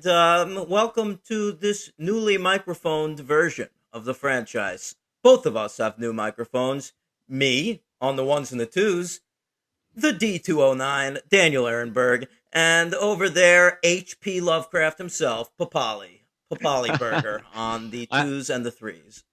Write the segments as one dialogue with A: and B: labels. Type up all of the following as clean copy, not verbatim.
A: and welcome to this newly microphoned version of the franchise. Both of us have new microphones. Me, on the ones and the twos, the D209, Daniel Ehrenberg, and over there, H.P. Lovecraft himself, Papali Burger, on the
B: I,
A: twos and the threes.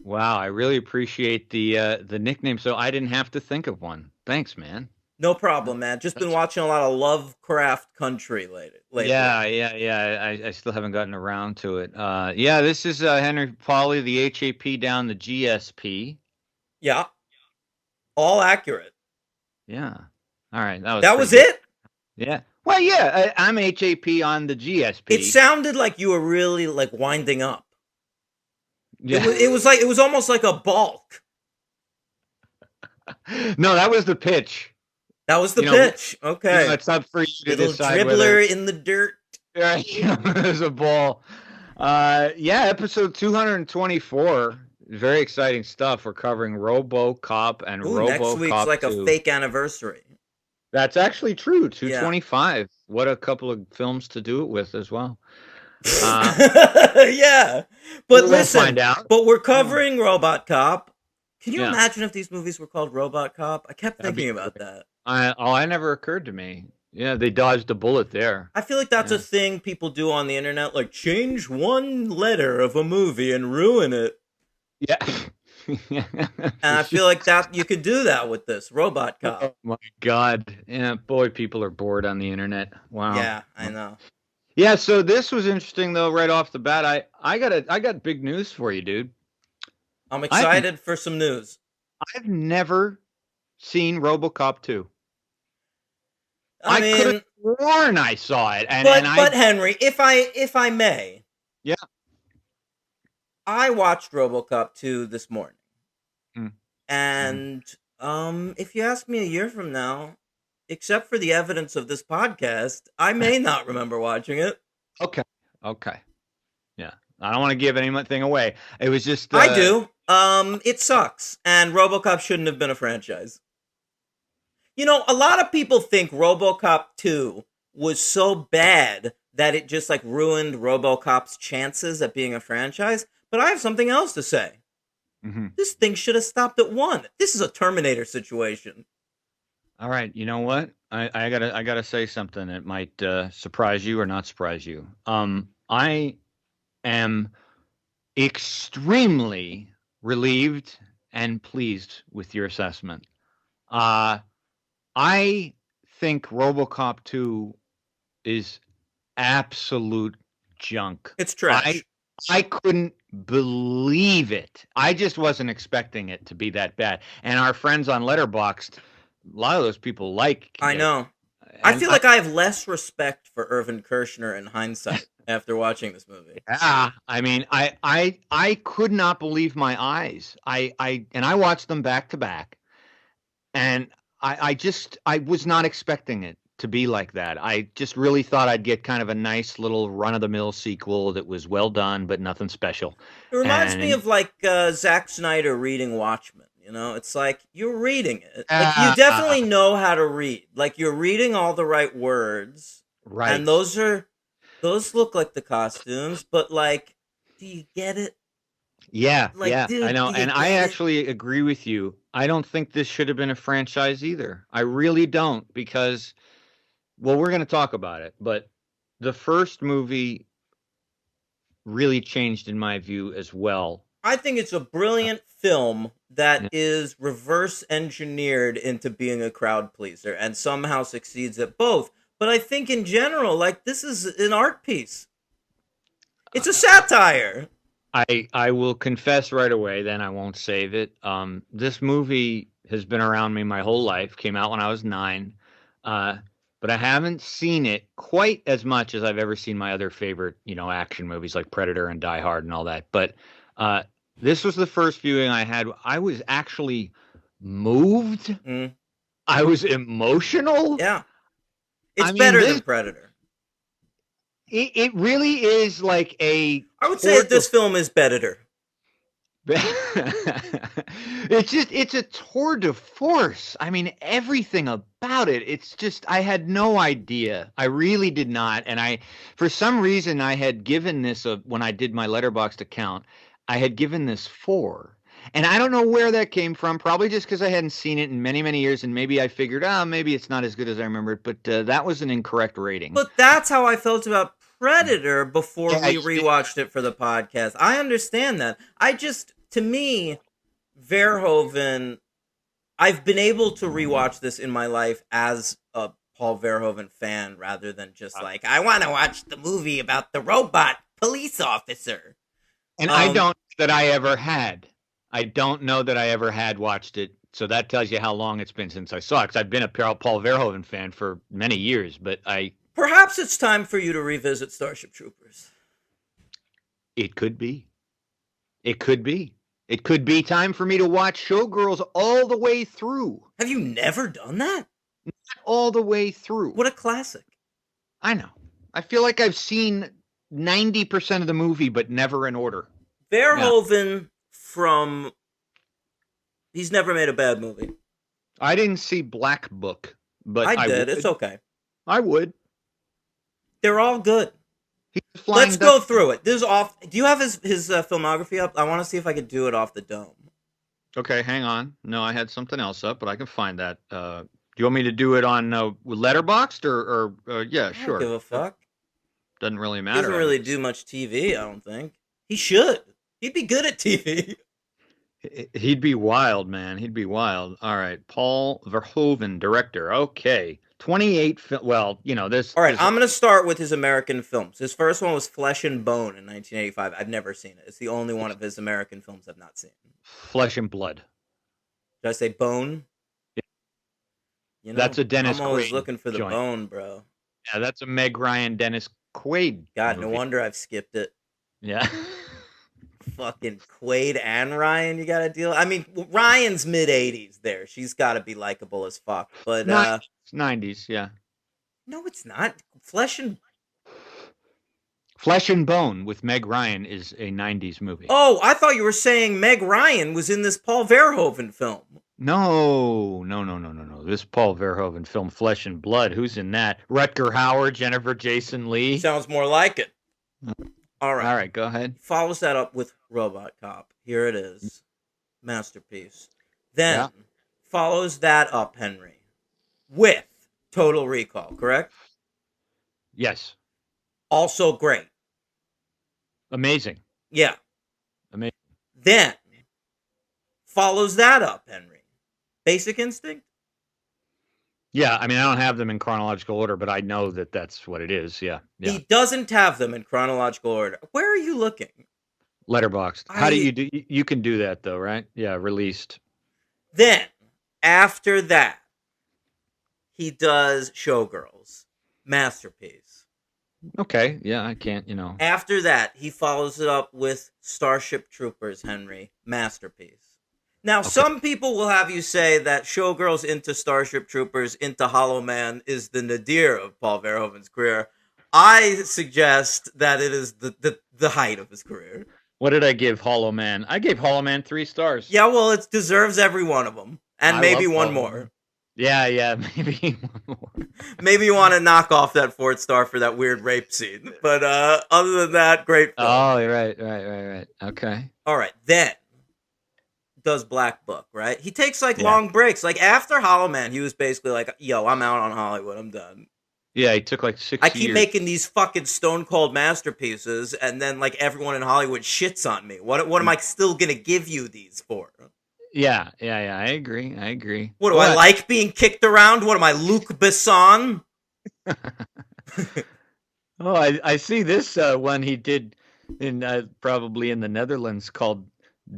B: wow, I really appreciate the nickname. So I didn't have to think of one. Thanks, man.
A: No problem, man. Just been
B: That's
A: watching a lot of Lovecraft country lately.
B: yeah. I still haven't gotten around to it. Yeah, this is Henry Polly, the HAP down the GSP.
A: Yeah, all accurate.
B: Yeah. All right, that was
A: That
B: pretty
A: was
B: good.
A: it?
B: Yeah. Well, yeah, I'm HAP on the
A: It
B: GSP.
A: sounded like you were really like winding up. It
B: Yeah.
A: was it was like it was almost like a balk.
B: No, that was the pitch.
A: That was the
B: You know,
A: pitch. Okay.
B: it's up for you to
A: Little
B: decide whether
A: dribbler in the dirt.
B: there's a ball. Yeah, episode 224. Very exciting stuff. We're covering RoboCop and
A: Ooh, next week's
B: RoboCop
A: like a
B: 2.
A: fake anniversary.
B: That's actually true.
A: Yeah.
B: 225. What a couple of films to do it with as well. Uh,
A: Yeah. But
B: we'll
A: listen,
B: find out.
A: but we're
B: Yeah.
A: covering Robot Cop. Can you
B: Yeah,
A: imagine if these movies were called Robot Cop? I kept
B: that'd be
A: thinking about
B: great.
A: that.
B: I never occurred to me. Yeah, they dodged a bullet there.
A: I feel like that's a
B: Yeah.
A: thing people do on the internet, like change one letter of a movie and ruin it.
B: Yeah.
A: And I feel like that you could do that with this Robot Cop.
B: Oh my God. Yeah, boy, people are bored on the internet. Wow.
A: Yeah, I know.
B: Yeah, so this was interesting though, right off the bat. I got big news for you, dude.
A: I'm
B: I've
A: excited for some news.
B: I've never seen RoboCop 2.
A: I
B: I could have
A: mean,
B: sworn I saw it, and
A: but Henry, if I may,
B: yeah.
A: I watched RoboCop 2 this morning.
B: Mm, mhm.
A: And if you ask me a year from now, except for the evidence of this podcast, I may not remember watching it.
B: Okay. Okay. Yeah. I don't want to give anything away. It was just
A: I do. It sucks, and RoboCop shouldn't have been a franchise. You know, a lot of people think RoboCop 2 was so bad that it just like ruined RoboCop's chances at being a franchise, but I have something else to say.
B: mhm.
A: This thing should have stopped at 1. This is a Terminator situation.
B: All right. You know what? I gotta say something that might surprise you or not surprise you. I am extremely relieved and pleased with your assessment. Uh, I think RoboCop 2 is absolute junk.
A: It's
B: I
A: trash.
B: I couldn't believe it. I just wasn't expecting it to be that bad. And our friends on Letterboxd, a lot of those people like
A: I
B: it.
A: know. I
B: And
A: feel like I have less respect for Irvin Kershner in hindsight after watching this movie.
B: I mean, I could not believe my eyes. I watched them back to back, and I was not expecting it to be like that. I just really thought I'd get kind of a nice little run of the mill sequel that was well done but nothing special.
A: It reminds me
B: And
A: of like Zack Snyder reading Watchmen. You know, it's like you're reading it. Like you
B: uh,
A: definitely know how to read. Like you're reading all the right words, and
B: right.
A: those look like the costumes. But like, do you get it?
B: Yeah,
A: Like,
B: yeah, I
A: dude,
B: know.
A: do you
B: And I
A: get it?
B: actually agree with you. I don't think this should have been a franchise either. I really don't because, well, we're going to talk about it, but the first movie really changed in my view as well.
A: I think it's a
B: Uh,
A: brilliant film that
B: yeah.
A: is reverse engineered into being a crowd pleaser and somehow succeeds at both. But I think in general, like this is an art piece. It's a satire.
B: I will confess right away, then I won't save it. This movie has been around me my whole life. Came out when I was 9, uh, but I haven't seen it quite as much as I've ever seen my other favorite, action movies like Predator and Die Hard and all that. But uh, this was the first viewing I had. I was actually moved.
A: Mm,
B: I was emotional.
A: yeah, it's
B: I mean,
A: better
B: this
A: than Predator.
B: it really is like a
A: I would say that
B: court
A: this
B: of
A: film is better.
B: It's a tour de force. I mean, everything about it. It's just, I had no idea. I really did not. And for some reason, I had given this when I did my Letterboxd account, I had given this 4. And I don't know where that came from. Probably just because I hadn't seen it in many, many years. And maybe I figured, maybe it's not as good as I remembered. But that was an incorrect rating.
A: But that's how I felt about Predator before
B: Yeah,
A: we rewatched it for the podcast. I understand that. To me, Verhoeven, I've been able to rewatch this in my life as a Paul Verhoeven fan rather than just like, I want to watch the movie about the robot police officer.
B: And I don't that I ever had. I don't know that I ever had watched it. So that tells you how long it's been since I saw it. Because I've been a Paul Verhoeven fan for many years, but
A: Perhaps it's time for you to revisit Starship Troopers.
B: It could be. It could be. It could be time for me to watch Showgirls all the way through.
A: Have you never done that?
B: Not all the way through.
A: What a classic.
B: I know. I feel like I've seen 90% of the movie, but never in order.
A: Verhoeven he's never made a bad movie.
B: I didn't see Black Book, but
A: I did. It's okay.
B: I would.
A: They're all good. Let's go through it. This is off. Do you have his filmography up? I want to see if I could do it off the dome.
B: Okay, hang on. No, I had something else up, but I can find that. Do you want me to do it on Letterboxd or yeah, sure.
A: I don't give a fuck.
B: Doesn't really matter.
A: He doesn't really do much TV, I don't think. He should. He'd be good at TV.
B: He'd be wild, man. He'd be wild. All right, Paul Verhoeven, director. Okay. 28 well, this.
A: All right, I'm going to start with his American films. His first one was Flesh and Bone in 1985. I've never seen it. It's the only one of his American films I've not seen.
B: Flesh and Blood.
A: Did I say Bone?
B: Yeah. That's a Dennis Quaid.
A: I'm always looking for the
B: joint.
A: bone, bro.
B: Yeah, that's a Meg Ryan, Dennis Quaid.
A: God,
B: movie.
A: No wonder I've skipped it.
B: Yeah.
A: Fucking Quaid and Ryan, you gotta deal. I mean, Ryan's mid-80s there. She's gotta be likable as fuck. But
B: 90s, yeah.
A: No, it's not. Flesh and
B: Bone with Meg Ryan is a 90s movie.
A: Oh, I thought you were saying Meg Ryan was in this Paul Verhoeven film.
B: No. This Paul Verhoeven film, Flesh and Blood. Who's in that? Rutger Hauer, Jennifer Jason Leigh.
A: Sounds more like it. All
B: right, go ahead.
A: Follows that up with RoboCop. Here it is. Masterpiece. Then follows that up, Henry, with Total Recall, correct?
B: Yes.
A: Also great.
B: Amazing.
A: Yeah.
B: Amazing.
A: Then follows that up, Henry. Basic Instinct?
B: Yeah, I mean, I don't have them in chronological order, but I know that that's what it is. Yeah.
A: He doesn't have them in chronological order. Where are you looking?
B: Letterboxd. How do you do? You can do that though, right? Yeah, released.
A: Then, after that, he does Showgirls. Masterpiece.
B: Okay, yeah, I can't,
A: After that, he follows it up with Starship Troopers, Henry. Masterpiece. Now, Some people will have you say that Showgirls into Starship Troopers into Hollow Man is the nadir of Paul Verhoeven's career. I suggest that it is the height of his career.
B: What did I give Hollow Man? I gave Hollow Man 3 stars.
A: Yeah, well, it deserves every one of them. And maybe one more.
B: Yeah, maybe one more.
A: Maybe you want to knock off that 4th star for that weird rape scene. But other than that, great film.
B: Oh, right. Okay.
A: All right, then does Black Book, right? He takes long breaks. Like after Hollow Man, he was basically like, yo, I'm out on Hollywood. I'm done.
B: Yeah, he took 6 years.
A: I keep making these fucking stone cold masterpieces, and then everyone in Hollywood shits on me. What am I still gonna give you these for?
B: Yeah. I agree.
A: What do I like being kicked around? What am I, Luc Besson?
B: Oh, I see this one he did in probably in the Netherlands called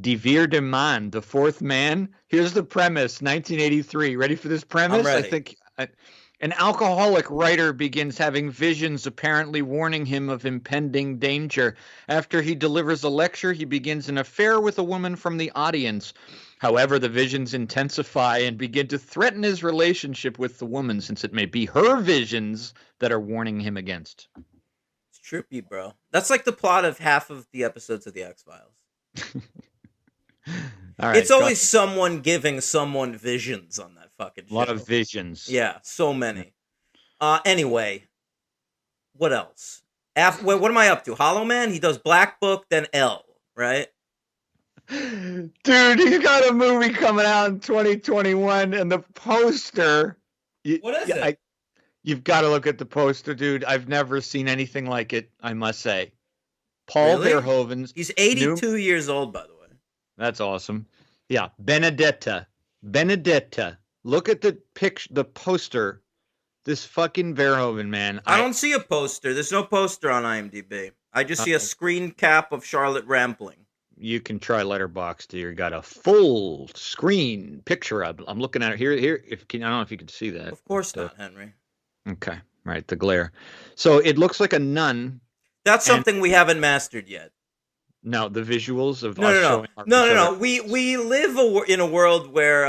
B: Die Vierde Man, The Fourth Man. Here's the premise, 1983. Ready for this premise?
A: I'm ready.
B: I think an alcoholic writer begins having visions apparently warning him of impending danger. After he delivers a lecture, he begins an affair with a woman from the audience. However, the visions intensify and begin to threaten his relationship with the woman, since it may be her visions that are warning him against.
A: It's trippy, bro. That's like the plot of half of the episodes of The X-Files.
B: All
A: It's
B: right, go
A: always
B: ahead.
A: someone giving someone visions on that fucking
B: A lot
A: show.
B: of visions.
A: Yeah, so many. Anyway, what else? What am I up to? Hollow Man? He does Black Book, then L, right?
B: Dude, he's got a movie coming out in 2021, and the poster.
A: What is
B: Yeah,
A: it?
B: you've got to look at the poster, dude. I've never seen anything like it, I must say. Paul
A: Really?
B: Verhoeven's
A: He's
B: new.
A: 82 years old, by the way.
B: That's awesome. Yeah, Benedetta. Benedetta. Look at the picture, the poster. This fucking Verhoeven, man.
A: I don't see a poster. There's no poster on IMDb. I just see a
B: Uh,
A: screen cap of Charlotte Rampling.
B: you can try Letterboxd. You got a full screen picture. I'm looking at it here. Here, if can, I don't know if you can see that.
A: Of course
B: But,
A: not, Henry.
B: okay, right. The glare. So it looks like a nun.
A: That's
B: And
A: something we haven't mastered yet.
B: no, the visuals of
A: No,
B: us
A: no, no,
B: showing
A: no,
B: each
A: no,
B: other.
A: no. We live in a world where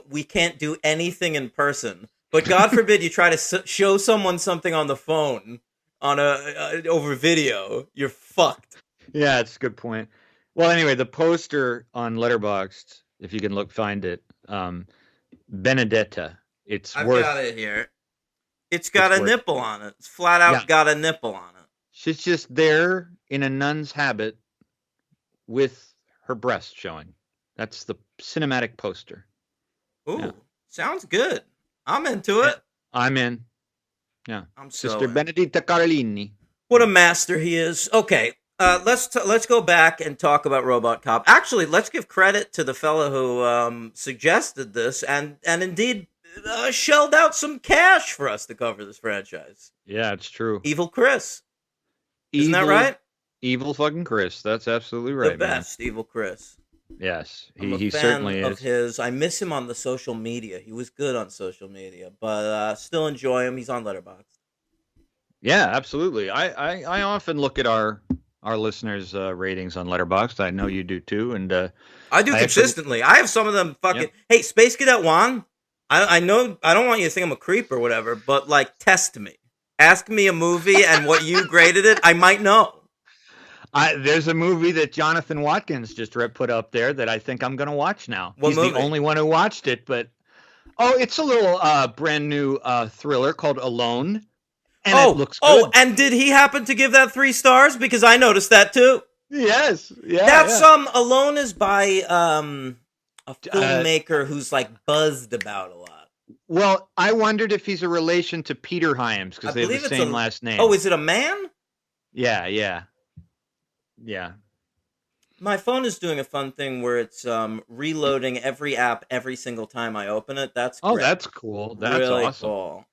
A: we can't do anything in person. But God forbid you try to show someone something on the phone on over video. You're fucked.
B: Yeah, it's a good point. Well, anyway, the poster on Letterboxd, if you can find it, Benedetta. It's
A: I've
B: worth.
A: got it here. It's got
B: It's
A: a
B: worth.
A: nipple on it. It's flat out
B: Yeah,
A: got a nipple on it.
B: she's just there in a nun's habit with her breast showing. That's the cinematic poster.
A: Ooh,
B: Yeah,
A: sounds good. I'm into
B: yeah.
A: it.
B: I'm in. Yeah,
A: I'm so
B: Sister
A: in.
B: Benedetta Carlini.
A: What a master he is. Okay, let's go back and talk about RoboCop. Actually, let's give credit to the fellow who suggested this and indeed shelled out some cash for us to cover this franchise.
B: Yeah, it's true.
A: Evil Chris, isn't that
B: Evil,
A: right?
B: evil fucking Chris. That's absolutely
A: The
B: right, man.
A: best, Evil Chris.
B: Yes,
A: I'm a
B: he
A: fan
B: certainly
A: of
B: is.
A: his. I miss him on the social media. He was good on social media, but still enjoy him. He's on Letterboxd.
B: Yeah, absolutely. I often look at our listeners' ratings on Letterboxd. I know you do too, and
A: I do
B: I actually.
A: consistently. I have some of them fucking.
B: Yep.
A: Hey, Space Cadet Juan. I know. I don't want you to think I'm a creep or whatever, but like, test me. Ask me a movie and what you graded it. I might know.
B: There's a movie that Jonathan Watkins just put up there that I think I'm going to watch now.
A: What
B: He's
A: movie?
B: the only one who watched it, but it's a little brand new thriller called Alone, and it looks good.
A: And did he happen to give that 3 stars? Because I noticed that too.
B: Yes, yeah.
A: That's
B: Yeah.
A: Alone is by a filmmaker who's like buzzed about a lot.
B: Well, I wondered if he's a relation to Peter Hyams because they have the same last name.
A: Oh, is it a man?
B: Yeah, yeah, yeah.
A: My phone is doing a fun thing where it's reloading every app every single time I open it. That's great.
B: Oh, that's cool. That's
A: really
B: awesome.
A: cool.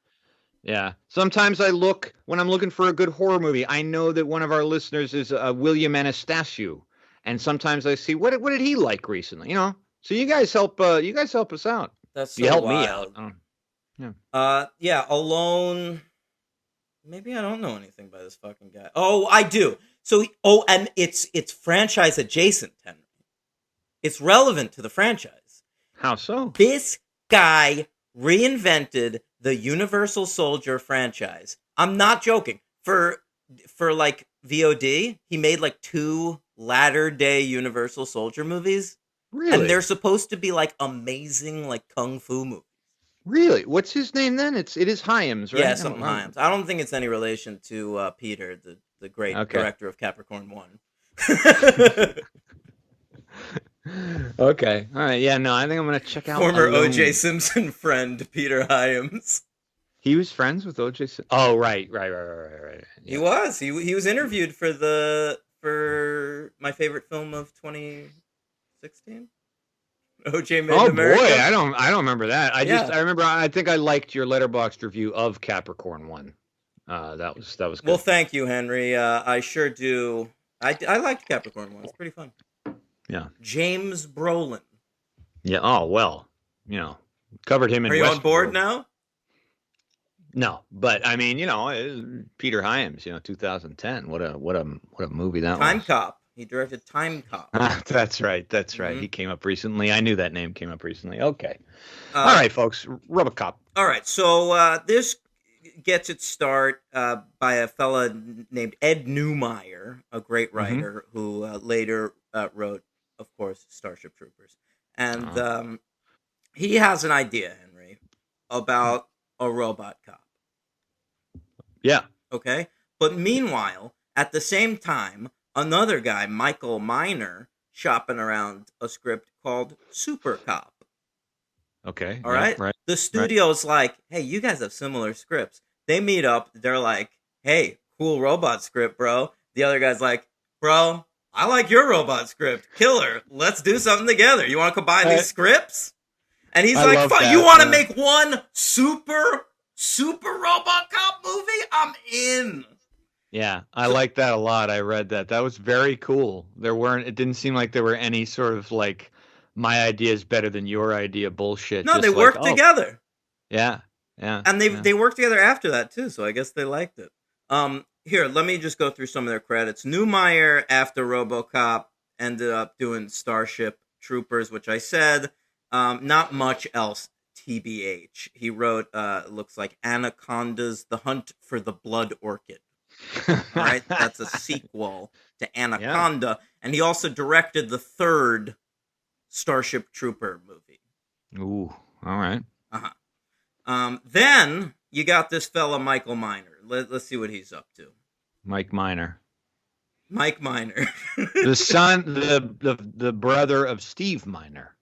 B: Yeah. Sometimes when I'm looking for a good horror movie, I know that one of our listeners is William Anastasiou, and sometimes I see what did he like recently, you know? So you guys help us out.
A: That's so
B: You help
A: wild.
B: me out. Yeah.
A: Yeah, Alone. Maybe I don't know anything by this fucking guy. Oh, I do. So, and it's franchise adjacent, Henry. It's relevant to the franchise.
B: How so?
A: This guy reinvented the Universal Soldier franchise. I'm not joking. For like VOD, he made like 2 latter-day Universal Soldier movies.
B: Really?
A: And they're supposed to be like amazing like kung fu movies.
B: Really? What's his name then? It is Hyams, right?
A: Yeah, something Hyams. I don't think it's any relation to Peter, the great director of Capricorn 1.
B: Okay. All right. Yeah, no, I think I'm going to check out
A: Former
B: Alone.
A: O.J. Simpson friend Peter Hyams.
B: He was friends with O.J. Simpson. Oh, right. Yeah.
A: He was. He was interviewed for my favorite film of 2016. O.J. Made in America.
B: Boy, I don't remember that. I remember. I think I liked your Letterboxd review of Capricorn 1. That was good.
A: Well, thank you, Henry. I sure do. I liked Capricorn 1. It's pretty fun.
B: Yeah.
A: James Brolin.
B: Yeah. Oh well, covered him in.
A: Are you on board
B: Westworld.
A: now?
B: No, but I mean, Peter Hyams, 2010. What a movie that was.
A: Time Cop. He directed Time Cop.
B: That's right.
A: Mm-hmm.
B: He came up recently. I knew that name came up recently. Okay. All right, folks. RoboCop.
A: All right. So this gets its start by a fella named Ed Neumeyer, a great writer who later wrote of course, Starship Troopers. And
B: Oh.
A: he has an idea, Henry, about a robot cop.
B: Yeah.
A: Okay? But meanwhile, at the same time, another guy, Michael Miner, shopping around a script called Super Cop.
B: Okay.
A: All
B: Yeah.
A: right?
B: Right.
A: The
B: Right.
A: studio's like, hey, you guys have similar scripts. They meet up. They're like, hey, cool robot script, bro. The other guy's like, bro, I like your robot script. Killer. Let's do something together. You want to combine these scripts? And he's
B: I
A: like,
B: love
A: fuck, you
B: that.
A: want to
B: Yeah.
A: make one super robot cop movie? I'm in.
B: Yeah, I
A: So-
B: like that a lot. I read that. That was very cool. It didn't seem like there were any sort of like my idea is better than your idea bullshit.
A: No,
B: Just
A: they
B: like,
A: worked
B: oh,
A: together.
B: yeah, yeah.
A: And they
B: yeah.
A: they worked together after that too, so I guess they liked it. Here, let me just go through some of their credits. Newmeyer, after RoboCop, ended up doing Starship Troopers, which I said. Not much else, TBH. He wrote, looks like Anaconda's The Hunt for the Blood Orchid. All right, that's a sequel to Anaconda, and he also directed the third Starship Trooper movie.
B: Ooh, all right.
A: Then you got this fella Michael Miner. Let's see what he's up to.
B: Mike Miner,
A: Mike Miner.
B: the son, the brother of Steve Miner.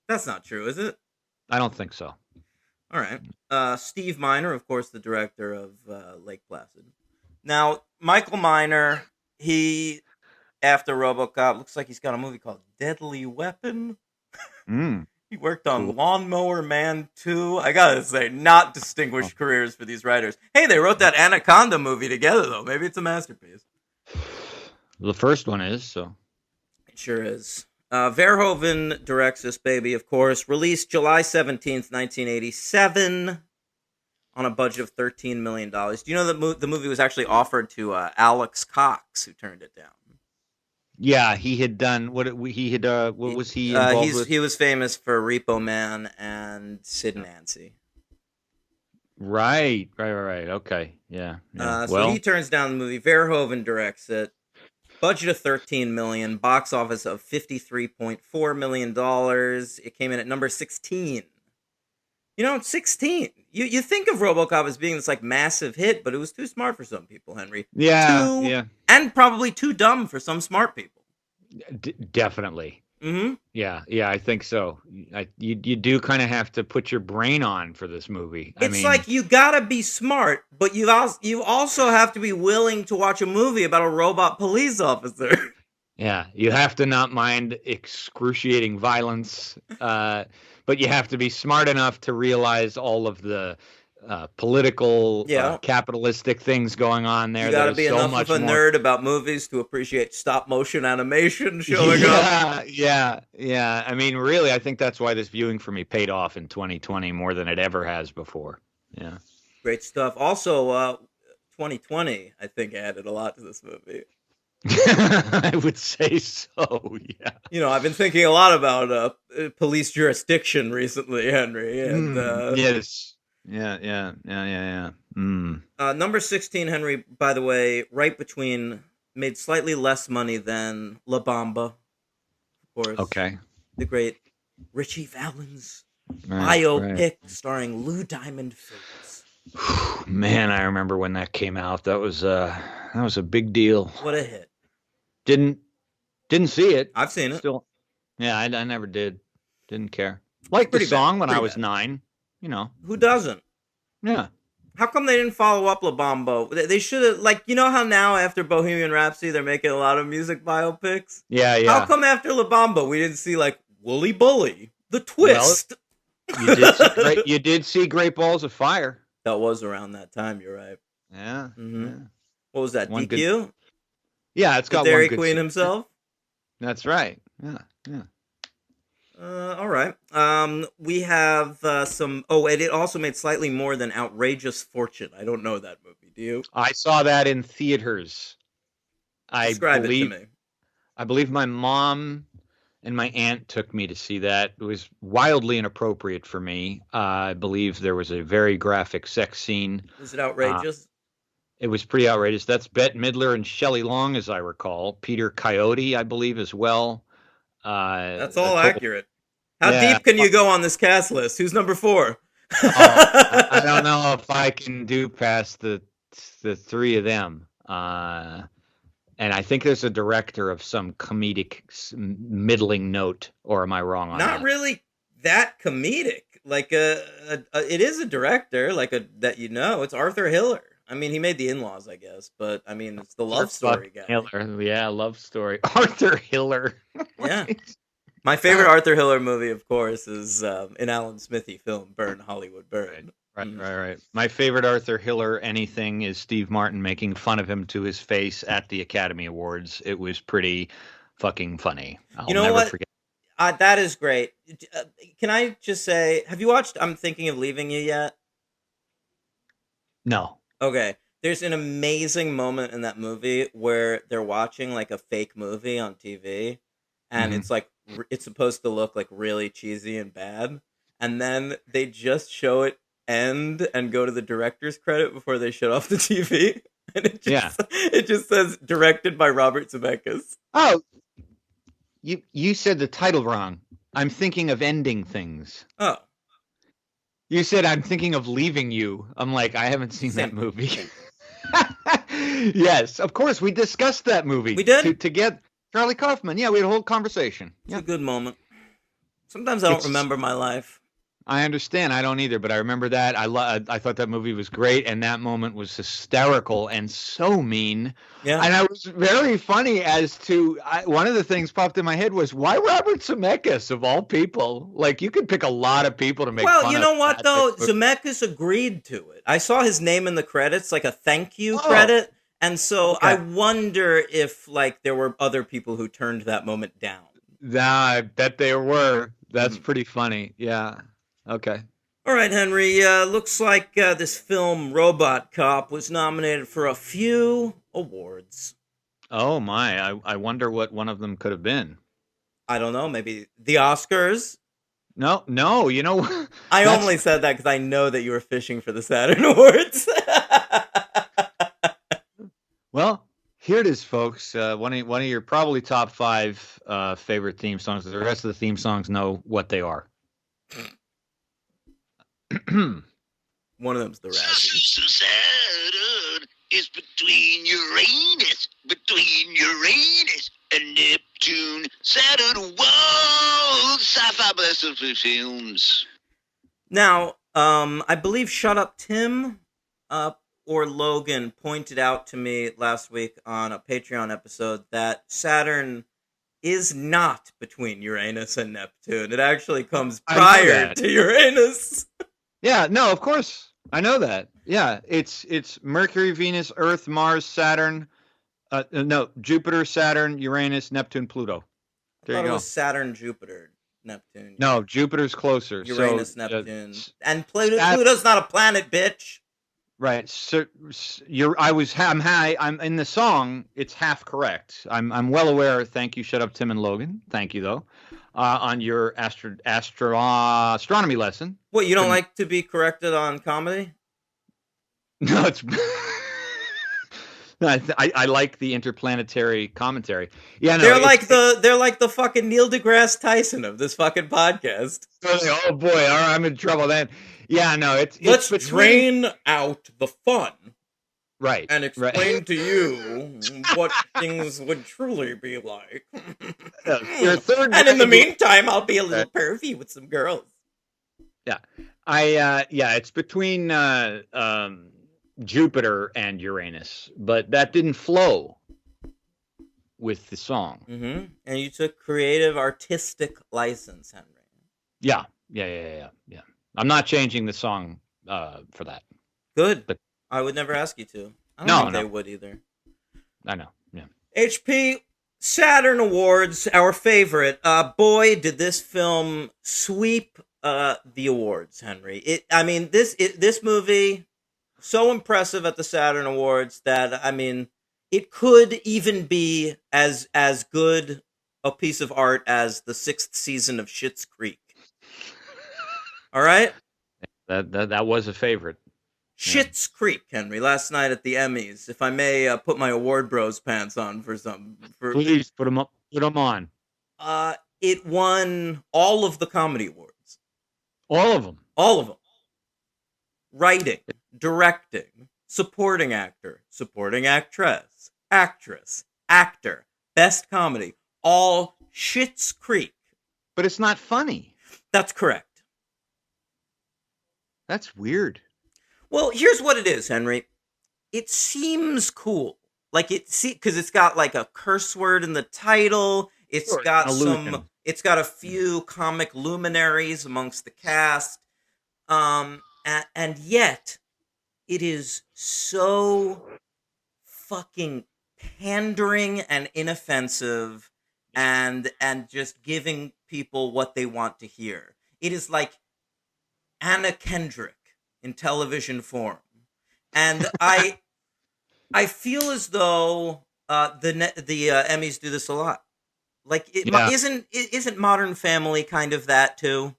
A: That's not true, is it?
B: I don't think so.
A: All right. Steve Miner, of course, the director of Lake Placid. Now, Michael Miner, he, after RoboCop, looks like he's got a movie called Deadly Weapon.
B: Mm.
A: He worked on
B: Cool.
A: Lawnmower Man 2. I gotta say, not distinguished careers for these writers. Hey, they wrote that Anaconda movie together, though. Maybe it's a masterpiece.
B: The first one is so.
A: It sure is. Verhoeven directs this baby, of course. Released July 17th, 1987, on a budget of $13 million. Do you know that the movie was actually offered to Alex Cox, who turned it down?
B: Yeah, he had done what he had. What was he involved with?
A: He was famous for Repo Man and Sid and Nancy.
B: Right. Okay, yeah.
A: So he turns down the movie. Verhoeven directs it. Budget of $13 million. Box office of $53.4 million. It came in at number 16. You know, 16. You think of RoboCop as being this like massive hit, but it was too smart for some people, Henry.
B: Yeah.
A: And probably too dumb for some smart people.
B: Definitely.
A: Mm-hmm.
B: Yeah, I think so. You do kind of have to put your brain on for this movie.
A: It's like you gotta be smart, but you also have to be willing to watch a movie about a robot police officer.
B: Yeah, you have to not mind excruciating violence, but you have to be smart enough to realize all of the political, capitalistic things going on there.
A: You gotta be enough of a nerd about movies to appreciate stop motion animation showing up.
B: Yeah. I mean, really, I think that's why this viewing for me paid off in 2020 more than it ever has before. Yeah.
A: Great stuff. Also, 2020, I think, added a lot to this movie.
B: I would say so, yeah.
A: You know, I've been thinking a lot about police jurisdiction recently, Henry. And
B: yes. Yeah.
A: Number 16, Henry, by the way, right between, made slightly less money than La Bamba, of course.
B: Okay.
A: The great Richie Valens biopic starring Lou Diamond Phillips.
B: Man, I remember when that came out. That was a big deal.
A: What a hit.
B: Didn't see it.
A: I've seen it.
B: Still. Yeah, I never did. Didn't care. Liked the song when I was 9. You know.
A: Who doesn't?
B: Yeah.
A: How come they didn't follow up La Bamba? They should have, like, you know how now after Bohemian Rhapsody they're making a lot of music biopics?
B: Yeah.
A: How come after La Bamba we didn't see, like, Wooly Bully, The Twist?
B: Well, you did see Great Balls of Fire.
A: That was around that time, you're right.
B: Yeah.
A: Mm-hmm.
B: Yeah.
A: What was that,
B: One
A: DQ?
B: Yeah, it's got
A: the Dairy
B: one good
A: Queen himself?
B: That's right. Yeah.
A: All right. We have some... Oh, and it also made slightly more than Outrageous Fortune. I don't know that movie. Do you?
B: I saw that in theaters.
A: Describe it to me.
B: I believe my mom and my aunt took me to see that. It was wildly inappropriate for me. I believe there was a very graphic sex scene.
A: Was it outrageous?
B: It was pretty outrageous. That's Bette Midler and Shelley Long, as I recall. Peter Coyote, I believe, as well.
A: That's
B: A
A: all
B: couple.
A: accurate. How
B: Yeah.
A: deep can you go on this cast list? Who's number 4?
B: Oh, I don't know if I can do past the three of them. And I think there's a director of some comedic middling note, or am I wrong on
A: Not
B: that?
A: really that comedic. Like it is a director, like a that you know. It's Arthur Hiller. I mean, he made The In-Laws, I guess, but I mean, it's the
B: Arthur
A: love story
B: fucking
A: guy.
B: Hiller. Yeah, love story. Arthur Hiller.
A: Yeah. My favorite Arthur Hiller movie, of course, is an Alan Smithy film, Burn Hollywood
B: Right,
A: Burn.
B: right,
A: Mhm.
B: right, right. My favorite Arthur Hiller anything is Steve Martin making fun of him to his face at the Academy Awards. It was pretty fucking funny.
A: You
B: I'll
A: know
B: never
A: what?
B: forget.
A: That is great. Can I just say, have you watched I'm Thinking of Leaving You yet?
B: No.
A: Okay. There's an amazing moment in that movie where they're watching like a fake movie on TV and
B: Hmm.
A: it's like it's supposed to look like really cheesy and bad and then they just show it end and go to the director's credit before they shut off the TV and
B: Yeah.
A: it just says directed by Robert Zemeckis.
B: Oh, you said the title wrong. I'm thinking of ending things.
A: Oh,
B: You said I'm thinking of leaving you. I'm like, I haven't seen
A: same
B: that
A: thing.
B: movie.
A: Same thing.
B: Yes, of course we discussed that
A: We
B: movie
A: did?
B: to get Charlie Kaufman. Yeah, we had a whole conversation.
A: It's a
B: Yeah.
A: good moment. Sometimes I don't
B: It's
A: remember my life.
B: I understand. I don't either, but I remember that. I thought that movie was great, and that moment was hysterical and so mean.
A: Yeah.
B: And I was very funny as to one of the things popped in my head was why Robert Zemeckis of all people? Like you could pick a lot of people to make
A: Well,
B: fun
A: you
B: of
A: know what
B: that type
A: though?
B: of movie.
A: Zemeckis agreed to it. I saw his name in the credits, like a thank you
B: Oh,
A: credit, and so I
B: okay.
A: wonder if like there were other people who turned that moment down.
B: Nah, I bet there were. That's
A: Mhm.
B: pretty funny. Yeah. Okay.
A: All right, Henry. Looks like this film Robot Cop was nominated for a few awards.
B: Oh my, I wonder what one of them could have been.
A: I don't know, maybe the Oscars.
B: No, no, you know
A: I
B: that's
A: only said that because I know that you were fishing for the Saturn Awards.
B: well, here it is, folks. One of your probably top five favorite theme songs. The rest of the theme songs know what they are.
A: One of them's the Razzies.
C: Saturn is between Uranus and Neptune. Saturn, whoa, sci-fi best of films.
A: Now, I believe Shut Up Tim or Logan pointed out to me last week on a Patreon episode that Saturn is not between Uranus and Neptune. It actually comes
B: I know
A: prior
B: that.
A: to Uranus.
B: Yeah, no, of course. I know that. Yeah, it's Mercury, Venus, Earth, Mars, Saturn. No, Jupiter, Saturn, Uranus, Neptune, Pluto.
A: I
B: There
A: thought
B: you
A: it
B: go.
A: was Saturn, Jupiter, Neptune,
B: No, Jupiter's closer.
A: Uranus,
B: So,
A: Neptune, and Pluto.
B: Sat-
A: Pluto's not a planet, bitch.
B: right. So, you're. I was. I'm high. I'm in the song. It's half correct. I'm well aware. Thank you. Shut up, Tim and Logan. Thank you though. On your astronomy lesson.
A: What, you don't
B: Couldn't-
A: like to be corrected on comedy?
B: No, it's. No, I like the interplanetary commentary. Yeah, no,
A: They're like the fucking Neil deGrasse Tyson of this fucking podcast.
B: oh boy, all right, I'm in trouble then. Yeah, no, it's
A: Let's
B: between
A: drain out the fun
B: right
A: and
B: right.
A: explain to you what things would truly be like.
B: Your third
A: And in the
B: grade-
A: meantime, I'll be a little pervy with some girls.
B: Yeah, yeah, it's between Jupiter and Uranus, but that didn't flow with the song.
A: Mm-hmm. And you took creative, artistic license, Henry.
B: Yeah. I'm not changing the song for that.
A: Good.
B: But-
A: I would never ask you to. I don't
B: No,
A: think
B: no.
A: they would either.
B: I know. Yeah.
A: HP Saturn Awards, our favorite. Boy, did this film sweep the awards, Henry. This movie so impressive at the Saturn Awards that it could even be as good a piece of art as the 6th season of Schitt's Creek. All right?
B: That was a favorite.
A: Schitt's Creek, Henry, last night at the Emmys. If I may put my award bros pants on for
B: Please put them up. Put them on.
A: It won all of the comedy awards.
B: All of them.
A: All of them. Writing, directing, supporting actor, supporting actress, actor, best comedy, all Schitt's Creek.
B: But it's not funny.
A: That's correct.
B: That's weird.
A: Well, here's what it is, Henry. It seems cool. Like because it's got like a curse word in the title. It's
B: Sure,
A: got
B: illusion.
A: it's got a few comic luminaries amongst the cast. And yet it is so fucking pandering and inoffensive and just giving people what they want to hear. It is like Anna Kendrick in television form. And I feel as though the Emmys do this a lot. Like isn't Modern Family kind of that too?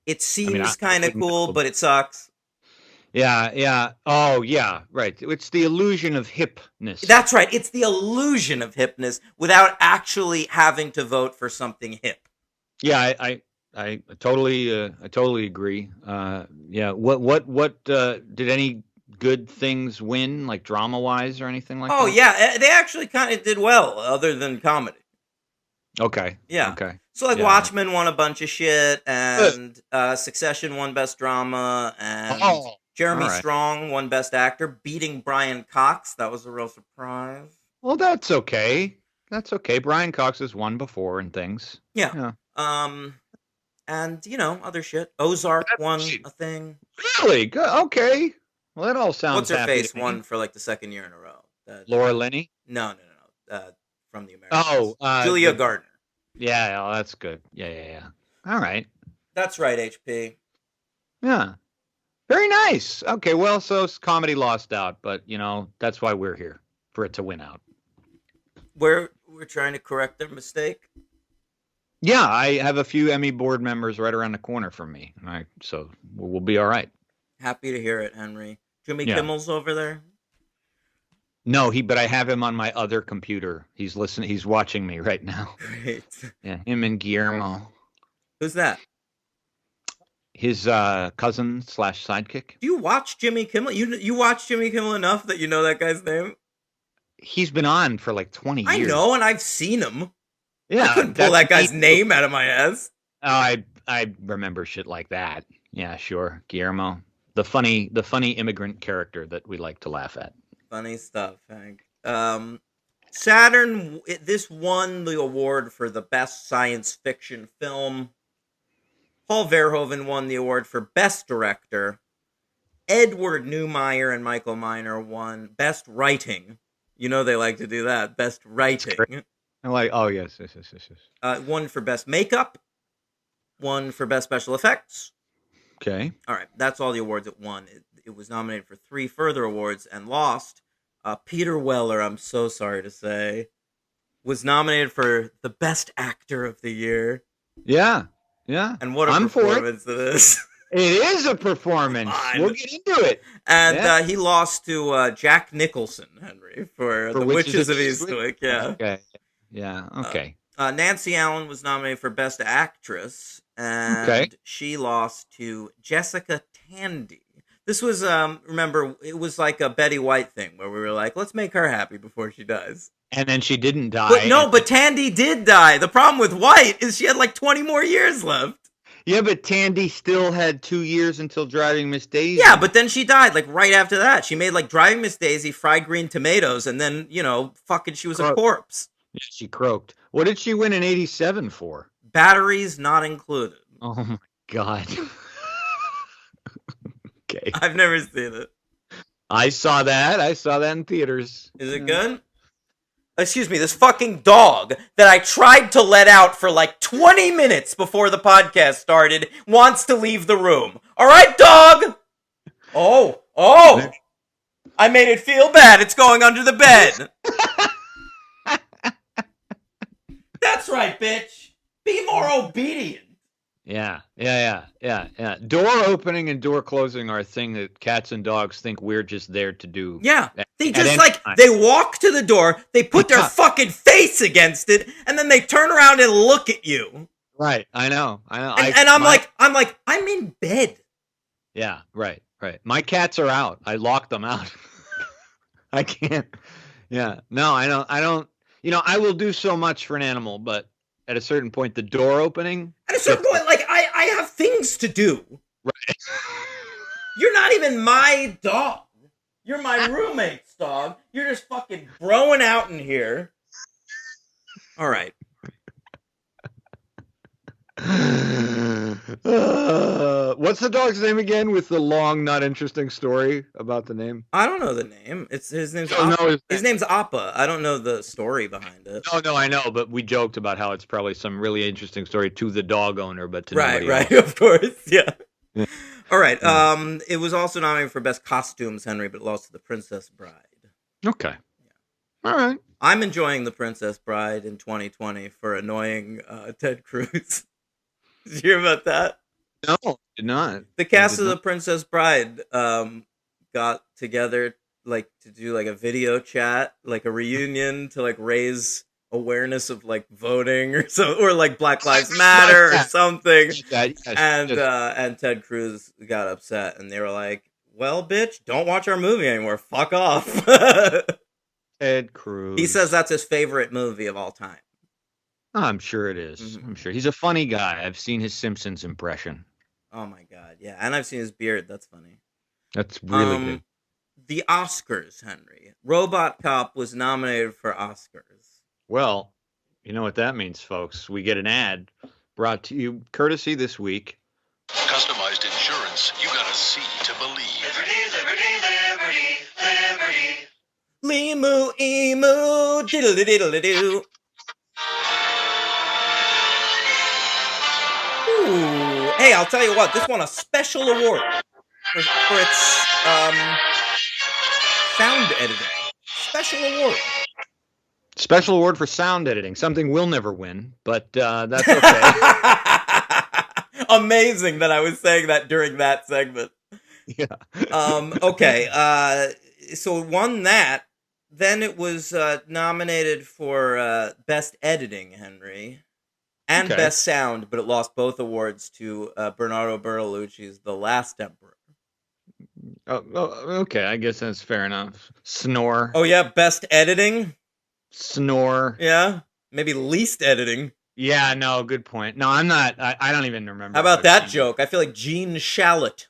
A: It seems kind of cool, but it sucks.
B: Yeah. Oh, yeah, right. It's the illusion of hipness.
A: That's right. It's the illusion of hipness without actually having to vote for something hip.
B: Yeah, I totally agree. Yeah. What did any good things win, like drama wise or anything like that?
A: Oh yeah, they actually kind of did well, other than comedy.
B: Okay.
A: Yeah.
B: Okay.
A: So like
B: Yeah.
A: Watchmen won a bunch of shit, and Succession won Best Drama, and Jeremy
B: all right.
A: Strong won Best Actor, beating Brian Cox. That was a real surprise.
B: Well, that's okay. That's okay. Brian Cox has won before and things.
A: Yeah. And other shit. Ozark won a thing.
B: Really? Good. Okay. Well, that all sounds.
A: What's her
B: happy
A: face
B: to me.
A: won for like the second year in a row.
B: Laura Linney?
A: No. From the Americans.
B: Oh,
A: Julia Gardner.
B: Yeah, oh, that's good. Yeah. All right.
A: That's right, HP.
B: Yeah. Very nice. Okay, well, so comedy lost out, but that's why we're here, for it to win out.
A: We're trying to correct their mistake.
B: Yeah, I have a few Emmy board members right around the corner from me. All right, so we'll be all right.
A: Happy to hear it, Henry. Jimmy
B: Yeah.
A: Kimmel's over there.
B: No, but I have him on my other computer. He's listening. He's watching me right now.
A: Great.
B: Yeah, him and Guillermo,
A: Who's that?
B: his cousin / sidekick.
A: Do you watch Jimmy Kimmel? You watch Jimmy Kimmel enough that you know that guy's name?
B: He's been on for like 20 years.
A: I know, and I've seen him.
B: Yeah,
A: I couldn't pull that guy's name out of my ass.
B: Oh, I remember shit like that. Yeah, sure. Guillermo, the funny immigrant character that we like to laugh at.
A: Funny stuff, Hank. Saturn, this won the award for the best science fiction film. Paul Verhoeven won the award for best director. Edward Neumeier and Michael Miner won best writing. You know they like to do that. Best writing.
B: I'm like, oh yes.
A: One for best makeup. One for best special effects.
B: Okay.
A: All right, that's all the awards it won. It was nominated for 3 further awards and lost. Peter Weller, I'm so sorry to say, was nominated for the best actor of the year.
B: Yeah.
A: And what a performance it is.
B: It is a performance. We'll get into it.
A: And he lost to Jack Nicholson, Henry, for The Witches of Eastwick. Yeah.
B: Okay. Yeah. Okay.
A: Nancy Allen was nominated for Best Actress, and she lost to Jessica Tandy. This was, remember, it was like a Betty White thing where we were like, let's make her happy before she dies.
B: And then she didn't die.
A: But Tandy did die. The problem with White is she had like 20 more years left.
B: Yeah, but Tandy still had 2 years until Driving Miss Daisy.
A: Yeah, but then she died like right after that. She made like Driving Miss Daisy, Fried Green Tomatoes, and then, she was a corpse.
B: Yeah, she croaked. What did she win in 87 for?
A: Batteries not included.
B: Oh my God. Okay.
A: I've never seen it.
B: I saw that in theaters.
A: Is it good? Excuse me, this fucking dog that I tried to let out for like 20 minutes before the podcast started wants to leave the room. All right, dog? Oh. I made it feel bad. It's going under the bed. That's right, bitch. Be more obedient.
B: Yeah. Door opening and door closing are a thing that cats and dogs think we're just there to do.
A: Yeah. They
B: At
A: just
B: any
A: like
B: time.
A: they walk to the door, they put their
B: Yeah.
A: fucking face against it, and then they turn around and look at you.
B: Right. I know.
A: And I'm like, I'm in bed.
B: Yeah. Right. My cats are out. I locked them out. I can't. Yeah. No, I don't. I will do so much for an animal, but at a certain point, the door opening.
A: At a certain point, like I have things to do.
B: Right.
A: You're not even my dog. You're my roommate's dog. You're just fucking broing out in here. All right.
B: What's the dog's name again? With the long, not interesting story about the name.
A: I don't know the name. His name's
B: Oh,
A: Appa.
B: no,
A: His name's Appa. I don't know the story behind it.
B: No, I know, but we joked about how it's probably some really interesting story to the dog owner, but to
A: Right,
B: nobody
A: of course, yeah.
B: Yeah.
A: All right. It was also nominated for best costumes, Henry, but lost to The Princess Bride.
B: else. Okay. All right.
A: I'm enjoying The Princess Bride in 2020 for annoying Ted Cruz. Did you hear about that?
B: No, did not.
A: The cast
B: did
A: of
B: not.
A: The Princess Bride got together like to do like a video chat, like a reunion to like raise awareness of like voting or so, or like Black Lives Matter or something. And Ted Cruz got upset, and they were like, "Well, bitch, don't watch our movie anymore. Fuck off."
B: Ted Cruz.
A: He says that's his favorite movie of all time.
B: I'm sure it is.
A: Mhm.
B: I'm sure he's a funny guy. I've seen his Simpsons impression.
A: Oh my god, yeah, and I've seen his beard. That's funny.
B: That's really good.
A: The Oscars, Henry. RoboCop was nominated for Oscars.
B: Well, you know what that means, folks. We get an ad brought to you courtesy this week.
D: Customized insurance you gotta see to believe.
A: Limu, emu, diddle diddle doo. Ooh, hey, I'll tell you what. This won a special award for its sound editing. Special award.
B: Special award for sound editing. Something we'll never win, but that's okay.
A: Amazing that I was saying that during that segment.
B: Yeah.
A: Okay. So it won that. Then it was nominated for Best Editing, Henry, and
B: Okay.
A: Best Sound, but it lost both awards to Bernardo Bertolucci's The Last Emperor.
B: Oh, okay. I guess that's fair enough. Snore.
A: Oh, yeah, Best Editing?
B: Snore.
A: Yeah, maybe Least Editing.
B: Yeah, no, good point. No, I'm not. I don't even remember.
A: How about
B: if
A: that
B: I've seen
A: joke? I feel like Gene Shalit.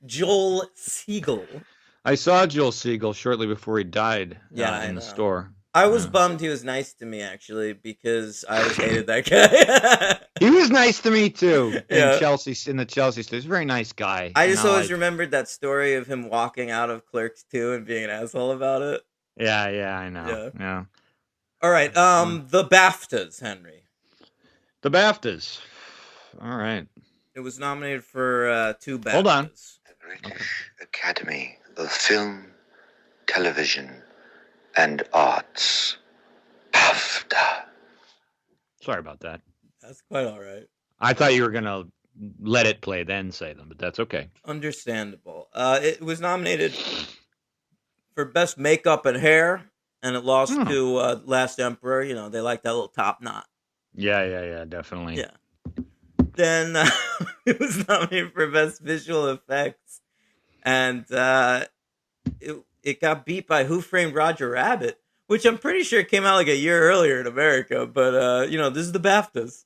A: Joel Siegel.
B: it. I saw Joel Siegel shortly before he died
A: Yeah, I
B: in the
A: know.
B: store.
A: I was
B: Yeah.
A: bummed he was nice to me, actually, because I always hated that guy.
B: He was nice to me too.
A: Yeah.
B: In the Chelsea store. He's a very nice guy.
A: I
B: you
A: just
B: know,
A: always
B: like-
A: remembered that story of him walking out of Clerks 2 and being an asshole about it.
B: Yeah, I know. Yeah.
A: All right, the BAFTAs, Henry.
B: The BAFTAs. All right.
A: It was nominated for 2 BAFTAs.
B: Hold on.
E: The British Academy of Film, Television, and Arts. BAFTA.
B: Sorry about that.
A: That's quite all right.
B: I thought you were gonna let it play then say them, but that's okay.
A: Understandable. It was nominated for Best Makeup and Hair, and it lost
B: Oh.
A: to Last Emperor. You know, they like that little top knot.
B: Yeah, definitely.
A: Yeah. Then it was nominated for Best Visual Effects, and it got beat by Who Framed Roger Rabbit, which I'm pretty sure came out like a year earlier in America. But this is the BAFTAs.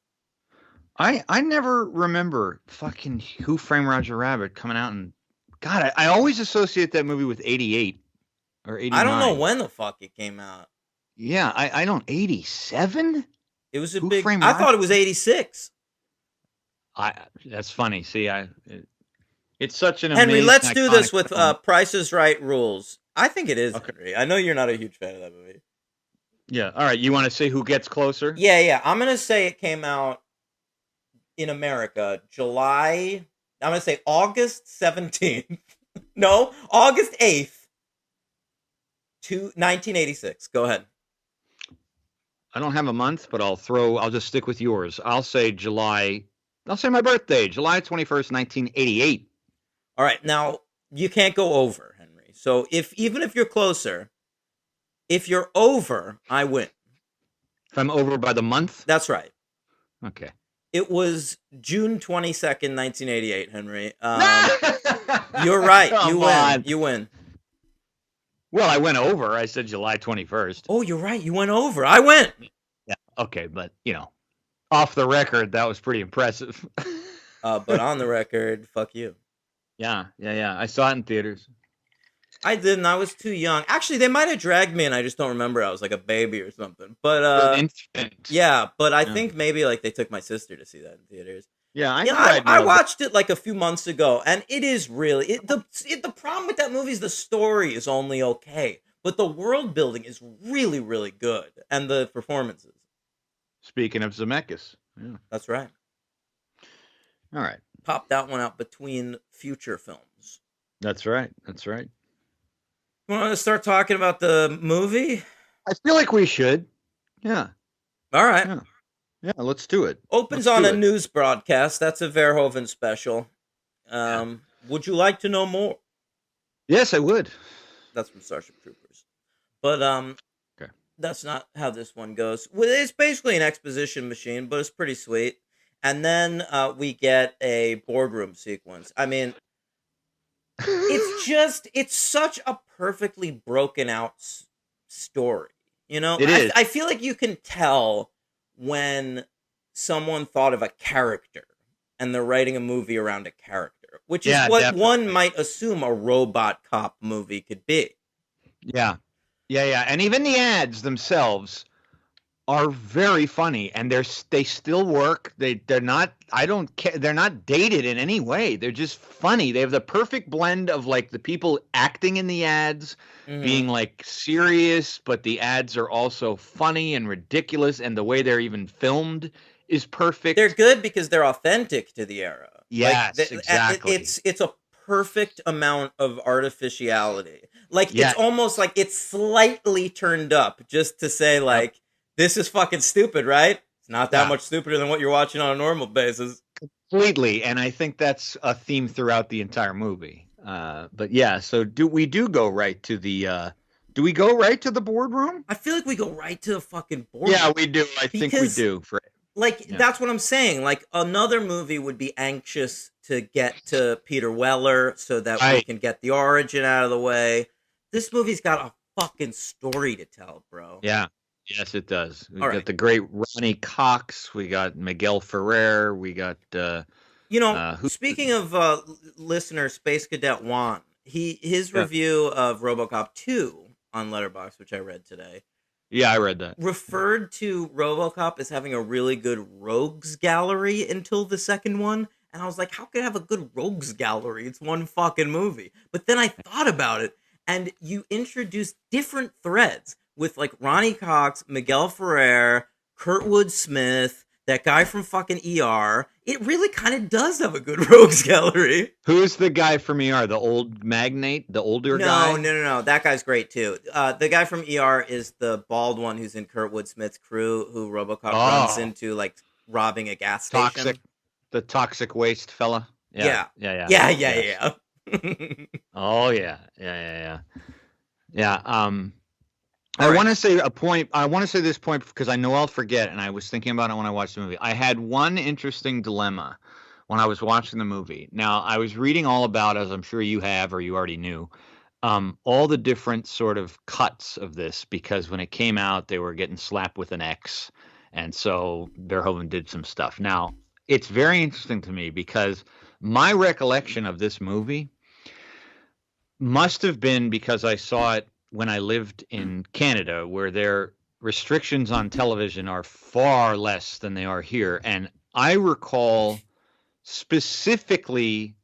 B: I never remember fucking Who Framed Roger Rabbit coming out, and God, I always associate that movie with 88 or 89.
A: I don't know when the fuck it came out.
B: Yeah, I don't. 87.
A: It was a
B: Who
A: big.
B: Framed
A: I
B: Roger-
A: thought it was 86.
B: That's funny. See, it's such an
A: Henry,
B: amazing,
A: let's do this
B: iconic
A: with
B: film.
A: Price is Right rules. I think it is,
B: Okay.
A: Henry. I know you're not a huge fan of that movie.
B: Yeah. All right. You want to say who gets closer?
A: Yeah. I'm going to say it came out in America I'm going to say August 17th. No, August 8th, 1986. Go ahead.
B: I don't have a month, but I'll just stick with yours. I'll say my birthday, July 21st, 1988.
A: All right. Now, You can't go over, Henry. So even if you're closer, if you're over, I win.
B: If I'm over by the month?
A: That's right.
B: Okay.
A: It was June 22nd, 1988, Henry. You're right. You
B: Come
A: win.
B: on.
A: You win.
B: Well, I went over. I said July 21st.
A: Oh, you're right. You went over. I win.
B: Yeah. Okay, but off the record, that was pretty impressive.
A: But on the record, fuck you.
B: Yeah. I saw it in theaters.
A: I didn't. I was too young. Actually, they might have dragged me, and I just don't remember. I was like a baby or something. But
B: An infant.
A: yeah. But I
B: Yeah.
A: think maybe like they took my sister to see that in theaters.
B: Yeah,
A: I watched it like a few months ago, and it is really the problem with that movie is the story is only okay, but the world building is really, really good, and the performances.
B: Speaking of Zemeckis. Yeah.
A: That's right.
B: All right.
A: Pop that one out between future films.
B: That's right.
A: Want to start talking about the movie?
B: I feel like we should. Yeah.
A: All right.
B: Yeah, let's do it.
A: Opens
B: Let's
A: on
B: do
A: a
B: it.
A: news broadcast. That's a Verhoeven special. Would you like to know more?
B: Yes, I would.
A: That's from Starship Troopers. But
B: Okay.
A: that's not how this one goes. Well, it's basically an exposition machine, but it's pretty sweet. And then we get a boardroom sequence. I mean, it's such a perfectly broken out story.
B: It is.
A: I feel like you can tell when someone thought of a character and they're writing a movie around a character, which is what
B: definitely.
A: one might assume a robot cop movie could be.
B: Yeah. And even the ads themselves are very funny, and they still work. They're not. I don't care. They're not dated in any way. They're just funny. They have the perfect blend of like the people acting in the ads being like serious, but the ads are also funny and ridiculous, and the way they're even filmed is perfect.
A: They're good because they're authentic to the era.
B: Yes,
A: Like,
B: exactly.
A: It's a perfect amount of artificiality. Like
B: Yeah.
A: it's almost like it's slightly turned up just to say like this is fucking stupid, right? It's not that much stupider than what you're watching on a normal basis.
B: Completely, and I think that's a theme throughout the entire movie. But yeah, so do we go right to the? Do we go right to the boardroom?
A: I feel like we go right to the fucking board.
B: Yeah, we do. I think we
A: Because-
B: do.
A: That's what I'm saying. Like another movie would be anxious to get to Peter Weller so that we
B: Right.
A: can get the origin out of the way. This movie's got a fucking story to tell, bro.
B: Yeah. Yes, it does. We
A: All
B: got
A: right.
B: the great Ronnie Cox. We got Miguel Ferrer. We got.
A: Speaking of listener Space Cadet Juan, his
B: Yeah.
A: review of RoboCop 2 on Letterboxd, which I read today,
B: Yeah, I read that.
A: referred to RoboCop as having a really good rogues gallery until the second one. And I was like, how could it have a good rogues gallery? It's one fucking movie. But then I thought about it, and you introduce different threads with like Ronnie Cox, Miguel Ferrer, Kurtwood Smith, that guy from fucking ER. It really kind of does have a good rogues gallery.
B: Who's the guy from ER? The old magnate, the older guy.
A: No. That guy's great too. The guy from ER is the bald one who's in Kurtwood Smith's crew, who RoboCop runs into like robbing a gas station.
B: The toxic waste fella.
A: Yeah.
B: Oh yeah. I
A: All
B: want to say a point. I want to say this point because I know I'll forget, and I was thinking about it when I watched the movie. I had one interesting dilemma when I was watching the movie. Now, I was reading all about, as I'm sure you have or you already knew, all the different sort of cuts of this, because when it came out, they were getting slapped with an X, and so Verhoeven did some stuff. Now, it's very interesting to me because my recollection of this movie must have been because I saw it when I lived in Canada, where their restrictions on television are far less than they are here. And I recall specifically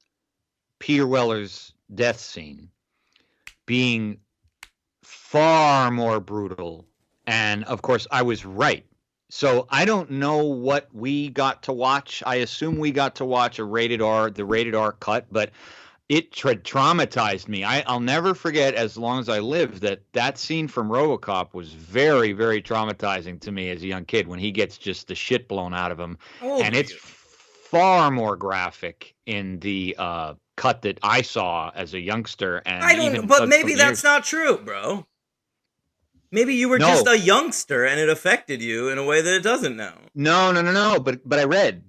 B: Peter Weller's death scene being far more brutal. And of course, I was right. So I don't know what we got to watch. I assume we got to watch the rated R cut, but it traumatized me. I'll never forget, as long as I live, that scene from RoboCop was very, very traumatizing to me as a young kid when he gets just the shit blown out of him. And it's far more graphic in the cut that I saw as a youngster, and
A: I don't,
B: even
A: but maybe
B: subsequent
A: that's
B: years.
A: not true, bro. Maybe you were
B: No.
A: just a youngster and it affected you in a way that it doesn't now.
B: No. But I read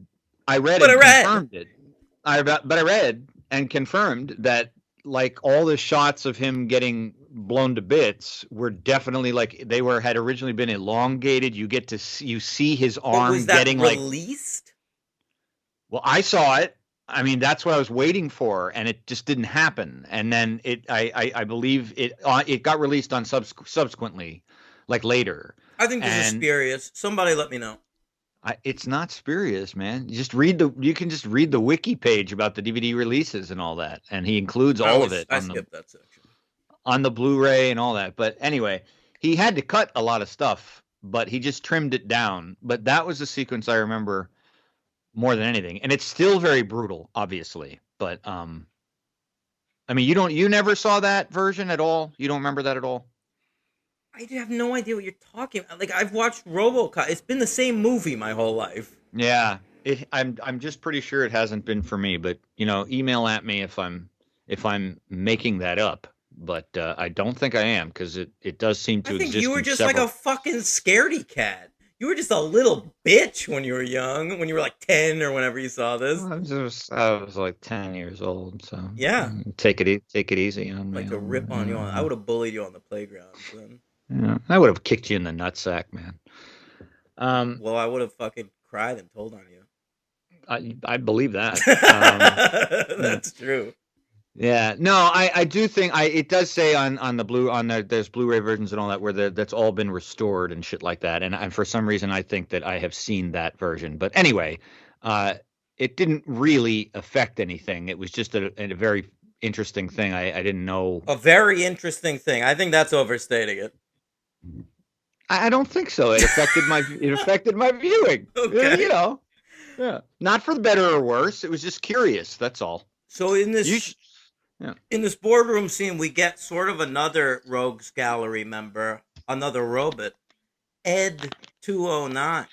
A: But
B: and
A: I read.
B: confirmed it. But I read and confirmed that like all the shots of him getting blown to bits were definitely like they had originally been elongated. You get to see his
A: But
B: arm
A: was that
B: getting like.
A: released?
B: Well, I saw it. I mean, that's what I was waiting for, and it just didn't happen. And then I believe it got released on subsequently, like later.
A: I think this is
B: And
A: spurious. Somebody let me know.
B: it's not spurious, man. You can just read the wiki page about the DVD releases and all that, and he includes all of it
A: I
B: on
A: skipped that section.
B: the Blu-ray and all that. But anyway, he had to cut a lot of stuff, but he just trimmed it down. But that was the sequence I remember more than anything, and it's still very brutal, obviously. But I mean, you never saw that version at all. You don't remember that at all.
A: I have no idea what you're talking about. Like, I've watched RoboCop. It's been the same movie my whole life.
B: Yeah, I'm just pretty sure it hasn't been for me. But email at me if I'm making that up. But I don't think I am, because it does seem to
A: I think
B: exist.
A: you were
B: in
A: just
B: several...
A: like a fucking scaredy cat. You were just a little bitch when you were young, when you were like 10 or whenever you saw this.
B: I was like 10 years old, so
A: Yeah.
B: Take it easy on me.
A: Like to rip on you. I would have bullied you on the playground then.
B: Yeah, I would have kicked you in the nutsack, man.
A: Well, I would have fucking cried and told on you.
B: I believe that.
A: That's true.
B: Yeah, no, I do think it does say on there's Blu-ray versions and all that where that's all been restored and shit like that, and for some reason I think that I have seen that version. But anyway, it didn't really affect anything. It was just a very interesting thing. I didn't know.
A: A very interesting thing. I think that's overstating it.
B: I don't think so. It affected my viewing.
A: Okay.
B: Yeah, not for the better or worse. It was just curious. That's all.
A: So in this. In this boardroom scene, we get sort of another Rogues Gallery member, another robot, Ed 209.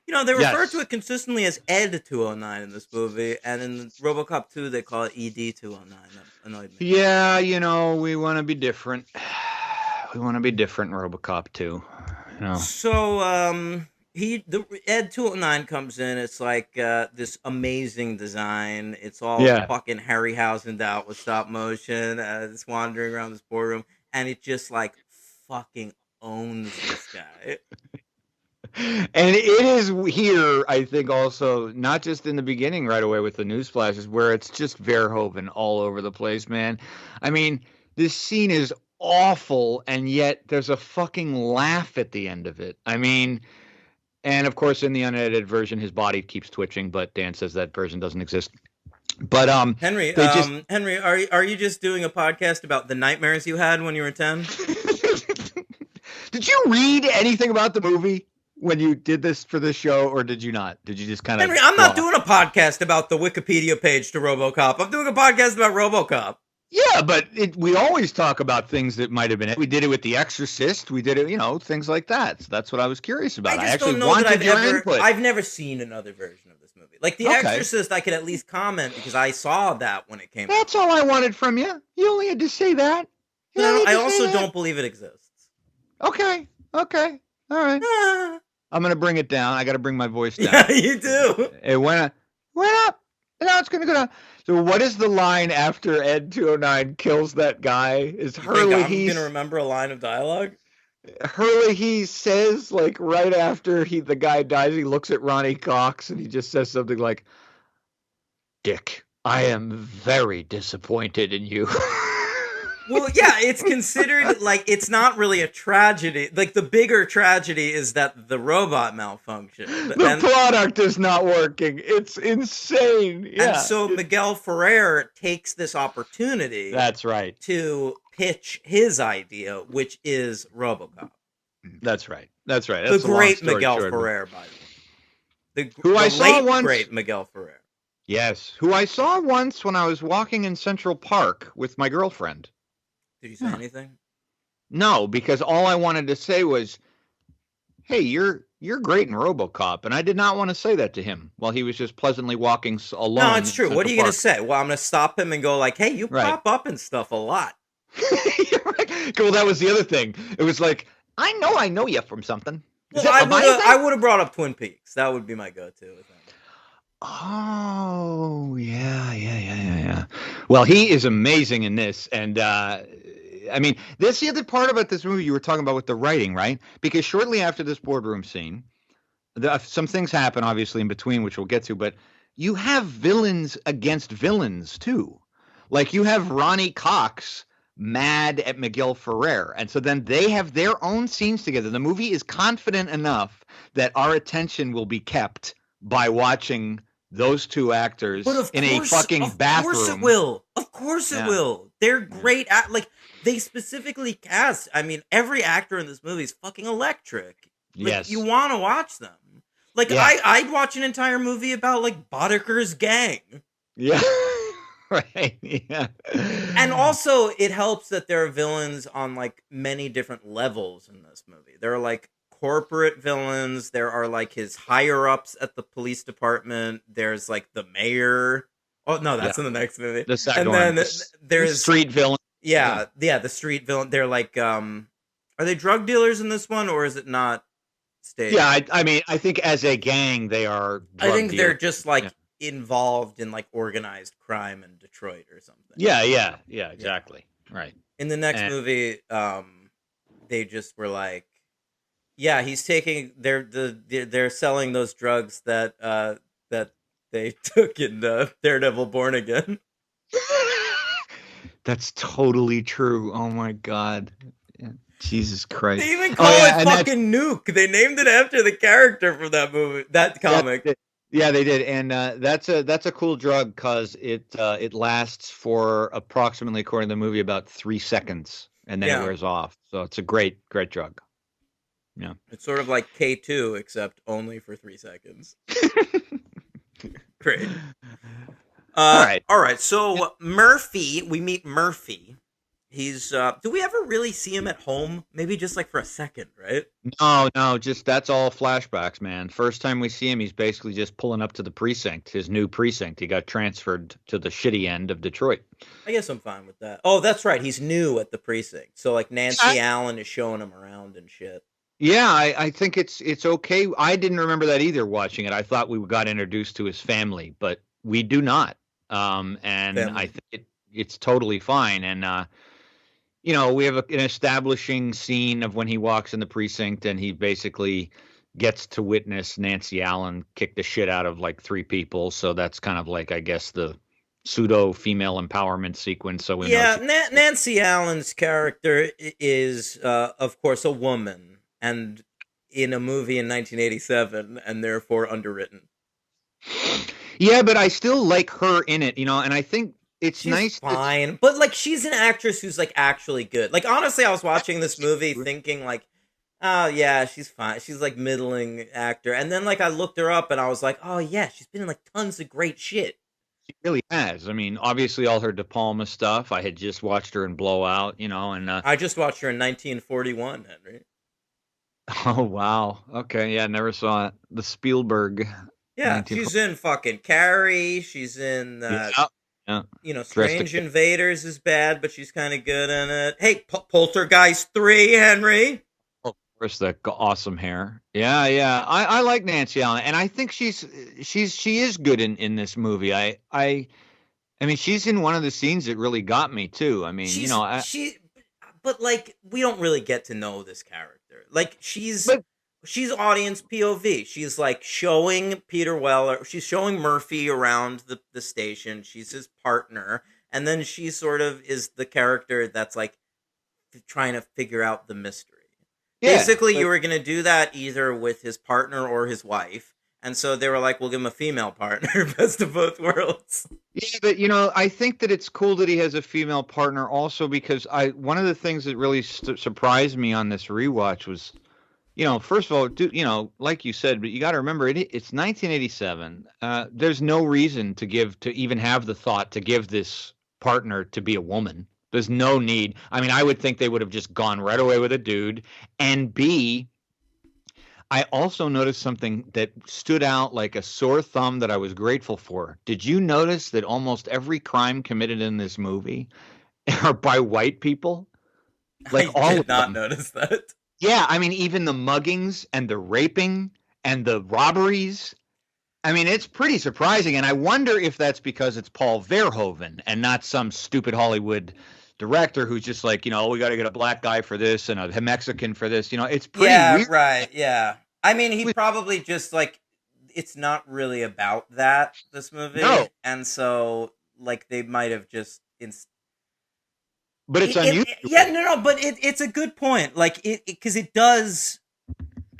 A: They refer to it consistently as Ed 209 in this movie, and in RoboCop 2, they call it ED 209. That annoyed me.
B: Yeah, we want to be different. We want to be different in RoboCop 2.
A: So, Ed 209 comes in. It's like this amazing design. It's all fucking Harryhausened out with stop motion. It's wandering around this boardroom, and it just like fucking owns this guy.
B: And it is here, I think, also not just in the beginning right away with the news flashes, where it's just Verhoeven all over the place, man. I mean, this scene is awful, and yet there's a fucking laugh at the end of it. I mean. And of course, in the unedited version, his body keeps twitching, but Dan says that version doesn't exist. But
A: Henry, Henry, are you just doing a podcast about the nightmares you had when you were 10?
B: Did you read anything about the movie when you did this for this show, or did you not? Did you just kind of?
A: Henry, I'm not doing a podcast about the Wikipedia page to RoboCop. I'm doing a podcast about RoboCop.
B: Yeah, but we always talk about things that might have been. We did it with The Exorcist. We did it, things like that. So that's what I was curious about. I actually wanted your input.
A: I've never seen another version of this movie. Like The Exorcist, I could at least comment because I saw that when it came out.
B: That's all I wanted from you. You only had to say that.
A: I also don't believe it exists.
B: Okay. All right. I'm going to bring it down. I got to bring my voice down.
A: Yeah, you do.
B: It went up. Now it's going to go down. So what is the line after Ed 209 kills that guy? Is Hurley
A: I'm going to remember a line of dialogue?
B: Hurley, he says, like, right after the guy dies, he looks at Ronnie Cox and he just says something like, "Dick, I am very disappointed in you."
A: Well, yeah, it's considered, like, it's not really a tragedy. Like, the bigger tragedy is that the robot malfunctioned.
B: The product is not working. It's insane. Yeah.
A: And so Miguel Ferrer takes this opportunity.
B: That's right.
A: To pitch his idea, which is RoboCop.
B: That's right. That's
A: the great Miguel Ferrer, by the way.
B: Who I saw once.
A: Great Miguel Ferrer.
B: Yes, who I saw once when I was walking in Central Park with my girlfriend.
A: Did you say anything?
B: No, because all I wanted to say was, "Hey, you're you're great in RoboCop. And I did not want to say that to him while he was just pleasantly walking alone.
A: No, it's true.
B: in
A: What are
B: Central
A: you going to
B: Park.
A: say? Well, I'm going to stop him and go like, hey, you
B: Right.
A: pop up and stuff a lot.
B: You're right. Well, that was the other thing. It was like, I know you from something. Is
A: Well,
B: that Leviathan?
A: I would have brought up Twin Peaks. That would be my go-to with him.
B: Oh, yeah. Well, he is amazing in this. And, I mean, that's the other part about this movie you were talking about with the writing, right? Because shortly after this boardroom scene, some things happen, obviously, in between, which we'll get to, but you have villains against villains, too. Like, you have Ronnie Cox mad at Miguel Ferrer. And so then they have their own scenes together. The movie is confident enough that our attention will be kept by watching those two actors in a fucking bathroom.
A: Of course it will. Of course it will. They're great like, they specifically cast. I mean, every actor in this movie is fucking electric. Like,
B: Yes.
A: You want to watch them. Like, I'd watch an entire movie about, like, Bodeker's gang.
B: Yeah. Right. Yeah.
A: And also, it helps that there are villains on, like, many different levels in this movie. There are, like, corporate villains. There are, like, his higher-ups at the police department. There's, like, the mayor. Oh, no, that's in the next movie.
B: The second
A: and then
B: one.
A: there's...
B: street villain.
A: Yeah, the street villain. They're, like, are they drug dealers in this one, or is it not staged?
B: Yeah, I mean, I think as a gang, they are.
A: I think they're
B: dealers.
A: just, like, involved in, like, organized crime in Detroit or something.
B: Yeah, exactly. Right.
A: In the next movie, they just were like, yeah, he's taking they're selling those drugs that that they took in Daredevil Born Again.
B: That's totally true. Oh my God. Yeah. Jesus Christ.
A: They even call it fucking Nuke. They named it after the character from that movie, that comic.
B: Yeah, they did, and that's a cool drug because it lasts for approximately, according to the movie, about 3 seconds, and then it wears off. So it's a great drug. Yeah, it's
A: sort of like K2, except only for 3 seconds. Great. All right. So Murphy, we meet Murphy. He's do we ever really see him at home? Maybe just like for a second, right?
B: No, just that's all flashbacks, man. First time we see him, he's basically just pulling up to the precinct, his new precinct. He got transferred to the shitty end of Detroit.
A: I guess I'm fine with that. Oh, that's right. He's new at the precinct. So like Nancy Allen is showing him around and shit.
B: Yeah, I think it's okay. I didn't remember that either watching it. I thought we got introduced to his family, but we do not. And family. I think it's totally fine. And you know, we have an establishing scene of when he walks in the precinct and he basically gets to witness Nancy Allen kick the shit out of like 3 people. So that's kind of like, I guess, the pseudo female empowerment sequence. So we know
A: Nancy Allen's character is, of course, a woman and in a movie in 1987 and therefore underwritten.
B: Yeah, but I still like her in it, you know, and I think she's nice.
A: Fine, but like she's an actress who's like actually good. Like honestly, I was watching this movie thinking like, oh yeah, she's fine. She's like middling actor, and then like I looked her up and I was like, oh yeah, she's been in like tons of great shit.
B: She really has. I mean, obviously all her De Palma stuff. I had just watched her in Blowout, you know, and
A: I just watched her in 1941, Henry.
B: Oh wow. Okay, yeah, never saw it. The Spielberg.
A: Yeah, she's in fucking Carrie. She's in.
B: Yeah.
A: You know, Strange Invaders is bad, but she's kind of good in it. Hey, Poltergeist 3, Henry.
B: Of course, the awesome hair. Yeah. I like Nancy Allen, and I think she is good in this movie. I mean, she's in one of the scenes that really got me too. I mean,
A: but like we don't really get to know this character. Like she's audience POV. She's like showing Peter Weller. She's showing Murphy around the station. She's his partner. And then she sort of is the character that's like trying to figure out the mystery. Yeah, basically, you were going to do that either with his partner or his wife. And so they were like, we'll give him a female partner. Best of both worlds.
B: Yeah, but, you know, I think that it's cool that he has a female partner also because one of the things that really surprised me on this rewatch was, you know, first of all, you know, like you said, but you got to remember it's 1987. There's no reason to even have the thought to give this partner to be a woman. There's no need. I mean, I would think they would have just gone right away with a dude. And B, I also noticed something that stood out like a sore thumb that I was grateful for. Did you notice that almost every crime committed in this movie are by white people? Like
A: I
B: all of
A: did not
B: them.
A: notice that.
B: Yeah, I mean, even the muggings and the raping and the robberies. I mean, it's pretty surprising. And I wonder if that's because it's Paul Verhoeven and not some stupid Hollywood director who's just like, we got to get a black guy for this and a Mexican for this. It's pretty
A: Yeah,
B: weird.
A: right. Yeah. I mean, he probably just like it's not really about that this movie,
B: No,
A: and so like they might have just
B: but it's unusual.
A: yeah, no, but it's a good point. Like because it does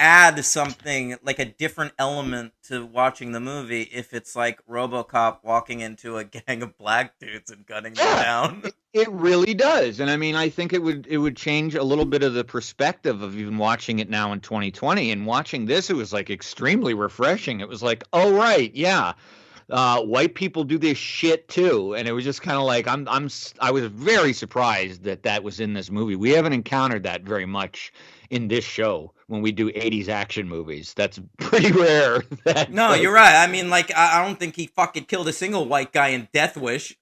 A: add something like a different element to watching the movie if it's like RoboCop walking into a gang of black dudes and gunning them down.
B: It really does. And I mean, I think it would change a little bit of the perspective of even watching it now in 2020. And watching this, it was like extremely refreshing. It was like, oh right, yeah. White people do this shit too, and it was just kind of like I was very surprised that was in this movie. We haven't encountered that very much in this show when we do 80s action movies. That's pretty rare.
A: No, you're right. I mean, like I don't think he fucking killed a single white guy in Death Wish.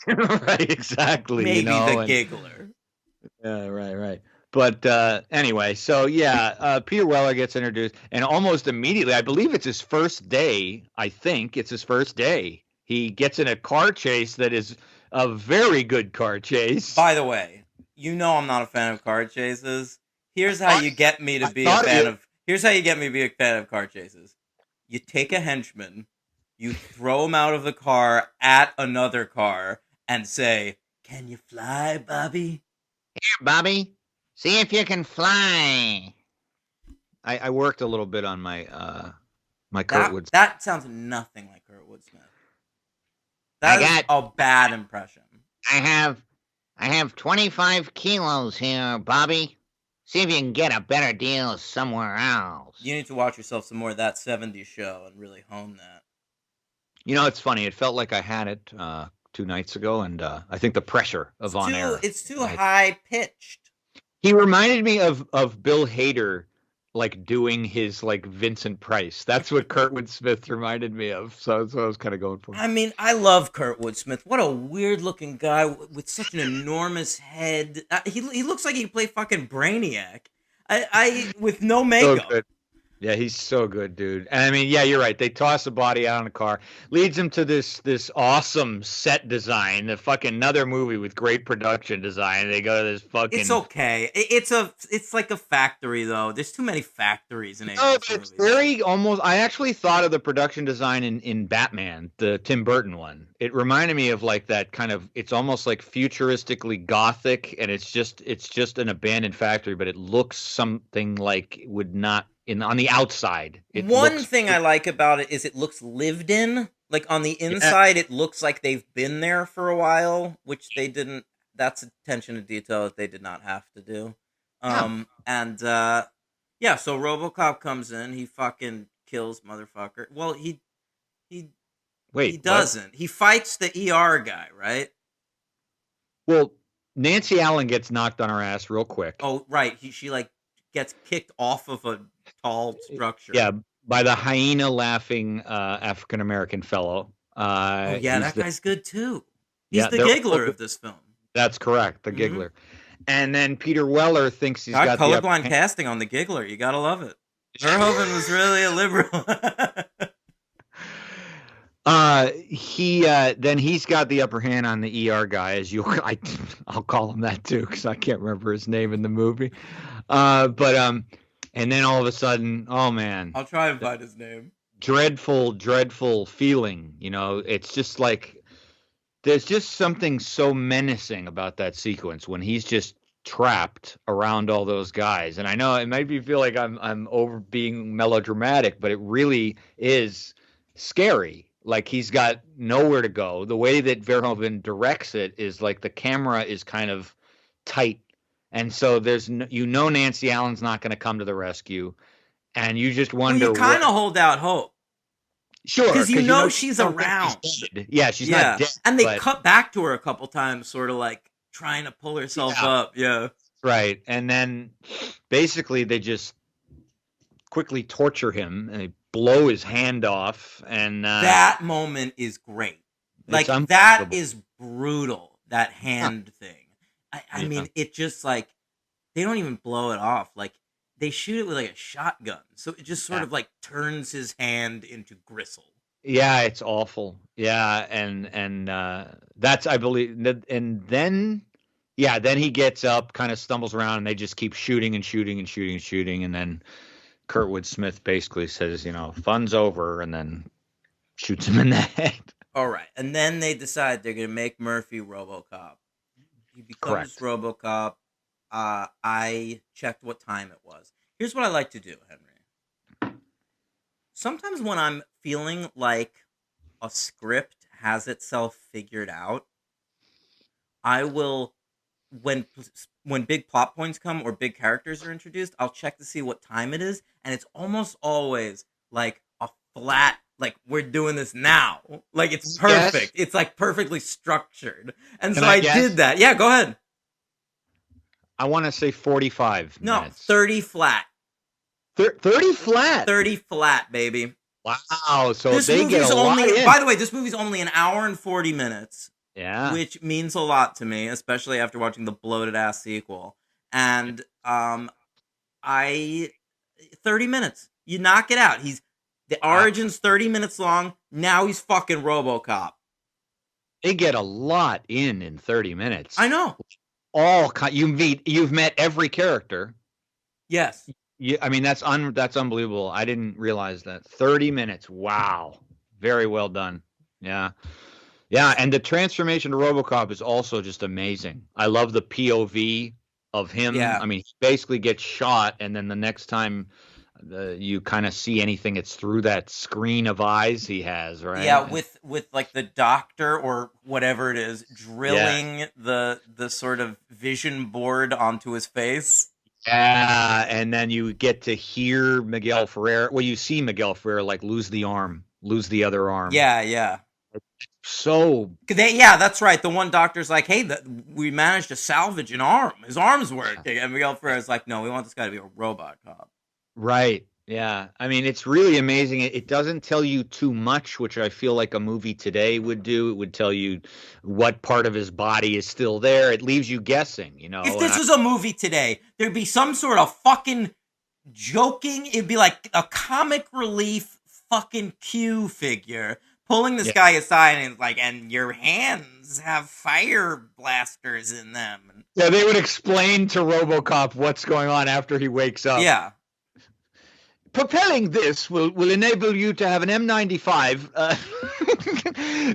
B: Right, exactly.
A: Maybe the giggler.
B: Yeah, right. But anyway, so yeah, Peter Weller gets introduced, and almost immediately, I believe it's his first day. I think it's his first day. He gets in a car chase that is a very good car chase.
A: By the way, I'm not a fan of car chases. Here's how you get me to be a fan of. Here's how you get me to be a fan of car chases. You take a henchman, you throw him out of the car at another car, and say, "Can you fly, Bobby?"
B: Here, Bobby. See if you can fly. I worked a little bit on my my Kurtwood.
A: That sounds nothing like Kurtwood Smith. That is a bad impression.
B: I have 25 kilos here, Bobby. See if you can get a better deal somewhere else.
A: You need to watch yourself some more of that 70s show and really hone that.
B: It's funny. It felt like I had it 2 nights ago, and I think the pressure of on air.
A: It's too high pitched.
B: He reminded me of Bill Hader, like doing his like Vincent Price. That's what Kurtwood Smith reminded me of. So that's what I was kind of going for.
A: I mean, I love Kurtwood Smith. What a weird looking guy with such an enormous head. He looks like he played fucking Brainiac. I with no makeup.
B: So yeah, he's so good, dude. And I mean, yeah, you're right. They toss the body out in the car, leads him to this awesome set design. The fucking another movie with great production design. They go to this fucking.
A: It's okay. It's like a factory though. There's too many factories in it.
B: No, but it's very almost. I actually thought of the production design in Batman, the Tim Burton one. It reminded me of like that kind of. It's almost like futuristically gothic, and it's just an abandoned factory, but it looks something like it would not. On the outside.
A: One thing I like about it is it looks lived in. Like on the inside, It looks like they've been there for a while, which they didn't. That's attention to detail that they did not have to do. And so RoboCop comes in, he fucking kills motherfucker. Well, he doesn't. What? He fights the ER guy, right?
B: Well, Nancy Allen gets knocked on her ass real quick.
A: Oh, right. She like gets kicked off of a tall structure.
B: Yeah, by the hyena laughing African American fellow.
A: That guy's good too. He's the giggler of this film.
B: That's correct, the giggler. And then Peter Weller thinks he's got
A: colorblind casting on the giggler. You gotta love it. Verhoeven was really a liberal.
B: Then he's got the upper hand on the ER guy, I'll call him that too because I can't remember his name in the movie. And then all of a sudden, oh man,
A: I'll try and find his name.
B: Dreadful feeling. It's just like there's just something so menacing about that sequence when he's just trapped around all those guys. And I know it might feel like I'm over being melodramatic, but it really is scary. Like he's got nowhere to go. The way that Verhoeven directs it is like the camera is kind of tight. And so there's Nancy Allen's not going to come to the rescue. And you just wonder.
A: You kind of hold out hope.
B: Sure.
A: Because she's around.
B: She's not dead.
A: And they cut back to her a couple times, sort of like trying to pull herself up. Yeah.
B: Right. And then basically they just quickly torture him, and they blow his hand off, and
A: that moment is great. Like,
B: it's
A: that
B: unbelievable.
A: is brutal, that hand thing. I
B: Yeah.
A: mean, it just, like, they don't even blow it off. Like, they shoot it with, like, a shotgun. So it just sort
B: Yeah.
A: of, like, turns his hand into gristle.
B: Yeah, it's awful. Yeah, and that's, I believe, and then then he gets up, kind of stumbles around, and they just keep shooting and shooting and shooting and shooting, and then Kurtwood Smith basically says, fun's over, and then shoots him in the head.
A: All right. And then they decide they're going to make Murphy RoboCop. He becomes
B: Correct.
A: RoboCop. I checked what time it was. Here's what I like to do, Henry. Sometimes when I'm feeling like a script has itself figured out, I will, when big plot points come or big characters are introduced, I'll check to see what time it is, and it's almost always like a flat, like, we're doing this now. Like, it's perfect.
B: Yes.
A: It's like perfectly structured. And
B: Can
A: so
B: I
A: I
B: guess?
A: did that. Yeah, go ahead.
B: I want to say 45
A: No,
B: minutes.
A: 30 flat.
B: 30 flat.
A: 30 flat, baby.
B: Wow. So
A: This
B: they get
A: movie's
B: a lot
A: only,
B: in.
A: by the way, this movie's only an hour and 40 minutes.
B: Yeah.
A: Which means a lot to me, especially after watching the bloated ass sequel. And 30 minutes. You knock it out. The origin's 30 minutes long. Now he's fucking RoboCop.
B: They get a lot in 30 minutes.
A: I know.
B: You've met every character.
A: Yes.
B: I mean, that's unbelievable. I didn't realize that. 30 minutes. Wow. Very well done. Yeah. Yeah, and the transformation to RoboCop is also just amazing. I love the POV of him.
A: Yeah.
B: I mean, he basically gets shot, and then the next time you kind of see anything, it's through that screen of eyes he has, right?
A: Yeah, with like the doctor or whatever it is drilling the sort of vision board onto his face.
B: Yeah, and then you get to hear Miguel Ferrer. Well, you see Miguel Ferrer like lose the other arm.
A: Yeah, yeah.
B: So
A: that's right. The one doctor's like, "Hey, we managed to salvage an arm. His arm's working." And Miguel Ferrer's like, "No, we want this guy to be a robot cop."
B: Right. Yeah. I mean, it's really amazing. It doesn't tell you too much, which I feel like a movie today would do. It would tell you what part of his body is still there. It leaves you guessing,
A: If this was a movie today, there'd be some sort of fucking joking. It'd be like a comic relief fucking Q figure pulling this guy aside and like, and your hands have fire blasters in them.
B: Yeah, they would explain to RoboCop what's going on after he wakes up.
A: Yeah.
B: Propelling this will enable you to have an M95.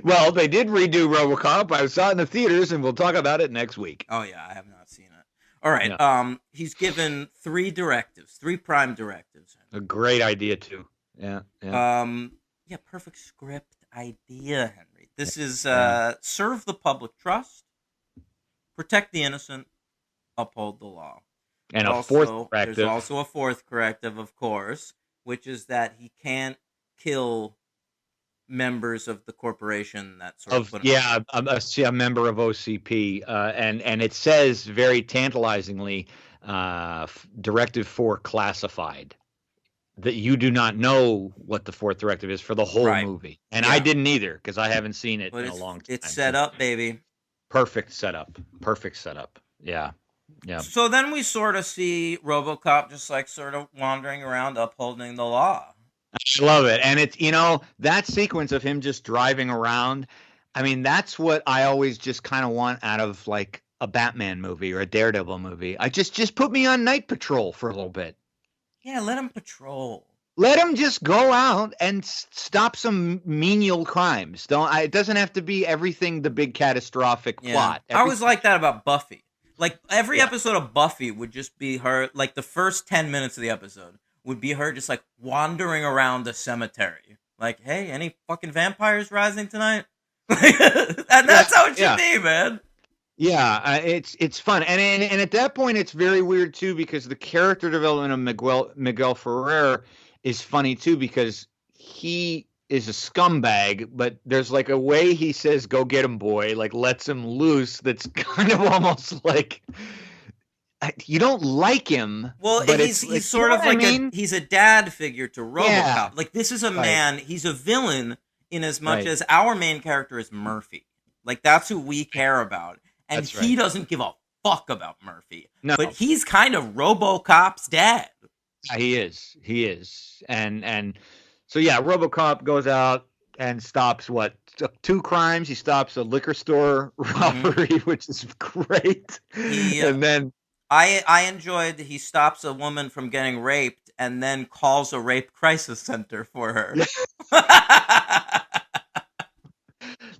B: Well, they did redo RoboCop. I saw it in the theaters, and we'll talk about it next week.
A: Oh, yeah, I have not seen it. All right.
B: Yeah.
A: He's given 3 prime directives.
B: A great idea, too. Yeah.
A: Yeah, perfect script idea, Henry. This is serve the public trust, protect the innocent, uphold the law.
B: And a fourth corrective.
A: There's also a fourth corrective, of course, which is that he can't kill members of the corporation that sort of put him
B: a member of OCP, and it says very tantalizingly, Directive 4 classified. That you do not know what the fourth directive is for the whole movie, and I didn't either because I haven't seen it in a long time.
A: It's set up, baby.
B: Perfect setup. Yeah.
A: So then we sort of see RoboCop just like sort of wandering around upholding the law.
B: I love it. And it's, that sequence of him just driving around, I mean, that's what I always just kind of want out of like a Batman movie or a Daredevil movie. I just put me on night patrol for a little bit.
A: Yeah, let him patrol.
B: Let him just go out and stop some menial crimes. It doesn't have to be everything the big catastrophic plot.
A: I always like that about Buffy. Like, every episode of Buffy would just be her, like, the first 10 minutes of the episode would be her just, like, wandering around the cemetery. Like, hey, any fucking vampires rising tonight? And that's how it should be, man.
B: Yeah, it's fun. And at that point, it's very weird, too, because the character development of Miguel Ferrer is funny, too, because he is a scumbag, but there's like a way he says, go get him, boy, like lets him loose. That's kind of almost like, you don't like him.
A: Well,
B: but
A: he's
B: it's
A: sort
B: you
A: of
B: know what
A: like
B: I mean?
A: he's a dad figure to RoboCop.
B: Yeah.
A: Like this is a
B: Right.
A: man. He's a villain in as much
B: Right.
A: as our main character is Murphy. Like that's who we care about, and
B: That's
A: he
B: right.
A: doesn't give a fuck about Murphy.
B: No.
A: But he's kind of RoboCop's dad.
B: Yeah, he is, and so yeah, RoboCop goes out and stops what 2 crimes. He stops a liquor store robbery, which is great,
A: He,
B: and then
A: I enjoyed that he stops a woman from getting raped and then calls a rape crisis center for her.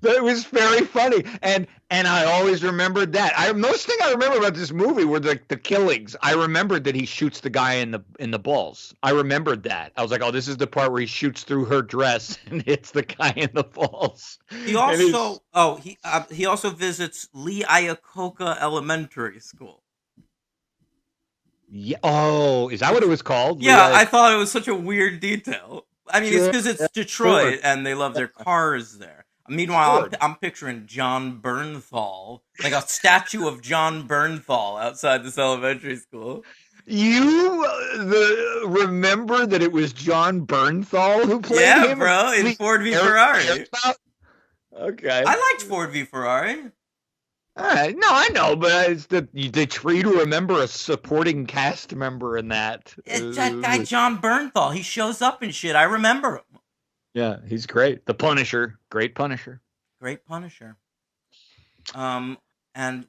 B: that was very funny, and I always remembered that. Most thing I remember about this movie were the killings. I remembered that he shoots the guy in the balls. I remembered that. I was like, oh, this is the part where he shoots through her dress and hits the guy in the balls.
A: He he also visits Lee Iacocca Elementary School.
B: Yeah. Oh, is that what it was called?
A: Yeah,
B: Leah?
A: I thought it was such a weird detail. I mean, it's because it's Detroit and they love their cars there. Meanwhile, I'm picturing John Bernthal, like a statue of John Bernthal outside this elementary school.
B: You remember that it was John Bernthal who played him?
A: Yeah, bro, in Ford v Ferrari.
B: Okay.
A: I liked Ford v Ferrari.
B: All right. No, I know, but it's the tree to remember a supporting cast member in that.
A: It's that guy John Bernthal. He shows up and shit. I remember him.
B: Yeah, he's great. The Punisher, great Punisher.
A: Great Punisher. And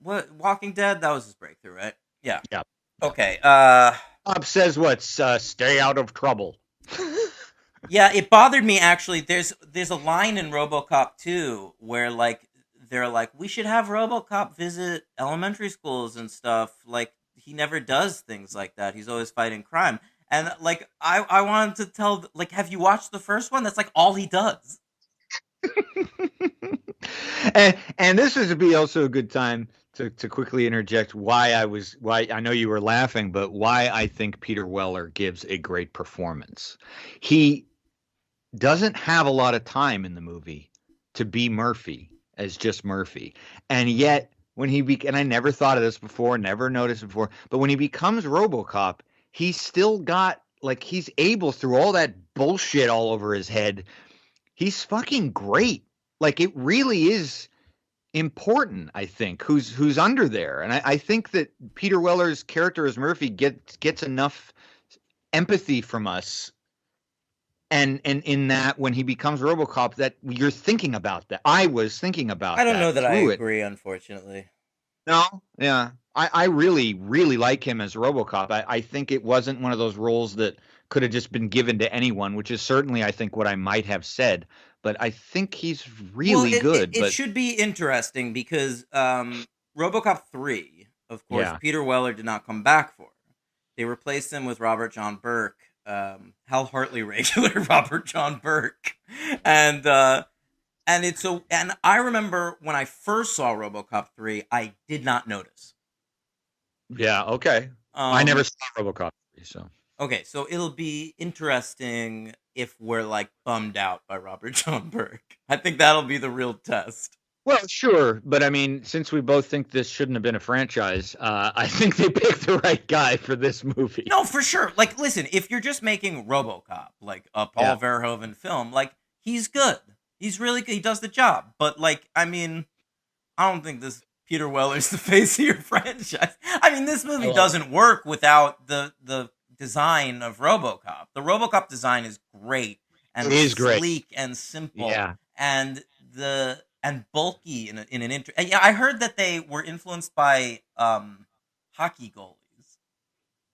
A: what Walking Dead? That was his breakthrough, right? Yeah.
B: Yeah.
A: Okay.
B: Bob says what's stay out of trouble.
A: Yeah, it bothered me actually. There's a line in RoboCop 2 where like they're like, we should have RoboCop visit elementary schools and stuff. Like he never does things like that. He's always fighting crime. And like I wanted to tell, like, have you watched the first one? That's like all he does.
B: and this would be also a good time to quickly interject why I know you were laughing, but why I think Peter Weller gives a great performance. He doesn't have a lot of time in the movie to be Murphy as just Murphy, and yet when and I never thought of this before, never noticed it before, but when he becomes RoboCop, he's still got, like, he's able, through all that bullshit all over his head, he's fucking great. Like, it really is important, I think, who's under there. And I think that Peter Weller's character as Murphy gets enough empathy from us. And in that, when he becomes RoboCop, that you're thinking about that. I was thinking about that.
A: I don't know that I agree, unfortunately.
B: No? Yeah. I really, really like him as RoboCop. I think it wasn't one of those roles that could have just been given to anyone, which is certainly, I think, what I might have said. But I think he's really good.
A: It should be interesting because RoboCop 3, of course,
B: Yeah.
A: Peter Weller did not come back for. They replaced him with Robert John Burke, Hal Hartley regular Robert John Burke, and I remember when I first saw RoboCop 3, I did not notice.
B: Yeah, okay. I never saw RoboCop 3, so.
A: Okay, so it'll be interesting if we're, like, bummed out by Robert John Burke. I think that'll be the real test.
B: Well, sure, but I mean, since we both think this shouldn't have been a franchise, I think they picked the right guy for this movie.
A: No, for sure. Like, listen, if you're just making RoboCop, like a Paul Verhoeven film, like, he's good. He's really good. He does the job. But, like, I mean, I don't think this Peter Weller's the face of your franchise. I mean, this movie doesn't work without the design of RoboCop. The RoboCop design is great and sleek and simple, and bulky in an intro. Yeah, I heard that they were influenced by hockey goalies.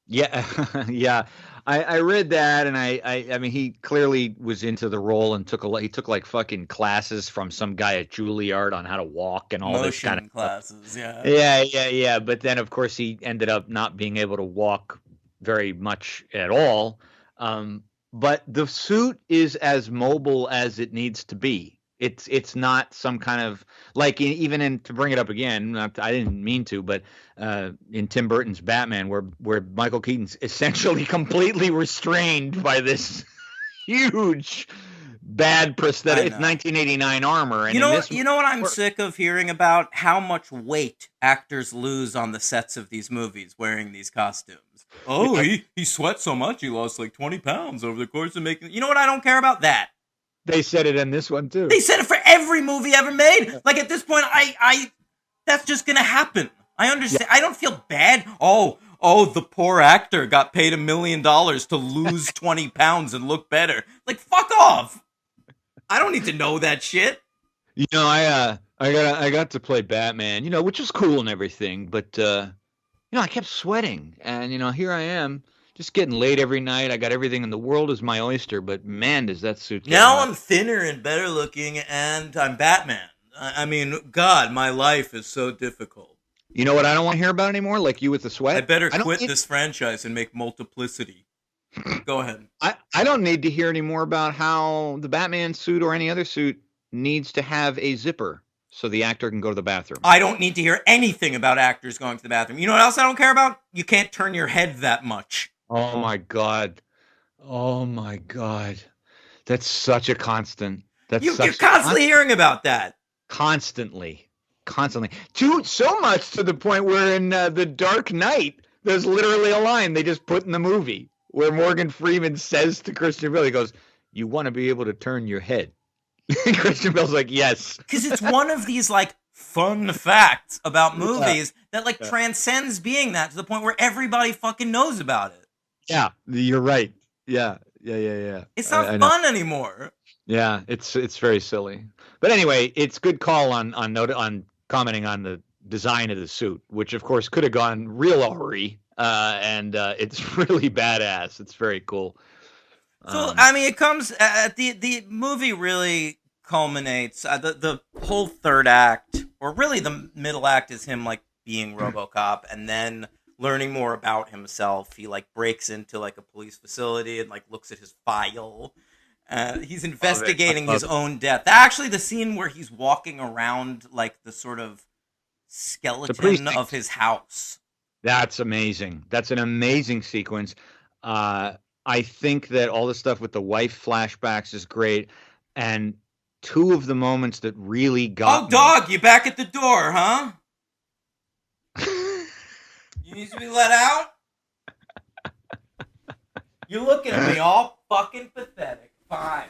B: Yeah, yeah. I read that, and I mean, he clearly was into the role and he took like fucking classes from some guy at Juilliard on how to walk and all this kind of
A: classes.
B: Yeah. Yeah. But then, of course, he ended up not being able to walk very much at all. But the suit is as mobile as it needs to be. It's not some kind of, like, even to bring it up again, I didn't mean to, but in Tim Burton's Batman, where Michael Keaton's essentially completely restrained by this huge bad prosthetic.
A: I
B: It's
A: know.
B: 1989 armor, and
A: You
B: in
A: know,
B: this
A: you know what I'm
B: work.
A: sick of hearing about? How much weight actors lose on the sets of these movies wearing these costumes. Oh,
B: Yeah.
A: he sweat so much he lost like 20 pounds over the course of making. You know what? I don't care about that.
B: They said it in this one too.
A: They said it for every movie ever made. Like at this point, I that's just gonna happen. I understand. I don't feel bad. Oh, the poor actor got paid $1 million to lose 20 pounds and look better. Like, fuck off. I don't need to know that shit.
B: You know, I got to play Batman, you know, which was cool and everything, but you know, I kept sweating, and you know, here I am, just getting laid every night. I got everything in the world as my oyster, but man, does that suit get
A: Now
B: hot.
A: I'm thinner and better looking, and I'm Batman. I mean, God, my life is so difficult.
B: You know what I don't want to hear about anymore? Like you with the sweat.
A: I better
B: don't
A: quit
B: need-
A: this franchise and make Multiplicity. Go ahead.
B: I don't need to hear any more about how the Batman suit or any other suit needs to have a zipper so the actor can go to the bathroom.
A: I don't need to hear anything about actors going to the bathroom. You know what else I don't care about? You can't turn your head that much.
B: Oh my god. Oh my god. That's such a constant. That's
A: You're
B: such
A: constantly hearing about that.
B: constantly. So much to the point where in The Dark Knight, there's literally a line they just put in the movie where Morgan Freeman says to Christian Bale, he goes, "You want to be able to turn your head." And Christian Bale's like, "Yes."
A: Because it's one of these, like, fun facts about movies that, like, transcends being that to the point where everybody fucking knows about it.
B: Yeah, you're right. Yeah.
A: It's not
B: I know.
A: fun anymore.
B: Yeah, it's very silly. But anyway, it's good call on commenting on the design of the suit, which of course could have gone real awry, and it's really badass. It's very cool.
A: So I mean, it comes at the movie really culminates. The whole third act, or really the middle act, is him like being RoboCop, and then learning more about himself. He like breaks into like a police facility and like looks at his file. He's investigating his own death. Actually, the scene where he's walking around like the sort of skeleton of his house.
B: That's amazing. That's an amazing sequence. I think that all the stuff with the wife flashbacks is great. And two of the moments that really got me.
A: Dog, you back at the door, huh? You need to be let out? You're looking at me all fucking pathetic. Fine.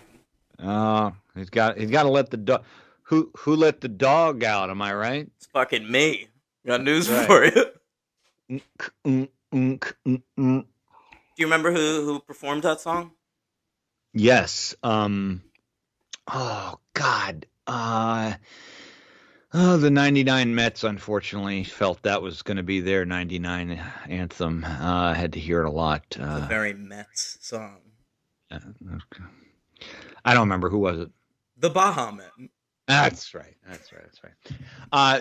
B: Oh, he's got to let the dog. Who let the dog out? Am I right?
A: It's fucking me. Got news for you. Do you remember who performed that song?
B: Yes. Oh God. The 99 Mets unfortunately felt that was going to be their 99 anthem. I had to hear it a lot.
A: It's a very Mets song.
B: Okay. I don't remember. Who was it?
A: The Baha Men.
B: That's right.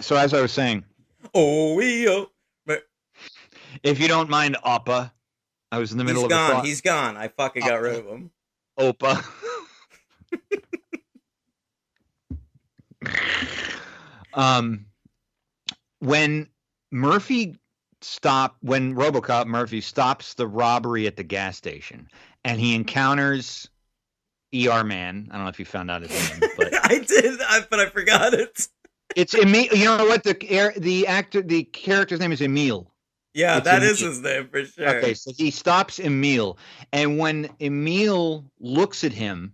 B: So as I was saying, if you don't mind, Oppa, I was in the middle of a thought.
A: He's gone. I fucking got rid of him.
B: Oppa. When RoboCop Murphy stops the robbery at the gas station and he encounters ER Man. I don't know if you found out his name, but
A: I did, but I forgot it.
B: It's Emil. You know what? The character's name is Emil.
A: Yeah,
B: It's
A: that is
B: Emil.
A: his name for sure.
B: Okay, so he stops Emil, and when Emil looks at him,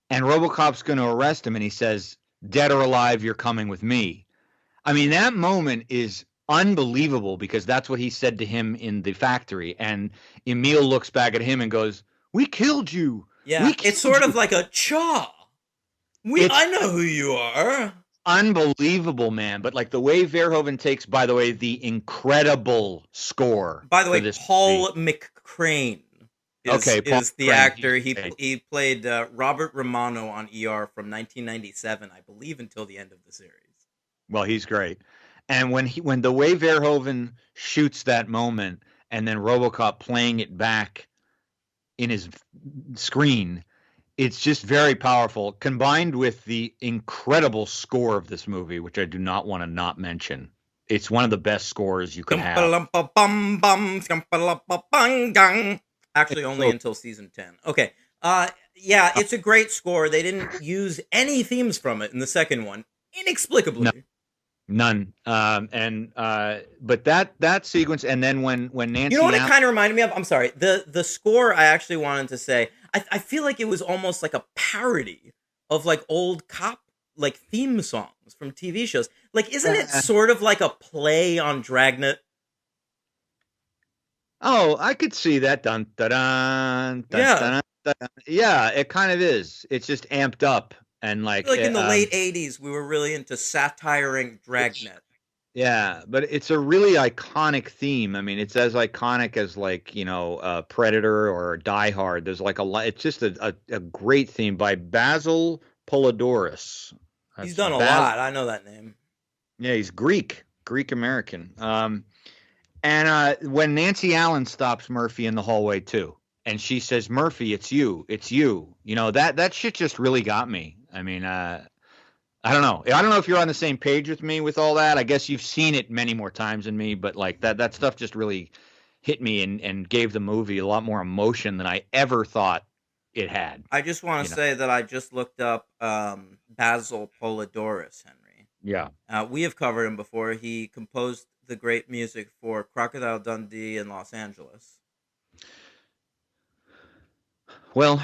B: and RoboCop's going to arrest him, and he says, "Dead or alive, you're coming with me." I mean, that moment is unbelievable because that's what he said to him in the factory, and Emil looks back at him and goes, "We killed you."
A: Yeah, it's sort of like a chaw. I know who you are.
B: Unbelievable, man. But like the way Verhoeven takes, by the way, the incredible score.
A: By the way, Paul McCrane is the actor. He played Robert Romano on ER from 1997, I believe, until the end of the series.
B: Well, he's great. And when the way Verhoeven shoots that moment and then RoboCop playing it back in his screen, it's just very powerful, combined with the incredible score of this movie, which I do not want to not mention. It's one of the best scores you can have. Actually,
A: only until season 10. Okay. Yeah, it's a great score. They didn't use any themes from it in the second one,
B: No,
A: inexplicably.
B: none. But that sequence, and then when
A: You know
B: Nancy
A: what it
B: Allen,
A: kind of reminded me of? I'm sorry. The score I actually wanted to say. I feel like it was almost like a parody of like old cop like theme songs from TV shows. Like, isn't it sort of like a play on Dragnet?
B: oh, I could see that. Dun dun dun dun
A: Yeah.
B: dun. Dun. Yeah, it kind of is. It's just amped up and
A: I feel
B: like
A: like in the late '80s we were really into satiring
B: it's
A: Dragnet.
B: yeah, but it's a really iconic theme. I mean, it's as iconic as like Predator or Die Hard. There's like a lot. It's just a great theme by Basil Polidorus.
A: He's
B: That's
A: done a
B: Bas.
A: lot. I know that name.
B: Yeah, he's Greek American. And when Nancy Allen stops Murphy in the hallway too, and she says, "Murphy, it's you, it's you." You know that shit just really got me. I mean, I don't know. I don't know if you're on the same page with me with all that. I guess you've seen it many more times than me, but like that stuff just really hit me and gave the movie a lot more emotion than I ever thought it had.
A: I just want
B: You
A: to
B: know.
A: say that I just looked up Basil Polidorus, Henry.
B: Yeah.
A: We have covered him before. He composed the great music for Crocodile Dundee in Los Angeles.
B: Well,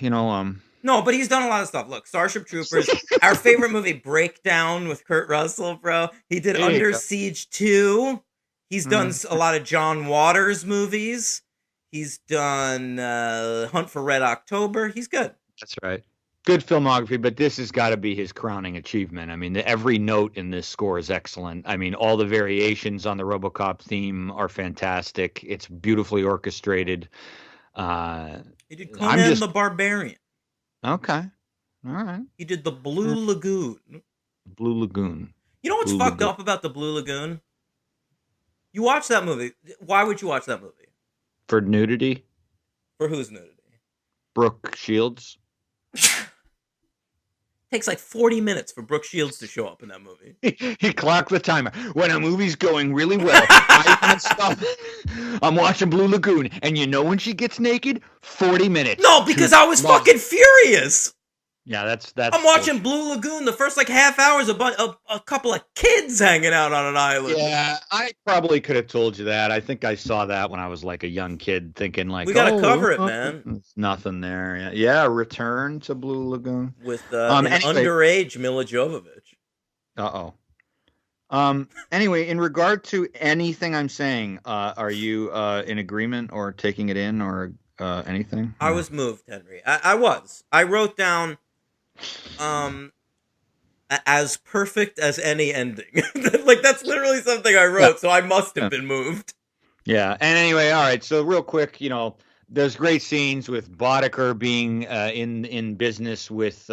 B: you know,
A: No, but he's done a lot of stuff. Look, Starship Troopers, our favorite movie, Breakdown with Kurt Russell, bro. He did
B: there you
A: Under
B: go.
A: Siege 2. He's done a lot of John Waters movies. He's done Hunt for Red October. He's good.
B: That's right. Good filmography, but this has got to be his crowning achievement. I mean, every note in this score is excellent. I mean, all the variations on the RoboCop theme are fantastic. It's beautifully orchestrated.
A: He did
B: I'm
A: Conan
B: just
A: the Barbarian.
B: okay. All right.
A: He did The Blue Lagoon.
B: Blue Lagoon.
A: You know what's
B: Blue
A: fucked
B: Lagoon.
A: up about The Blue Lagoon? You watch that movie. Why would you watch that movie?
B: For nudity,
A: For whose nudity?
B: Brooke Shields.
A: Takes like 40 minutes for Brooke Shields to show up in that movie.
B: He clocked the timer. When a movie's going really well, I can't stop. I'm watching Blue Lagoon, and you know when she gets naked? 40 minutes.
A: No, because I was fucking furious.
B: Yeah, that's.
A: I'm watching Blue Lagoon. The first like half hour is a couple of kids hanging out on an island.
B: Yeah, I probably could have told you that. I think I saw that when I was like a young kid, thinking like,
A: we gotta cover it, man.
B: There's nothing there. Yeah, Return to Blue Lagoon
A: With an underage Mila Jovovich.
B: Anyway, in regard to anything I'm saying, are you in agreement or taking it in or anything?
A: I was moved, Henry. I was. I wrote down as perfect as any ending. Like, that's literally something I wrote, so I must have been moved.
B: Yeah, and anyway, all right, so real quick, there's great scenes with Boddicker being in business with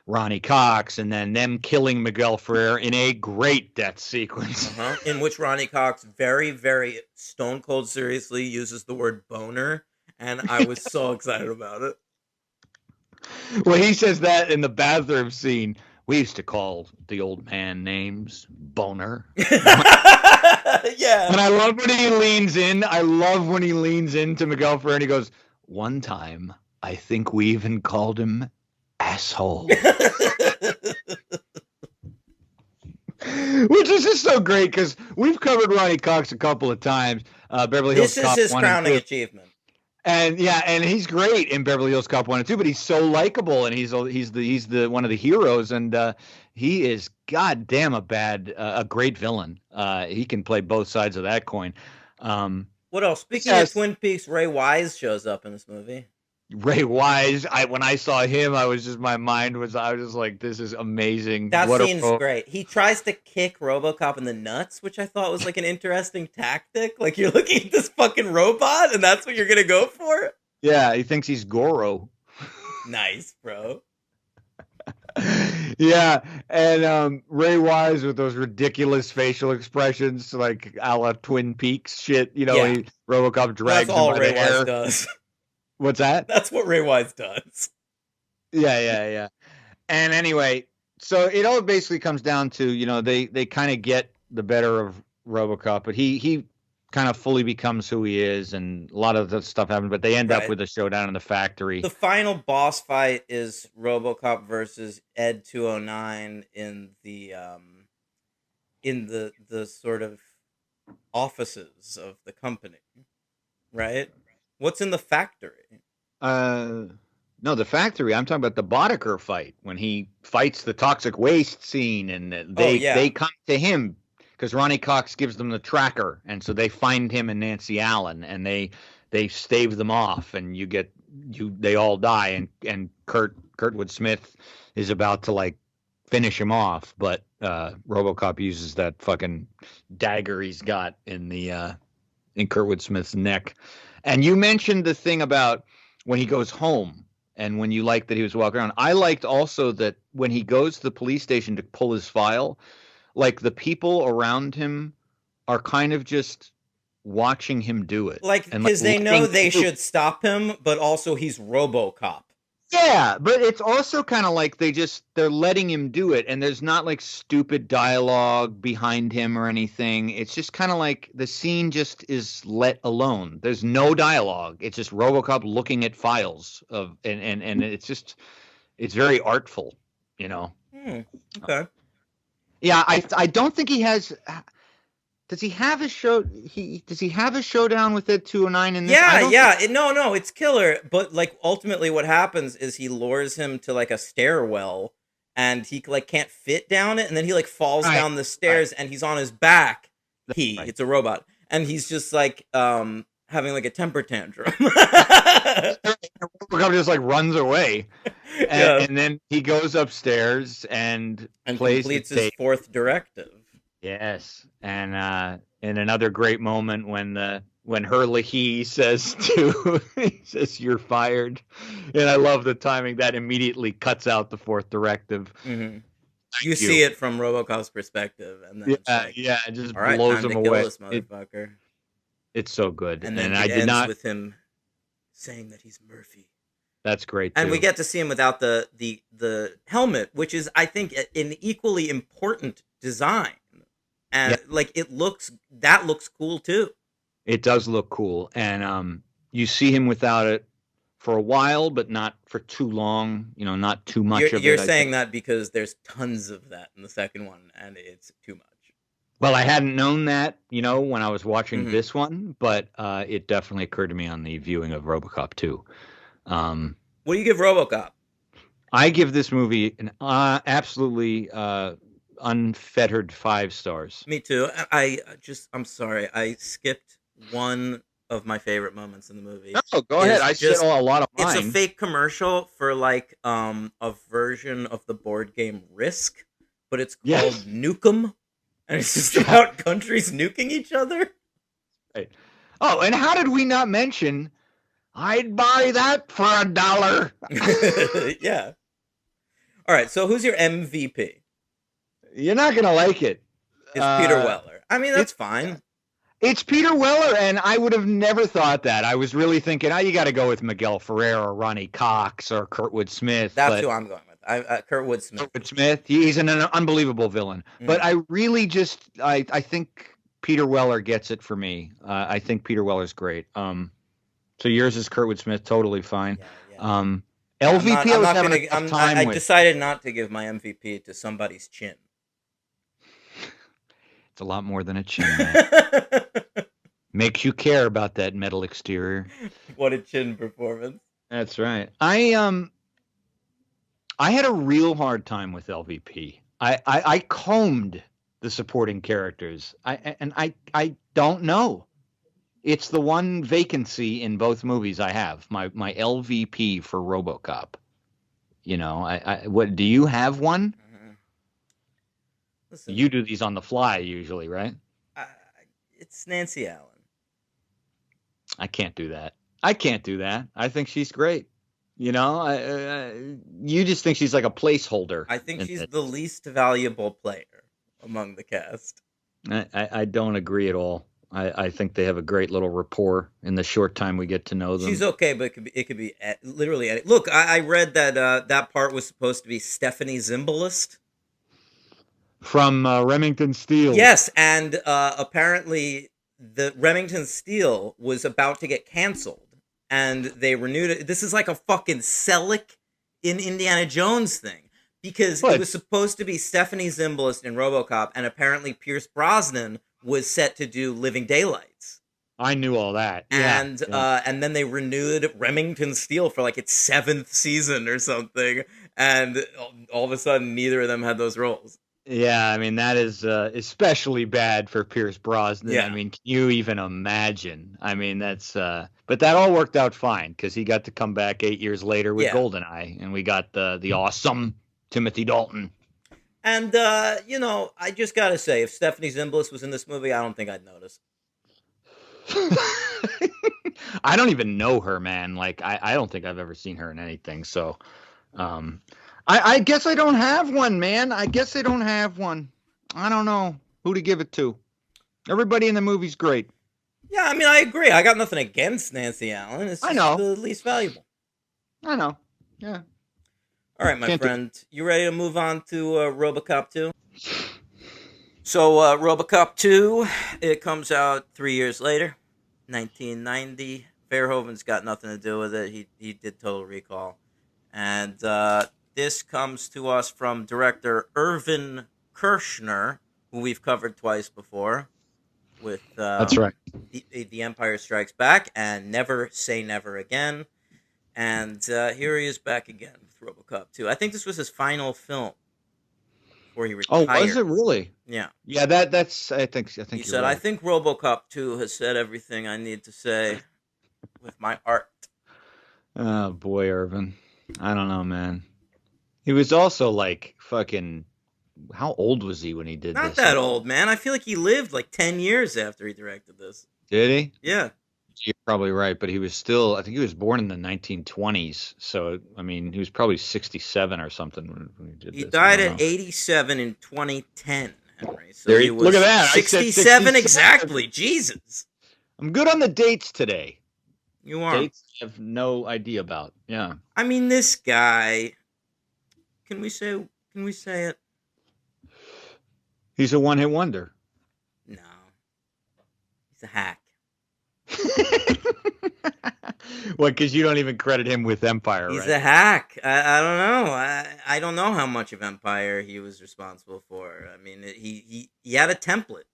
B: Ronnie Cox, and then them killing Miguel Ferrer in a great death sequence.
A: In which Ronnie Cox very, very stone cold seriously uses the word boner, and I was so excited about it.
B: Well, he says that in the bathroom scene. We used to call the old man names Boner.
A: Yeah.
B: And I love when he leans in. I love when he leans into Miguel Ferrer and he goes, "One time, I think we even called him Asshole." Which is just so great because we've covered Ronnie Cox a couple of times. Beverly Hills Cop 1 and 2.
A: This is his crowning achievement.
B: And yeah, and he's great in Beverly Hills Cop 1 and 2, but he's so likable and he's the one of the heroes, and he is goddamn a great villain. He can play both sides of that coin.
A: What else? Speaking of Twin Peaks, Ray Wise shows up in this movie.
B: Ray Wise, when I saw him, I was just like, this is amazing.
A: That scene's great. He tries to kick RoboCop in the nuts, which I thought was like an interesting tactic. Like, you're looking at this fucking robot, and that's what you're gonna go for?
B: Yeah, he thinks he's Goro.
A: Nice, bro.
B: Yeah, and Ray Wise with those ridiculous facial expressions, like a la Twin Peaks shit. RoboCop drags him by the hair.
A: That's all Ray Wise does.
B: What's that?
A: That's what Ray Wise does.
B: Yeah. And anyway, so it all basically comes down to, they kind of get the better of RoboCop, but he kind of fully becomes who he is, and a lot of the stuff happens. But they end up
A: Right.
B: with a showdown in the factory.
A: The final boss fight is RoboCop versus Ed 209 in the sort of offices of the company, right? What's in the factory?
B: No, the factory. I'm talking about the Boddicker fight when he fights the toxic waste scene, and they come to him because Ronnie Cox gives them the tracker, and so they find him and Nancy Allen, and they stave them off, and they all die, and Kurtwood Smith is about to like finish him off, but RoboCop uses that fucking dagger he's got in Kurtwood Smith's neck. And you mentioned the thing about when he goes home and when you liked that he was walking around. I liked also that when he goes to the police station to pull his file, like the people around him are kind of just watching him do it.
A: Like, because they know they should stop him, but also he's RoboCop.
B: Yeah, but it's also kind of like they're letting him do it, and there's not like stupid dialogue behind him or anything. It's just kind of like the scene just is let alone. There's no dialogue. It's just RoboCop looking at files and it's very artful, you know.
A: Okay.
B: Yeah, I don't think he has. Does he have a show? Does he have a showdown with Ed 209 in this?
A: No, it's killer. But like ultimately, what happens is he lures him to like a stairwell, and he like can't fit down it, and then he like falls down the stairs, and he's on his back. It's a robot, and he's just like having like a temper tantrum.
B: RoboCop just like runs away, and then he goes upstairs and
A: completes his fourth directive.
B: Yes, and in another great moment when Herlihy says he says you're fired, and I love the timing that immediately cuts out the fourth directive.
A: Mm-hmm. You see it from RoboCop's perspective, and then
B: it just
A: all right,
B: blows
A: time
B: him
A: to
B: away.
A: kill this motherfucker.
B: It's so good,
A: and then
B: I
A: did not with him saying that he's Murphy.
B: That's great, too.
A: And we get to see him without the helmet, which is, I think, an equally important design. And like that looks cool too.
B: It does look cool, and you see him without it for a while, but not for too long. You know, not too much of it.
A: You're saying that because there's tons of that in the second one, and it's too much.
B: Well, I hadn't known that, when I was watching this one, but it definitely occurred to me on the viewing of RoboCop 2.
A: What do you give RoboCop?
B: I give this movie an absolutely unfettered 5 stars.
A: Me too. I'm sorry. I skipped one of my favorite moments in the movie.
B: Oh, go ahead. I said a lot of mine.
A: It's a fake commercial for like a version of the board game Risk, but it's called Nukem, and it's just about countries nuking each other.
B: Right. Oh, and how did we not mention I'd buy that for $1?
A: Yeah. All right, so who's your MVP?
B: You're not going to like it.
A: It's Peter Weller. I mean, that's fine.
B: It's Peter Weller, and I would have never thought that. I was really thinking, you got to go with Miguel Ferrer or Ronnie Cox or Kurtwood Smith.
A: That's who I'm going with. Kurtwood Smith.
B: Kurtwood Smith. He's an unbelievable villain. Mm. But I really I think Peter Weller gets it for me. I think Peter Weller's great. So yours is Kurtwood Smith, totally fine. Yeah. LVP,
A: I decided not to give my MVP to somebody's chin.
B: It's a lot more than a chin. Makes you care about that metal exterior.
A: What a chin performance.
B: That's right. I had a real hard time with LVP. I combed the supporting characters. I don't know. It's the one vacancy in both movies I have. My LVP for RoboCop. What do you have one?
A: Listen,
B: you do these on the fly usually, right?
A: It's Nancy Allen.
B: I can't do that. I think she's great. You just think she's like a placeholder.
A: I think she's the least valuable player among the cast.
B: I don't agree at all. I think they have a great little rapport in the short time we get to know them.
A: She's okay, but it could be literally. Look, I read that that part was supposed to be Stephanie Zimbalist.
B: From Remington Steele.
A: Yes, and apparently the Remington Steele was about to get canceled, and they renewed it. This is like a fucking Selick in Indiana Jones thing, because
B: What?
A: it was supposed to be Stephanie Zimbalist in RoboCop, and apparently Pierce Brosnan was set to do Living Daylights.
B: I knew all that.
A: And then they renewed Remington Steele for like its 7th season or something, and all of a sudden neither of them had those roles.
B: Yeah, I mean, that is especially bad for Pierce Brosnan.
A: Yeah.
B: I mean, can you even imagine? I mean, that's but that all worked out fine because he got to come back 8 years later with
A: Yeah.
B: GoldenEye, and we got the awesome Timothy Dalton.
A: And you know, I just gotta say, if Stephanie Zimbalist was in this movie, I don't think I'd notice.
B: I don't even know her, man. Like, I don't think I've ever seen her in anything. So, I guess I don't have one, man. I guess I don't have one. I don't know who to give it to. Everybody in the movie's great.
A: Yeah, I mean, I agree. I got nothing against Nancy Allen. It's just
B: I know.
A: the least valuable.
B: I know. Yeah.
A: All right, my
B: Can't do-
A: friend. You ready to move on to RoboCop 2? So, RoboCop 2, it comes out 3 years later, 1990. Verhoeven's got nothing to do with it. He did Total Recall. And this comes to us from director Irvin Kershner, who we've covered twice before, with
B: That's right.
A: The Empire Strikes Back and Never Say Never Again. And here he is back again with RoboCop 2. I think this was his final film before he
B: Oh,
A: retired.
B: was it really?
A: Yeah.
B: Yeah, that's. I think.
A: He
B: you're
A: said,
B: right.
A: I think RoboCop 2 has said everything I need to say with my art.
B: Oh boy, Irvin. I don't know, man. He was also like fucking. How old was he when he did
A: Not
B: this?
A: that old, man. I feel like he lived like 10 years after he directed this.
B: Did he?
A: Yeah.
B: You're probably right, but he was still. I think he was born in the 1920s. So I mean, he was probably 67 or something when he did
A: He
B: this.
A: died
B: I don't
A: at
B: know.
A: 87 in 2010, Henry. So
B: There
A: he
B: you-
A: was
B: look at that. I said
A: 67
B: 67.
A: exactly. Jesus.
B: I'm good on the dates today.
A: You are.
B: Dates I have no idea about. Yeah.
A: I mean, this guy. Can we say it?
B: He's a one-hit wonder.
A: No. He's a hack.
B: What? Because you don't even credit him with Empire,
A: He's
B: right?
A: a hack. I don't know. I don't know how much of Empire he was responsible for. I mean, he had a template.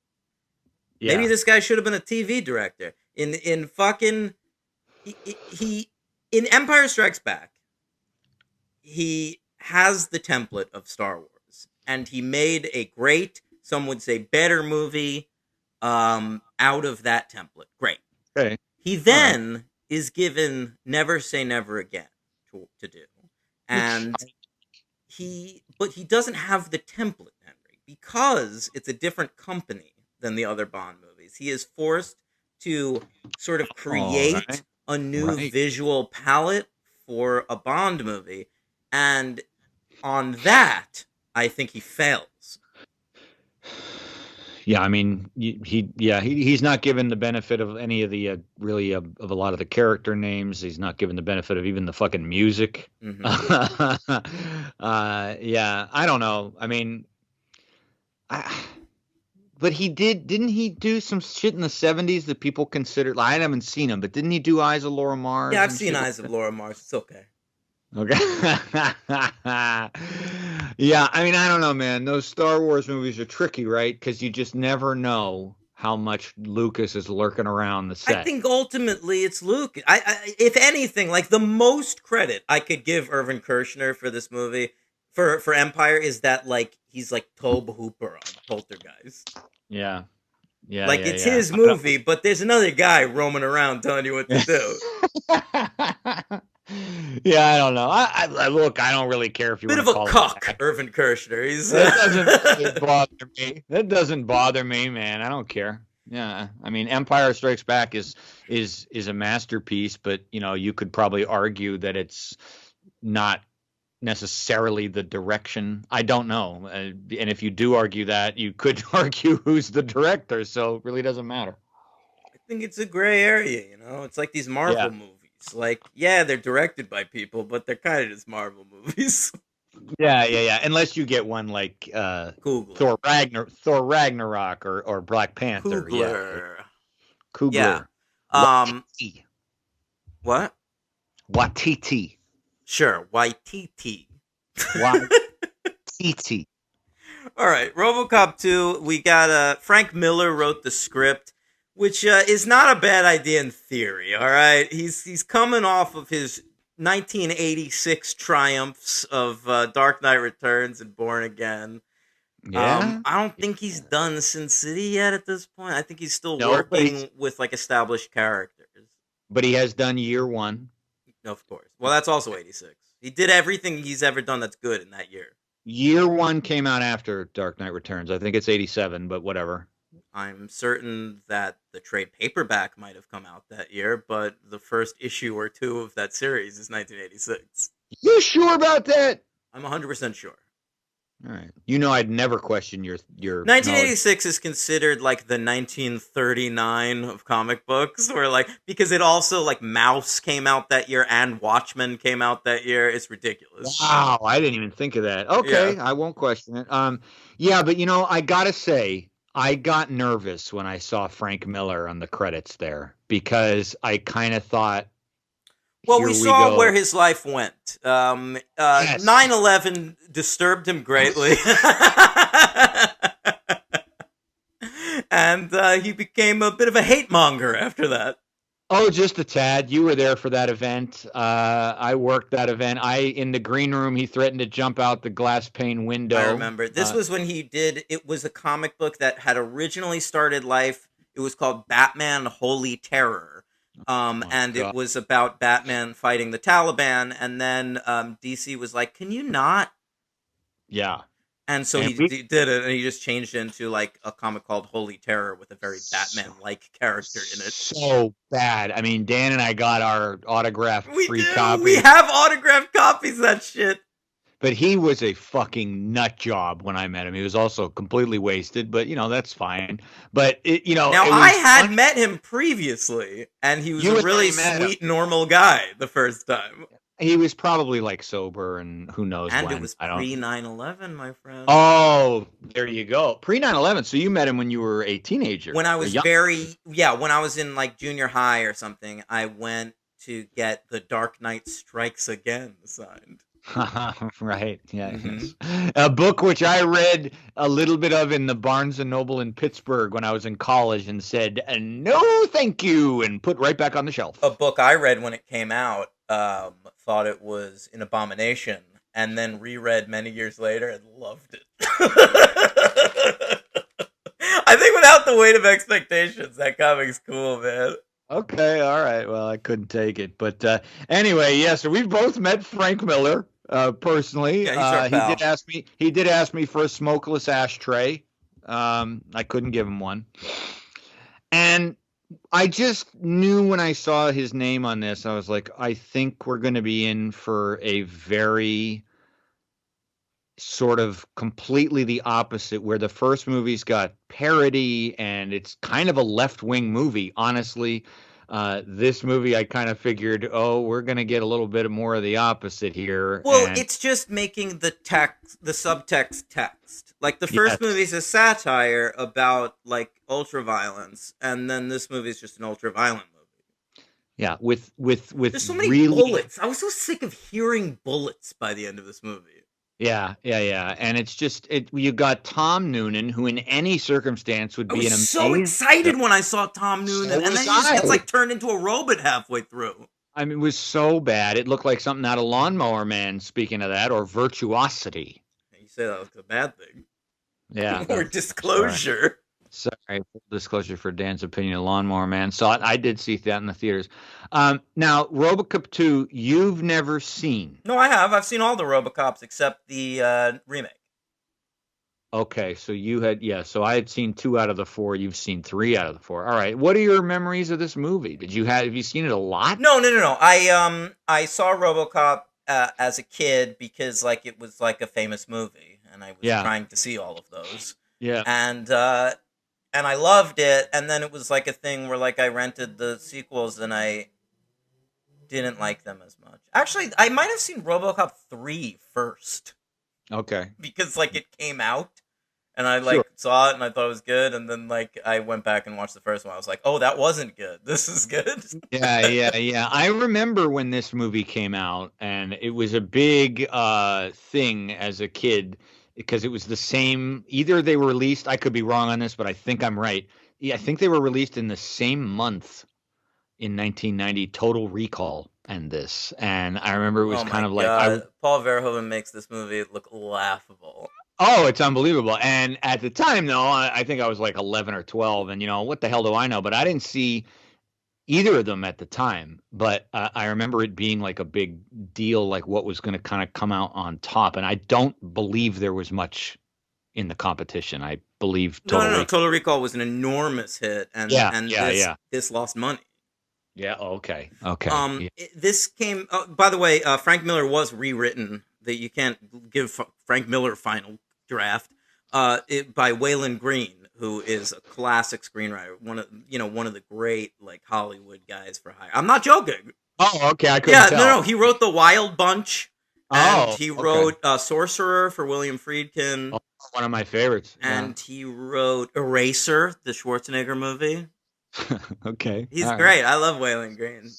B: Yeah.
A: Maybe this guy should have been a TV director. In fucking he in Empire Strikes Back, he has the template of Star Wars, and he made a great, some would say better movie out of that template. Great.
B: Okay.
A: He then is given Never Say Never Again to do. And he doesn't have the template, Henry, because it's a different company than the other Bond movies. He is forced to sort of create
B: right.
A: a new
B: Right.
A: visual palette for a Bond movie. And on that, I think he fails.
B: Yeah, I mean, he's not given the benefit of any of the really of a lot of the character names. He's not given the benefit of even the fucking music.
A: Mhm.
B: Yeah, I don't know. I mean, but didn't he do some shit in the 70s that people considered? I haven't seen him, but didn't he do Eyes of Laura Mars?
A: Yeah, I've
B: and
A: seen
B: shit like
A: Eyes of Laura Mars. It's okay.
B: Okay. Yeah, I mean, I don't know, man. Those Star Wars movies are tricky, right? Because you just never know how much Lucas is lurking around the set.
A: I think ultimately it's Luke. I if anything, like the most credit I could give Irvin Kershner for this movie, for Empire, is that like he's like Tobe Hooper on Poltergeist.
B: Yeah. Yeah.
A: Like it's his movie, but there's another guy roaming around telling you what to do.
B: Yeah, I don't know. I look, I don't really care if you
A: Bit of
B: want
A: a
B: to call it
A: cuck,
B: that.
A: Irvin Kershner. He's
B: That doesn't bother me. That doesn't bother me, man. I don't care. Yeah, I mean, Empire Strikes Back is a masterpiece, but you know, you could probably argue that it's not necessarily the direction. I don't know, and if you do argue that, you could argue who's the director. So it really doesn't matter.
A: I think it's a gray area, you know? It's like these Marvel movies. Like, yeah, they're directed by people, but they're kind of just Marvel movies.
B: Yeah. Unless you get one like
A: Google.
B: Thor Ragnarok or Black Panther. Yeah.
A: Coogler.
B: Coogler.
A: Um,
B: Waititi.
A: what?
B: Watiti.
A: Sure, YTT.
B: Watiti.
A: All right, RoboCop 2. We got Frank Miller wrote the script, which is not a bad idea in theory. All right, he's coming off of his 1986 triumphs of Dark Knight Returns and Born Again.
B: Yeah.
A: I don't think he's done Sin City yet at this point. I think he's still
B: No, but
A: working with like established characters.
B: But he has done year one.
A: Of course. Well, that's also 86. He did everything he's ever done that's good in that year.
B: Year one came out after Dark Knight Returns. I think it's 87, but whatever.
A: I'm certain that the trade paperback might have come out that year, but the first issue or two of that series is 1986.
B: You sure about that?
A: I'm 100% sure.
B: All right. You know, I'd never question your
A: 1986 is considered like the 1939 of comic books, or like because it also like Mouse came out that year and Watchmen came out that year. It's ridiculous.
B: Wow, I didn't even think of that. Okay, yeah. I won't question it. Yeah, but you know, I gotta say, I got nervous when I saw Frank Miller on the credits there because I kind of thought.
A: Well, we saw where his life went. Yes. 9/11 disturbed him greatly. And he became a bit of a hate monger after that.
B: Oh, just a tad. You were there for that event. I worked that event. In the green room, he threatened to jump out the glass pane window.
A: I remember. This was when it was a comic book that had originally started life. It was called Batman Holy Terror. And God. It was about Batman fighting the Taliban, and then DC was like, "Can you not?"
B: Yeah.
A: And so he did it, and he just changed it into like a comic called Holy Terror with a very Batman-like character in it.
B: So bad. I mean, Dan and I got our autographed free copy.
A: We have autographed copies of that shit.
B: But he was a fucking nut job when I met him. He was also completely wasted, but, you know, that's fine. But,
A: I had met him previously, and he was a really sweet, normal guy the first time.
B: He was probably, like, sober, and who knows when.
A: And it was pre-9/11, my friend.
B: Oh, there you go. Pre-9/11, so you met him when you were a teenager.
A: When I was when I was in, like, junior high or something, I went to get The Dark Knight Strikes Again signed.
B: Right. Yeah. Mm-hmm. A book which I read a little bit of in the Barnes and Noble in Pittsburgh when I was in college and said, "No, thank you," and put right back on the shelf.
A: A book I read when it came out, thought it was an abomination, and then reread many years later and loved it. I think without the weight of expectations, that comic's cool, man.
B: Okay, all right. Well, I couldn't take it, but anyway, yeah. So we've both met Frank Miller personally.
A: Yeah,
B: he did ask me for a smokeless ashtray. I couldn't give him one, and I just knew when I saw his name on this, I was like, I think we're going to be in for a very sort of completely the opposite, where the first movie's got parody and it's kind of a left-wing movie, honestly. This movie, I kind of figured, we're going to get a little bit more of the opposite here.
A: Well, it's just making the subtext text. Like, the first movie's a satire about, like, ultra-violence, and then this movie's just an ultra-violent movie.
B: Yeah, with
A: There's so many bullets. I was so sick of hearing bullets by the end of this movie.
B: Yeah. And it's just you got Tom Noonan, who in any circumstance would be an amazing.
A: I was so excited when I saw Tom Noonan, and then he just gets like turned into a robot halfway through.
B: I mean, it was so bad. It looked like something out of Lawnmower Man, speaking of that, or Virtuosity.
A: You say that was a bad thing.
B: Yeah.
A: Or Disclosure.
B: Sorry, full disclosure for Dan's opinion of Lawnmower Man. So I did see that in the theaters. Now, RoboCop 2, you've never seen.
A: No, I have. I've seen all the RoboCops except the remake.
B: Okay, so so I had seen 2 out of the 4. You've seen 3 out of the 4. All right. What are your memories of this movie? Have you seen it a lot?
A: No. I saw RoboCop as a kid because like it was like a famous movie, and I was trying to see all of those.
B: Yeah.
A: And I loved it, and then it was like a thing where like I rented the sequels and I didn't like them as much. Actually, I might have seen RoboCop 3 first.
B: Okay.
A: Because like it came out, and I
B: Sure.
A: saw it and I thought it was good, and then I went back and watched the first one. I was like, oh, that wasn't good. This is good.
B: Yeah. I remember when this movie came out, and it was a big thing as a kid because it was the same. Either they were released. I could be wrong on this, but I think I'm right. Yeah, I think they were released in the same month in 1990. Total Recall and this, and I remember it was
A: Oh
B: kind
A: my
B: of like
A: god, Paul Verhoeven makes this movie look laughable.
B: Oh, it's unbelievable. And at the time, though, I think I was like 11 or 12, and what the hell do I know? But I didn't see either of them at the time. But I remember it being like a big deal, like what was going to kind of come out on top. And I don't believe there was much in the competition. I believe
A: No,
B: Total
A: no, no.
B: Recall.
A: Total Recall was an enormous hit, and
B: Yeah,
A: and
B: yeah,
A: this
B: yeah.
A: this lost money.
B: Yeah. Okay. Yeah.
A: This came. By the way, Frank Miller was rewritten. That you can't give Frank Miller final draft. By Waylon Green, who is a classic screenwriter, one of the great Hollywood guys for hire. I'm not joking.
B: Oh, okay. I couldn't
A: Yeah,
B: tell.
A: no. He wrote The Wild Bunch, and
B: Oh,
A: he
B: okay.
A: wrote Sorcerer for William Friedkin,
B: Oh, one of my favorites.
A: and he wrote Eraser, the Schwarzenegger movie.
B: Yeah. Okay.
A: He's
B: All right.
A: great. I love Waylon Green.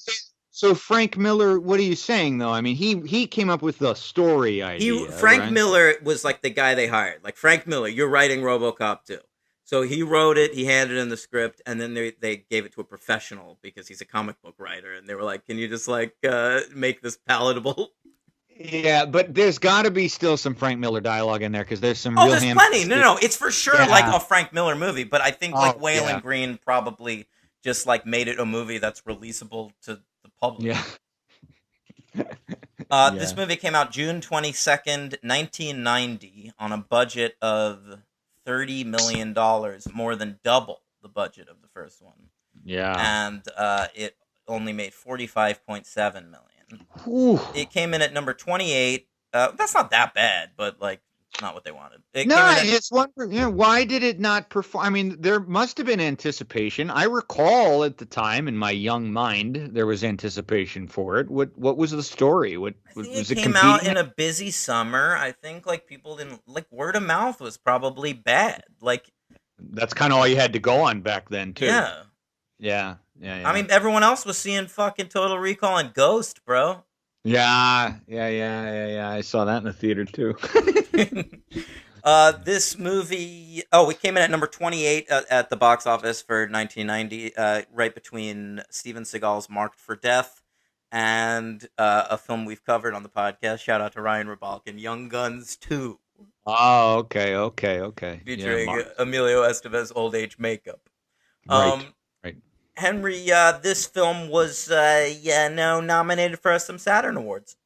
B: So Frank Miller, what are you saying though? I mean, he came up with the story idea.
A: Frank
B: right?
A: Miller was the guy they hired. Like, Frank Miller, you're writing RoboCop too. So he wrote it, he handed in the script, and then they gave it to a professional because he's a comic book writer, and they were like, "Can you just make this palatable?"
B: Yeah, but there's got to be still some Frank Miller dialogue in there because there's some
A: Oh,
B: real
A: there's
B: ham.
A: plenty. No, it's for sure
B: Yeah.
A: a Frank Miller movie, but I think
B: Oh,
A: Waylon
B: yeah.
A: Green probably just made it a movie that's releasable to the public.
B: Yeah.
A: This movie came out June 22nd, 1990, on a budget of $30 million, more than double the budget of the first one.
B: Yeah.
A: And it only made $45.7 million.
B: Whew.
A: It came in at number 28. That's not that bad, but not what they wanted.
B: No, I just wonder, why did it not perform? I mean, there must have been anticipation. I recall at the time, in my young mind, there was anticipation for it. What was the story? What
A: I think
B: was
A: it
B: it
A: came
B: competing
A: out in a busy summer. I think people didn't word of mouth was probably bad.
B: That's kind of all you had to go on back then, too.
A: Yeah.
B: Yeah.
A: I mean, everyone else was seeing fucking Total Recall and Ghost, bro.
B: Yeah. I saw that in the theater too.
A: This movie, it came in at number 28 at the box office for 1990, right between Steven Seagal's Marked for Death and a film we've covered on the podcast. Shout out to Ryan Rebalkin, Young Guns 2.
B: Oh, okay.
A: Featuring
B: Yeah,
A: Emilio Estevez's old age makeup.
B: right.
A: Henry, this film was nominated for some Saturn Awards.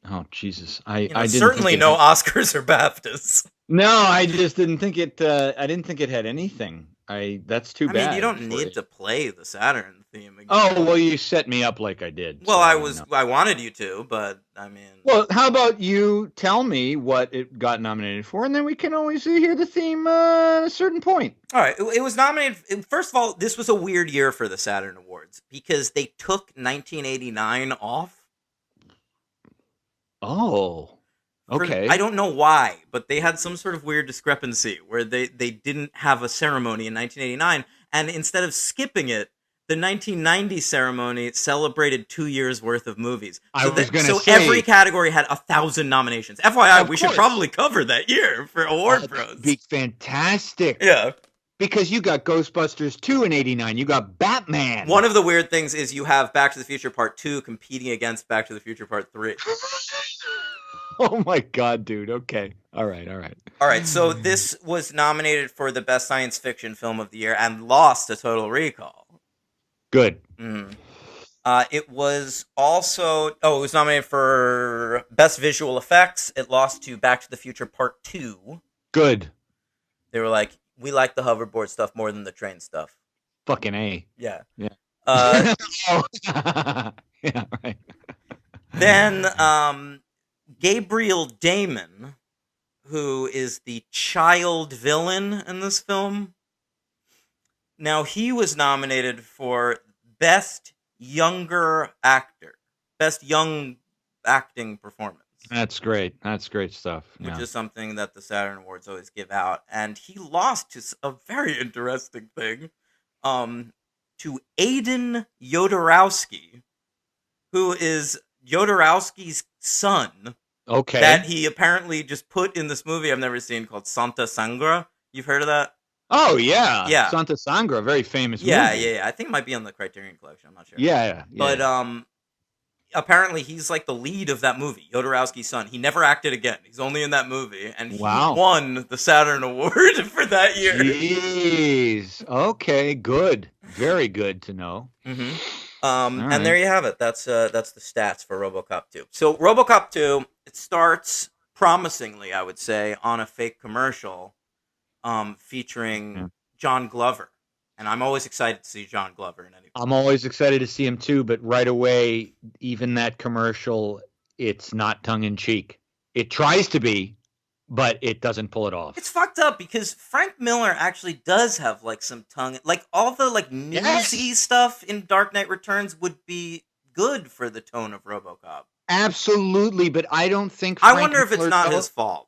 B: Oh, Jesus! I didn't
A: certainly
B: think
A: no Oscars or BAFTAs.
B: No, I just didn't think it. I didn't think it had anything. That's too bad.
A: I mean, you don't need to play the Saturn theme again.
B: Oh, well, you set me up like I did.
A: Well,
B: so,
A: I wanted you to, but I mean.
B: Well, how about you tell me what it got nominated for, and then we can always hear the theme at a certain point.
A: All right, it was nominated. First of all, this was a weird year for the Saturn Awards because they took 1989 off.
B: Oh. Okay.
A: I don't know why, but they had some sort of weird discrepancy where they didn't have a ceremony in 1989, and instead of skipping it, the 1990 ceremony celebrated 2 years worth of movies. So every category had 1,000 nominations. FYI, we should probably cover that year for Award Bros.
B: That'd be fantastic.
A: Yeah.
B: Because you got Ghostbusters 2 in 89. You got Batman.
A: One of the weird things is you have Back to the Future Part 2 competing against Back to the Future Part 3.
B: Oh my God, dude. Okay. All right.
A: All right. So this was nominated for the Best Science Fiction Film of the Year and lost to Total Recall.
B: Good.
A: Mm-hmm. It was also... it was nominated for Best Visual Effects. It lost to Back to the Future Part 2.
B: Good.
A: They were like, we like the hoverboard stuff more than the train stuff.
B: Fucking A.
A: Yeah.
B: Yeah.
A: Yeah, right. Then Gabriel Damon, who is the child villain in this film. Now, he was nominated for Best Younger Actor. Best Young Acting Performance.
B: That's great. That's great stuff.
A: which
B: Yeah.
A: is something that the Saturn Awards always give out. And he lost to a very interesting thing, to Aiden Jodorowsky, who is Jodorowsky's son,
B: Okay.
A: that he apparently just put in this movie I've never seen called Santa Sangra. You've heard of that?
B: Oh yeah.
A: Yeah.
B: Santa Sangra, very famous
A: Yeah,
B: movie.
A: yeah. I think it might be on the Criterion Collection. I'm not sure.
B: Yeah.
A: But apparently he's like the lead of that movie, Jodorowsky's son. He never acted again. He's only in that movie, and he
B: Wow.
A: won the Saturn Award for that year.
B: Jeez. Okay. Good. Very good to know.
A: Mm-hmm.
B: All right.
A: And there you have it. That's the stats for RoboCop 2. So RoboCop 2, it starts promisingly, I would say, on a fake commercial, featuring John Glover, and I'm always excited to see John Glover in anything.
B: I'm always excited to see him too, but right away, even that commercial, it's not tongue in cheek. It tries to be, but it doesn't pull it off.
A: It's fucked up because Frank Miller actually does have like some tongue, like all the like newsy stuff in Dark Knight Returns would be good for the tone of RoboCop.
B: Absolutely, but I don't think.
A: I wonder if it's not his fault.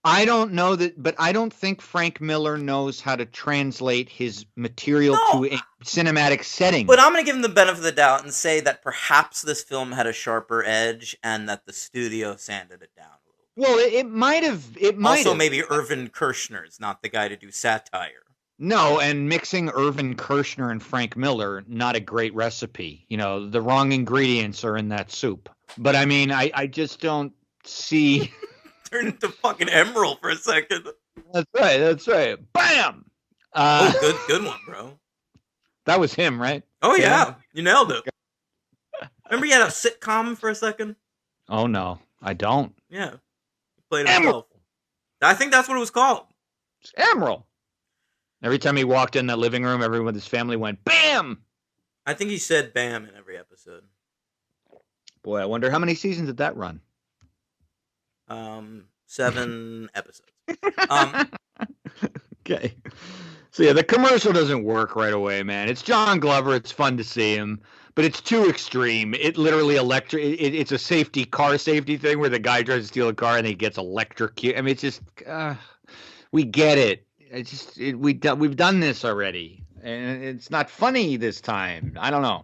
B: I don't know that, but I don't think Frank Miller knows how to translate his material to a cinematic setting.
A: But I'm going to give him the benefit of the doubt and say that perhaps this film had a sharper edge and that the studio sanded it down a little bit.
B: Well, it might have. It might
A: also,
B: have.
A: maybe Irvin Kershner's not the guy to do satire.
B: No, and mixing Irvin Kershner and Frank Miller, not a great recipe. You know, the wrong ingredients are in that soup. But I mean, I just don't see.
A: Turned into fucking Emerald for a second.
B: That's right. That's right. Bam.
A: Good one, bro.
B: That was him, right?
A: Oh yeah, you nailed it. Remember, you had a sitcom for a second.
B: Oh no, I don't.
A: Yeah, he played himself. I think that's what it was called.
B: It's Emerald. Every time he walked in that living room, everyone with his family went bam.
A: I think he said "bam" in every episode.
B: Boy, I wonder how many seasons did that run.
A: 7 episodes.
B: Okay. So yeah, the commercial doesn't work right away, man. It's John Glover. It's fun to see him, but it's too extreme. It literally it's a car safety thing where the guy tries to steal a car and he gets electrocuted. I mean, it's just we get it. We've done this already, and it's not funny this time. I don't know.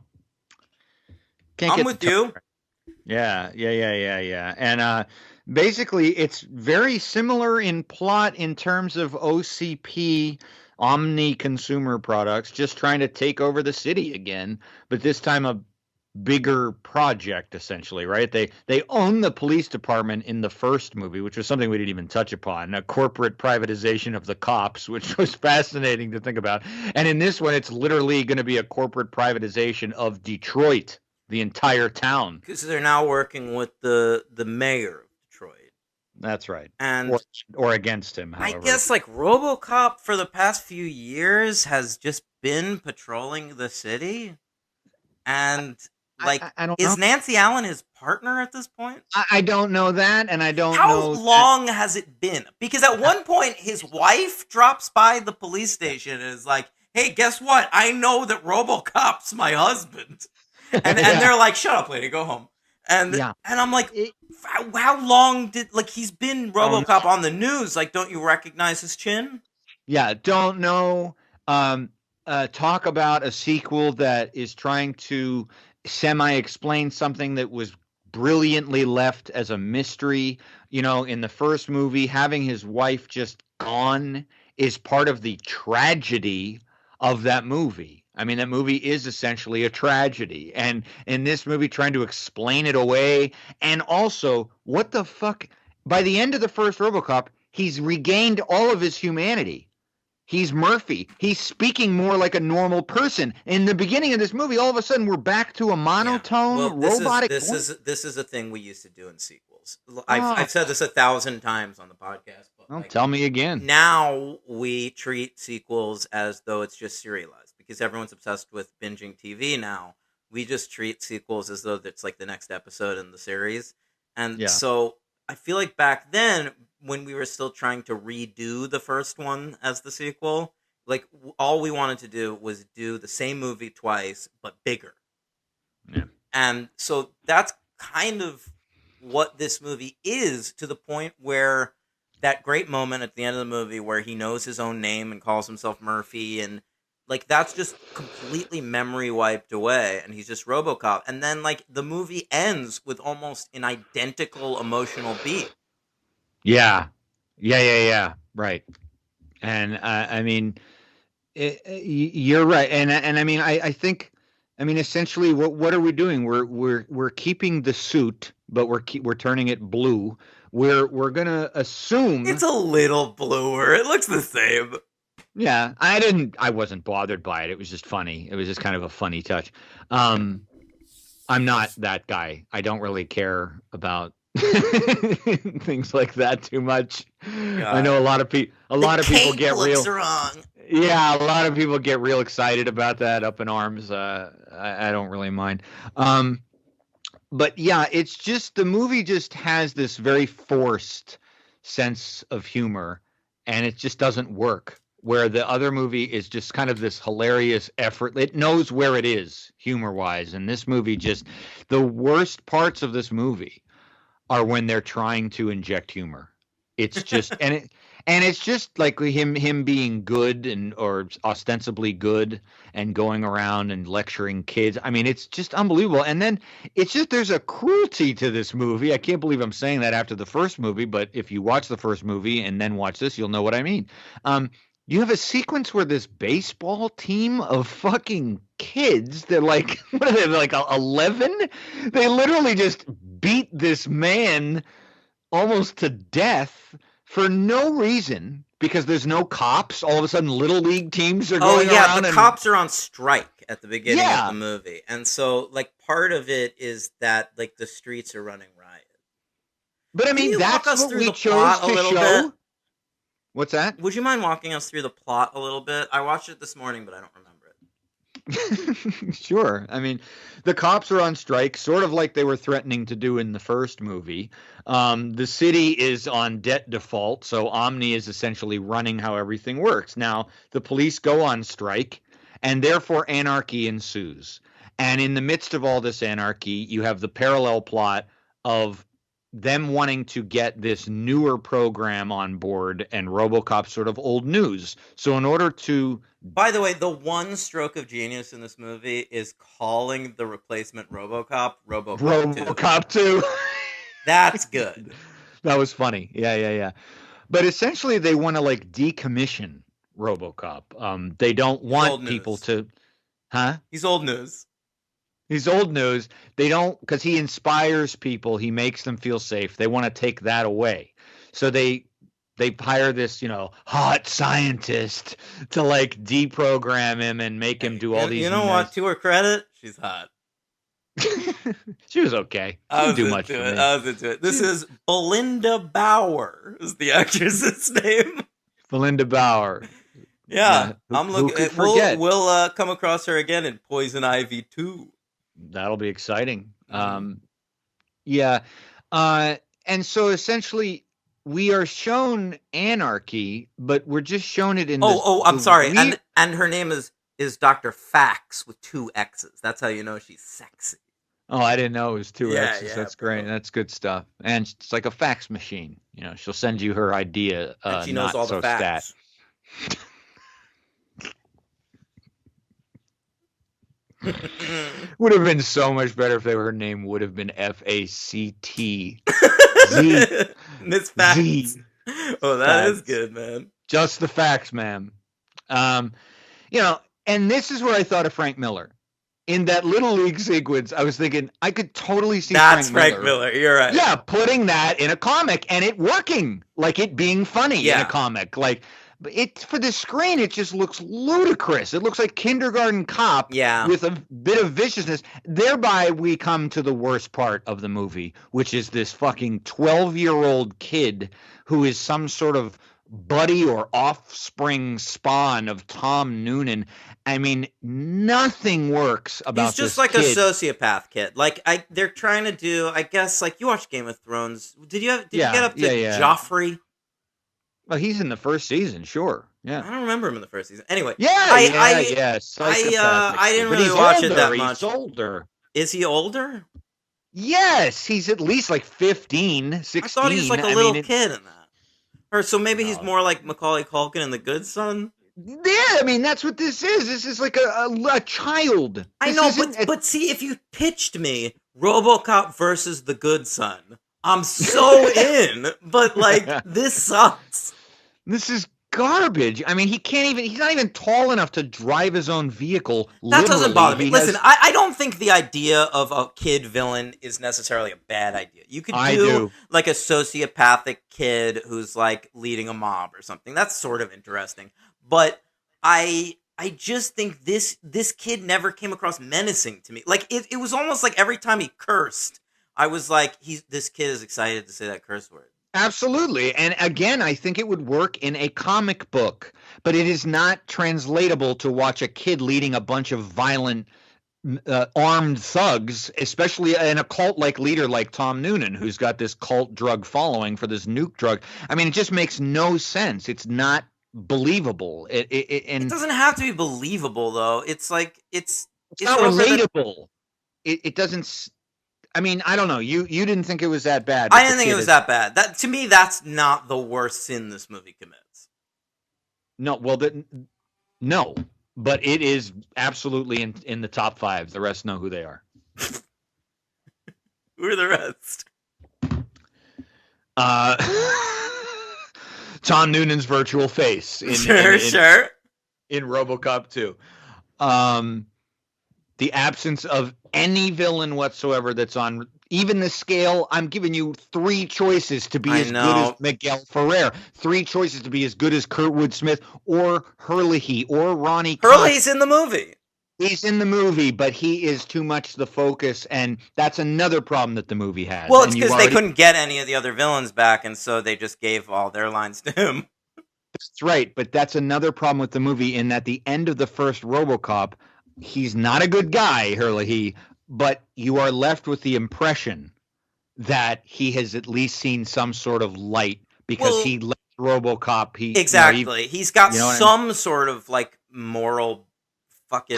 A: I'm with you.
B: Yeah. And basically, it's very similar in plot in terms of OCP, Omni Consumer Products, just trying to take over the city again, but this time a bigger project, essentially, right? They own the police department in the first movie, which was something we didn't even touch upon, a corporate privatization of the cops, which was fascinating to think about. And in this one, it's literally going to be a corporate privatization of Detroit, the entire town.
A: Because they're now working with the mayor of Detroit.
B: That's right.
A: And
B: or against him, however.
A: I guess like RoboCop for the past few years has just been patrolling the city. And like,
B: I don't
A: is
B: know.
A: Nancy Allen his partner at this point?
B: I don't know that, and I don't know.
A: How long has it been? Because at one point, his wife drops by the police station and is like, hey, guess what? I know that RoboCop's my husband. And they're like, shut up, lady, go home. And I'm like, how long did, like, he's been RoboCop on the news. Like, don't you recognize his chin?
B: Yeah, don't know. Talk about a sequel that is trying to semi-explain something that was brilliantly left as a mystery. You know, in the first movie, having his wife just gone is part of the tragedy of that movie. I mean, that movie is essentially a tragedy. And in this movie, trying to explain it away. And also, what the fuck? By the end of the first RoboCop, he's regained all of his humanity. He's Murphy. He's speaking more like a normal person. In the beginning of this movie, all of a sudden, we're back to a monotone, robotic.
A: This is a thing we used to do in sequels. I've said this 1,000 times on the podcast. But
B: well, tell me again.
A: Now we treat sequels as though it's just serialized because everyone's obsessed with binging TV now. We just treat sequels as though it's like the next episode in the series. And so I feel like back then, when we were still trying to redo the first one as the sequel, like all we wanted to do was do the same movie twice, but bigger.
B: Yeah.
A: And so that's kind of what this movie is, to the point where that great moment at the end of the movie where he knows his own name and calls himself Murphy, and like that's just completely memory wiped away, and he's just RoboCop. And then like the movie ends with almost an identical emotional beat.
B: Yeah. Right. And I mean, you're right. And I mean, I think, I mean, essentially, what are we doing? We're keeping the suit, but we're turning it blue. We're gonna assume
A: It's a little bluer. It looks the same.
B: Yeah, I wasn't bothered by it. It was just funny. It was just kind of a funny touch. I'm not that guy. I don't really care about things like that too much. I know a lot of people. A lot of people get real.
A: Wrong.
B: Yeah, a lot of people get real excited about that, up in arms. I don't really mind. But yeah, it's just the movie just has this very forced sense of humor, and it just doesn't work. Where the other movie is just kind of this hilarious effort. It knows where it is humor-wise, and this movie just, the worst parts of this movie are when they're trying to inject humor. It's just and it's just like him being good and or ostensibly good and going around and lecturing kids. I mean, it's just unbelievable. And then it's just there's a cruelty to this movie. I can't believe I'm saying that after the first movie, but if you watch the first movie and then watch this, you'll know what I mean. You have a sequence where this baseball team of fucking kids, they're like, what are they, like 11? They literally just beat this man almost to death for no reason, because there's no cops. All of a sudden, little league teams are going around.
A: The cops are on strike at the beginning of the movie. And so, like, part of it is that, like, the streets are running riot.
B: But, I mean, that's what we chose to show.
A: Bit?
B: What's that?
A: Would you mind walking us through the plot a little bit? I watched it this morning, but I don't remember it.
B: Sure. I mean, the cops are on strike, sort of like they were threatening to do in the first movie. The city is on debt default, so Omni is essentially running how everything works. Now, the police go on strike, and therefore anarchy ensues. And in the midst of all this anarchy, you have the parallel plot of them wanting to get this newer program on board, and RoboCop sort of old news. So in order to...
A: By the way, the one stroke of genius in this movie is calling the replacement RoboCop
B: RoboCop 2.
A: That's good.
B: That was funny. Yeah. But essentially they want to like decommission RoboCop. They don't want people to... Huh?
A: He's old news.
B: He's old news. They don't, because he inspires people. He makes them feel safe. They want to take that away. So they hire this, hot scientist to like deprogram him and make him do all these.
A: You know what? To her credit, she's hot.
B: She was okay. She didn't do much for me.
A: I was into it. This is Belinda Bauer, is the actress's name. Belinda
B: Bauer.
A: Yeah, I'm looking. We'll come across her again in Poison Ivy 2.
B: That'll be exciting. And so essentially we are shown anarchy, but we're just shown it in
A: I'm sorry. And her name is Dr. Fax with 2 X's. That's how you know she's sexy.
B: Oh, I didn't know it was 2 X's.
A: Yeah,
B: That's great. That's good stuff. And it's like a fax machine. She'll send you her idea.
A: And she knows all the facts.
B: Would have been so much better if her name would have been FACT.
A: Miss Facts. Oh, that is good, man.
B: Just the facts, ma'am. And this is where I thought of Frank Miller. In that Little League sequence, I was thinking I could totally see
A: Frank Miller. You're right.
B: Yeah, putting that in a comic and it working, like it being funny in a comic, like. For the screen, it just looks ludicrous. It looks like Kindergarten Cop with a bit of viciousness. Thereby, we come to the worst part of the movie, which is this fucking 12-year-old kid who is some sort of buddy or offspring spawn of Tom Noonan. I mean, nothing works about this kid. He's just
A: like a sociopath kid. Like, they're trying to do, I guess, like, you watch Game of Thrones. Did you get up to Joffrey?
B: Well, he's in the first season, sure. Yeah,
A: I don't remember him in the first season. Anyway,
B: I
A: didn't really watch it that much.
B: He's older.
A: Is he older?
B: Yes, he's at least like 15, 16.
A: I thought he was like a
B: I
A: little
B: mean,
A: kid in that. Or so maybe he's
B: No.
A: more like Macaulay Culkin in The Good Son.
B: Yeah, I mean that's what this is. This is like a child.
A: I
B: This
A: know,
B: isn't
A: but see, if you pitched me RoboCop versus The Good Son, I'm so in. But like, this sucks.
B: This is garbage. I mean, he's not even tall enough to drive his own vehicle.
A: That doesn't
B: Literally,
A: bother me.
B: he
A: Listen,
B: has.
A: I don't think the idea of a kid villain is necessarily a bad idea. You could
B: I
A: do
B: do.
A: like a sociopathic kid who's like leading a mob or something. That's sort of interesting. But I just think this kid never came across menacing to me. Like it was almost like every time he cursed, I was like, this kid is excited to say that curse word.
B: Absolutely. And again, I think it would work in a comic book, but it is not translatable to watch a kid leading a bunch of violent armed thugs, especially an occult like leader like Tom Noonan, who's got this cult drug following for this nuke drug. I mean, it just makes no sense. It's not believable.
A: It doesn't have to be believable though. It's like it's
B: not
A: over the-
B: relatable. It doesn't. I mean, I don't know. You didn't think it was that bad.
A: I didn't think it was that bad. That to me, that's not the worst sin this movie commits.
B: No, well, no, but it is absolutely in the top 5. The rest know who they are.
A: Who are the rest?
B: Tom Noonan's virtual face in
A: Sure.
B: in RoboCop 2. The absence of any villain whatsoever that's on even the scale. I'm giving you 3 choices to be as good as Miguel Ferrer, 3 choices to be as good as Kurtwood Smith or Herlihy or Ronnie Cox.
A: Hurley's in the movie.
B: He's in the movie, but he is too much the focus, and that's another problem that the movie has.
A: Well, it's because they couldn't get any of the other villains back, and so they just gave all their lines to him.
B: That's right, but that's another problem with the movie in that the end of the first RoboCop, he's not a good guy, Herlihy, but you are left with the impression that he has at least seen some sort of light because he left RoboCop.
A: Exactly. He's got some sort of like moral fucking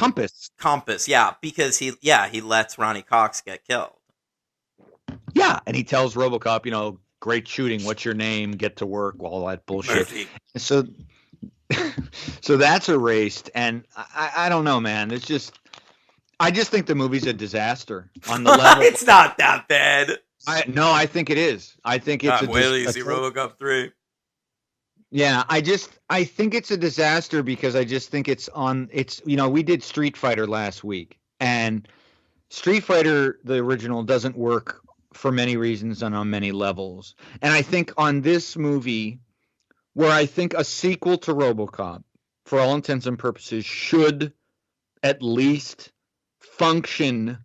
A: compass, yeah, because he lets Ronnie Cox get killed.
B: Yeah, and he tells RoboCop, great shooting, what's your name, get to work, all that bullshit.
A: Murphy.
B: So that's erased, and I don't know, man. I just think the movie's a disaster on the level.
A: It's not that bad.
B: I think it is. I think it's
A: RoboCop 3.
B: Yeah, I think it's a disaster because I just think we did Street Fighter last week, and Street Fighter, the original, doesn't work for many reasons and on many levels. And I think on this movie, where I think a sequel to RoboCop, for all intents and purposes, should at least function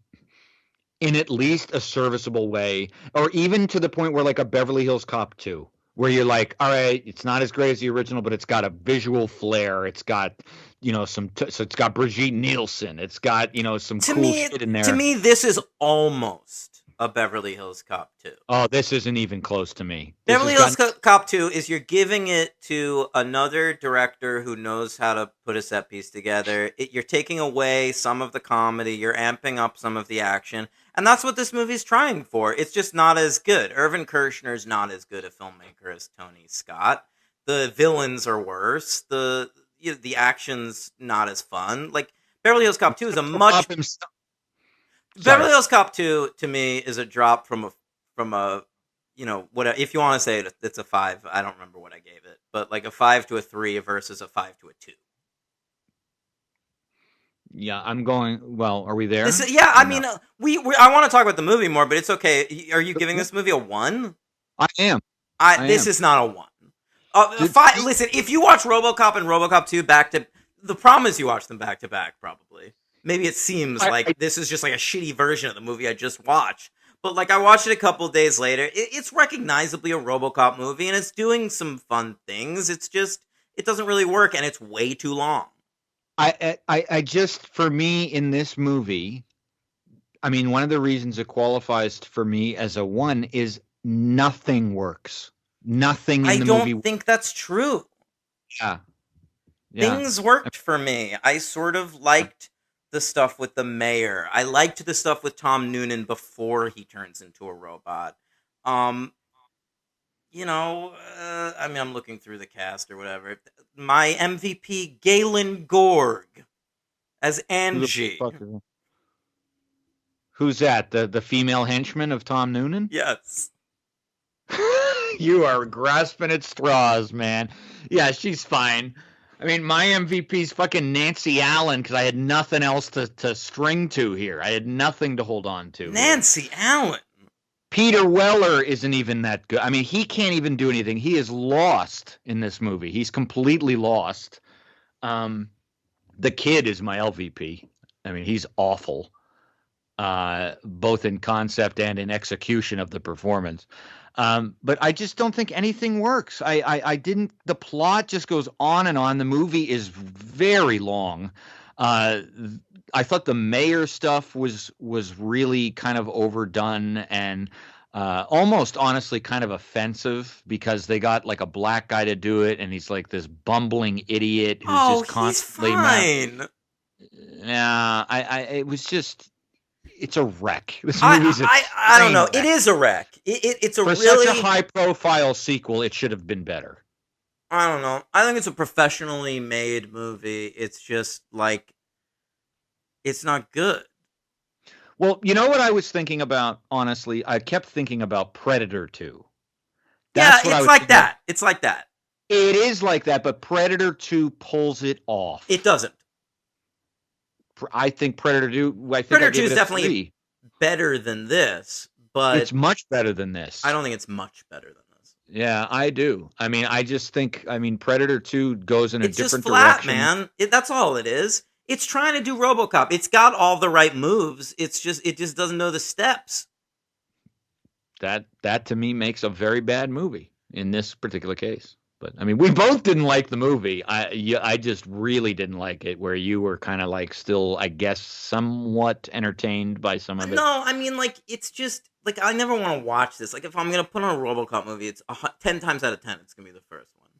B: in at least a serviceable way, or even to the point where like a Beverly Hills Cop 2, where you're like, all right, it's not as great as the original, but it's got a visual flair. It's got, so it's got Brigitte Nielsen. It's got, some cool shit in there.
A: To me, this is almost a Beverly Hills Cop 2.
B: Oh, this isn't even close to me.
A: Beverly Hills Cop 2 is you're giving it to another director who knows how to put a set piece together. You're taking away some of the comedy. You're amping up some of the action. And that's what this movie's trying for. It's just not as good. Irvin Kershner's not as good a filmmaker as Tony Scott. The villains are worse. The action's not as fun. Like, Beverly Hills Cop 2 is a much... Beverly Hills Cop 2 to me is a drop from a what if you want to say it's a 5. I don't remember what I gave it, but like a 5 to a 3 versus a 5 to a 2.
B: Yeah, I'm going. Well, are we there?
A: I mean, I want to talk about the movie more, but it's okay. Are you giving this movie a 1?
B: I am.
A: This is not a 1. 5. Listen, if you watch RoboCop and RoboCop 2 the problem is you watch them back to back, probably. Maybe it seems like this is just like a shitty version of the movie I just watched. But like I watched it a couple of days later. It's recognizably a RoboCop movie, and it's doing some fun things. It's just, it doesn't really work, and it's way too long.
B: I just, for me in this movie, I mean, one of the reasons it qualifies for me as a 1 is nothing works. Nothing in the movie.
A: I don't think that's true.
B: Yeah.
A: Things worked for me. I sort of liked the stuff with the mayor. I liked the stuff with Tom Noonan before he turns into a robot. I mean, I'm looking through the cast or whatever. My MVP, Galen Gorg as
B: Who the
A: Angie.
B: fuck is that? Who's that? The female henchman of Tom Noonan?
A: Yes.
B: You are grasping at straws, man. Yeah, she's fine. I mean, my MVP's fucking Nancy Allen because I had nothing else to string to here. I had nothing to hold on to.
A: Nancy Allen.
B: Peter Weller isn't even that good. I mean, he can't even do anything. He is lost in this movie. He's completely lost. The kid is my LVP. I mean, he's awful, both in concept and in execution of the performance. But I just don't think anything works. I didn't. The plot just goes on and on. The movie is very long. I thought the mayor stuff was really kind of overdone and almost honestly kind of offensive because they got like a black guy to do it and he's like this bumbling idiot who's just constantly
A: fine.
B: Yeah, it was just it's a wreck. This
A: I
B: movie's
A: I don't know.
B: wreck.
A: It is a wreck. It's a
B: For
A: really
B: such a high profile sequel, it should have been better.
A: I don't know. I think it's a professionally made movie. It's just like it's not good.
B: Well, you know what I was thinking about, honestly? I kept thinking about Predator 2.
A: It's like that. It's like that.
B: It is like that, but Predator 2 pulls it off.
A: It doesn't.
B: I think Predator 2,
A: Predator 2 is definitely better than this, but
B: it's much better than this.
A: I don't think it's much better than this.
B: Yeah, I do. I mean, I just think, Predator 2 goes in a different
A: direction.
B: It's
A: just flat, man. That's all it is. It's trying to do RoboCop. It's got all the right moves. It just doesn't know the steps.
B: That to me makes a very bad movie in this particular case. But I mean, we both didn't like the movie. I just really didn't like it. Where you were kind of like still, I guess, somewhat entertained by some of it.
A: No, I mean, like it's just like I never want to watch this. Like if I'm gonna put on a RoboCop movie, it's 10 times out of 10 it's gonna be the first one.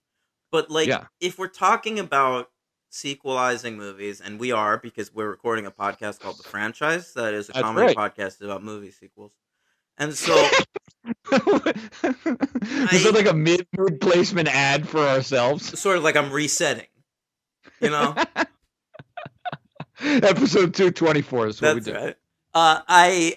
A: But like if we're talking about sequelizing movies, and we are because we're recording a podcast called The Franchise that is a comedy podcast about movie sequels. And so
B: is it like a mid-placement ad for ourselves?
A: Sort of like I'm resetting, you know?
B: Episode 224 is what we do.
A: Right. I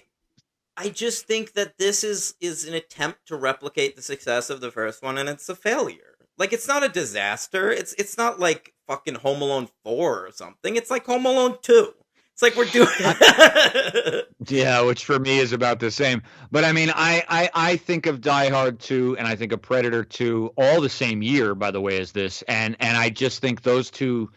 A: just think that this is an attempt to replicate the success of the first one, and it's a failure. Like, it's not a disaster. It's not like fucking Home Alone 4 or something. It's like Home Alone 2. It's like we're doing
B: Yeah, which for me is about the same. But I mean, I think of Die Hard 2 and I think of Predator 2 all the same year, by the way, as this. And I just think those two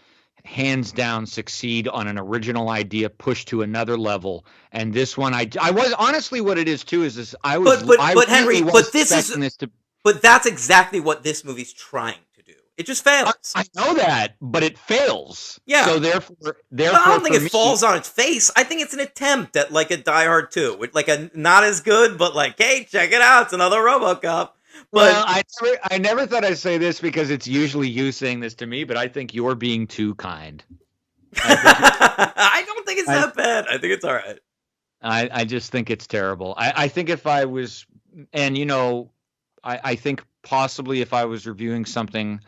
B: hands down succeed on an original idea pushed to another level. And this one, I was honestly what it is too is this I was
A: but Henry, but this is but that's exactly what this movie's trying to do. It just fails.
B: I know that, but it fails.
A: Yeah.
B: So therefore
A: I don't think it falls on its face. I think it's an attempt at like a Die Hard 2, with like a not as good, but like, hey, check it out, it's another RoboCop. But
B: well, I never thought I'd say this because it's usually you saying this to me, but I think you're being too kind.
A: I don't think it's that bad. I think it's all right.
B: I just think it's terrible. I think if I was, and you know, I think possibly if I was reviewing something,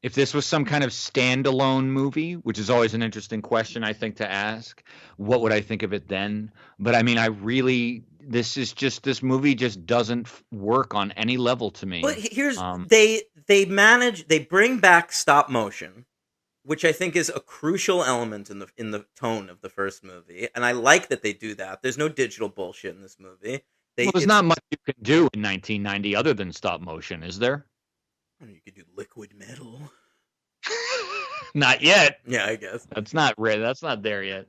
B: if this was some kind of standalone movie, which is always an interesting question, I think, to ask, what would I think of it then? But I mean, this movie just doesn't work on any level to me.
A: But here's, they bring back stop motion, which I think is a crucial element in the tone of the first movie. And I like that they do that. There's no digital bullshit in this movie.
B: There's not much you can do in 1990 other than stop motion, is there?
A: You could do liquid metal.
B: Not yet.
A: Yeah, I guess.
B: That's not there yet.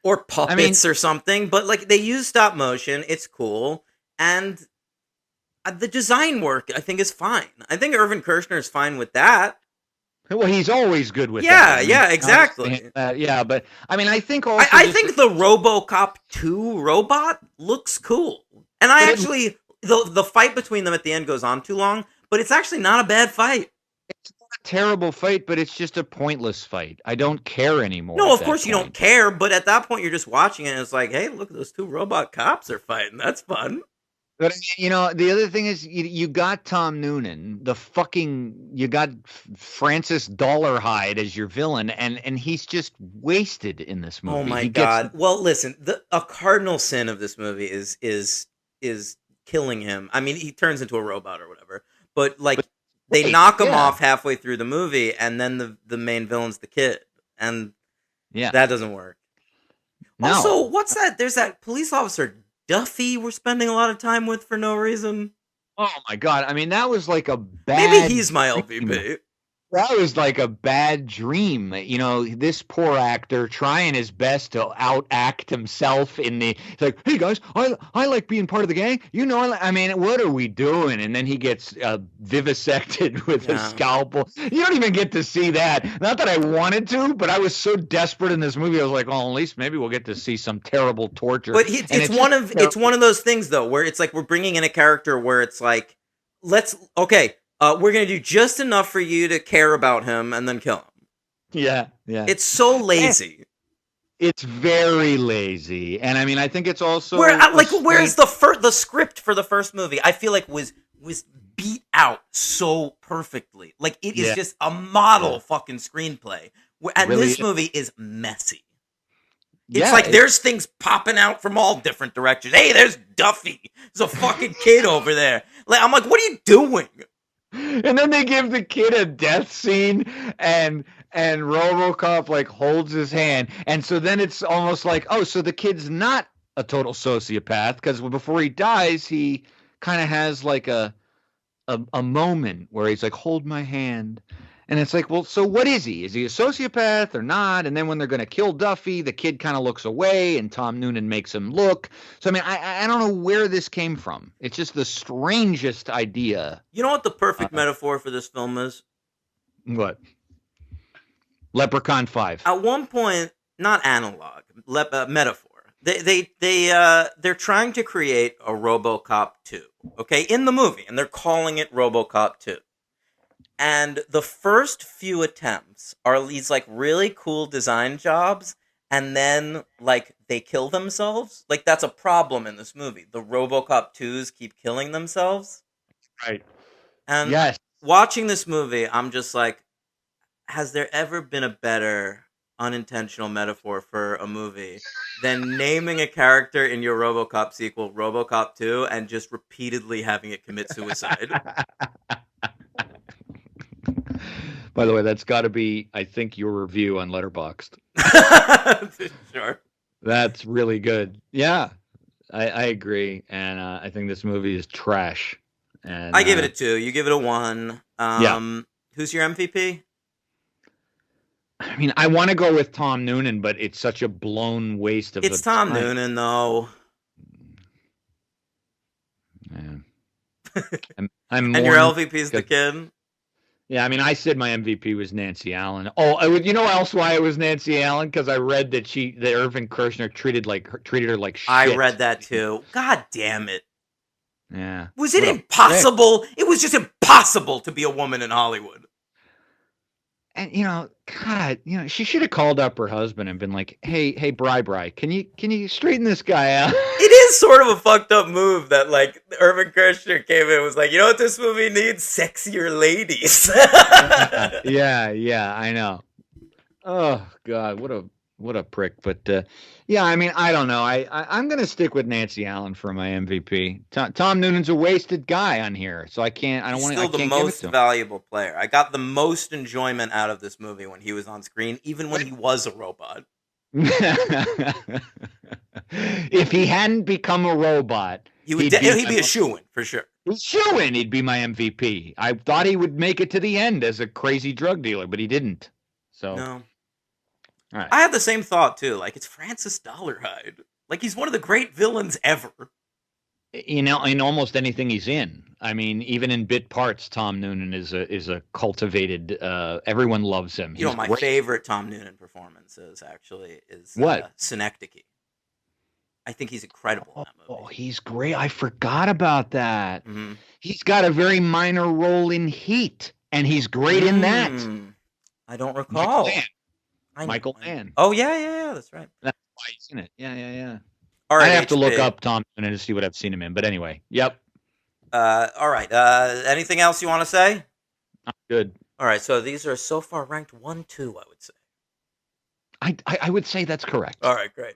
A: Or puppets or something. But like they use stop motion. It's cool. And the design work, I think, is fine. I think Irvin Kershner is fine with that.
B: Well, he's always good with that.
A: Yeah, exactly.
B: Yeah, but I mean, I think also
A: I think the RoboCop 2 robot looks cool. And the fight between them at the end goes on too long, but it's actually not a bad fight.
B: It's not terrible fight, but it's just a pointless fight. I don't care anymore.
A: No,
B: at
A: of
B: that
A: course you don't
B: point.
A: care, but at that point you're just watching it and it's like, hey, look, those two robot cops are fighting. That's fun.
B: But the other thing is you got Tom Noonan, you got Francis Dollarhide as your villain, and he's just wasted in this movie.
A: Oh my
B: He gets
A: god. Well, listen, a cardinal sin of this movie is killing him. I mean, he turns into a robot or whatever, but like they
B: Right,
A: knock him
B: yeah.
A: off halfway through the movie, and then the main villain's the kid, and
B: yeah.
A: that doesn't work.
B: No.
A: Also, what's that? There's that police officer Duffy we're spending a lot of time with for no reason.
B: Oh my god! I mean, that was like a bad.
A: Maybe he's my
B: dream.
A: LVP.
B: That was like a bad dream. This poor actor trying his best to outact himself he's like, hey guys, I like being part of the gang. I mean, what are we doing? And then he gets vivisected with a scalpel. You don't even get to see that. Not that I wanted to, but I was so desperate in this movie. I was like, well, at least maybe we'll get to see some terrible torture.
A: But it's one of those things though, where it's like we're bringing in a character where it's like, we're going to do just enough for you to care about him and then kill him.
B: Yeah, yeah.
A: It's so lazy.
B: It's very lazy. And I mean, I think it's also...
A: where's the script for the first movie? I feel like was beat out so perfectly. Like, it is just a model fucking screenplay. And really, this movie is messy. It's like there's things popping out from all different directions. Hey, there's Duffy. There's a fucking kid over there. Like, I'm like, what are you doing?
B: And then they give the kid a death scene, and RoboCop like holds his hand, and so then it's almost like, oh, so the kid's not a total sociopath, because before he dies, he kind of has like a moment where he's like, hold my hand. And it's like, well, so what is he? Is he a sociopath or not? And then when they're going to kill Duffy, the kid kind of looks away and Tom Noonan makes him look. So, I mean, I don't know where this came from. It's just the strangest idea.
A: You know what the perfect metaphor for this film is?
B: What? Leprechaun 5.
A: At one point, not analog, metaphor. They're trying to create a RoboCop 2, okay, in the movie, and they're calling it RoboCop 2. And the first few attempts are these like really cool design jobs, and then like they kill themselves. Like that's a problem in this movie. The RoboCop 2s keep killing themselves.
B: Right.
A: And
B: yes.
A: Watching this movie, I'm just like, has there ever been a better unintentional metaphor for a movie than naming a character in your RoboCop sequel RoboCop 2 and just repeatedly having it commit suicide?
B: By the way, that's got to be, I think, your review on Letterboxd.
A: Sure.
B: That's really good. Yeah, I agree. And I think this movie is trash. And
A: I give it a 2. You give it a 1.
B: Yeah.
A: Who's your MVP?
B: I mean, I want to go with Tom Noonan, but it's such a blown waste of
A: It's Tom Noonan, though.
B: Yeah.
A: And your LVP is the kid?
B: Yeah, I mean, I said my MVP was Nancy Allen. Oh, you know else why it was Nancy Allen? Because I read that Irvin Kershner treated her like shit.
A: I read that too. God damn it.
B: Yeah.
A: Was it impossible? It was just impossible to be a woman in Hollywood.
B: And God, she should have called up her husband and been like, "Hey, Bri, can you straighten this guy out?"
A: It is sort of a fucked up move that like Irvin Kershner came in and was like, you know what this movie needs? Sexier ladies.
B: yeah, I know. Oh God, what a prick. But yeah, I mean, I don't know. I'm gonna stick with Nancy Allen for my MVP. Tom Noonan's a wasted guy on here, so I can't. I don't want to.
A: Still the most valuable player. I got the most enjoyment out of this movie when he was on screen, even when he was a robot.
B: If he hadn't become a robot,
A: he'd be a shoo-in for sure.
B: Shoo-in, he'd be my MVP. I thought he would make it to the end as a crazy drug dealer, but he didn't. So
A: no.
B: All right.
A: I had the same thought too. Like it's Francis Dollarhide. Like he's one of the great villains ever.
B: In almost anything he's in. I mean, even in bit parts, Tom Noonan is a cultivated. Everyone loves him.
A: My favorite Tom Noonan performance is
B: what?
A: Synecdoche. I think he's incredible in that movie.
B: Oh, he's great. I forgot about that.
A: Mm-hmm.
B: He's got a very minor role in Heat. and he's great in that.
A: I don't recall.
B: Michael Mann.
A: Oh yeah, that's right.
B: That's why he's in it. Yeah.
A: All right,
B: I have to look
A: HP.
B: up Tom Cruise to see what I've seen him in. But anyway, yep.
A: All right. Anything else you want to say?
B: I'm good.
A: All right. So these are so far ranked 1-2, I would say.
B: I would say that's correct.
A: All right, great.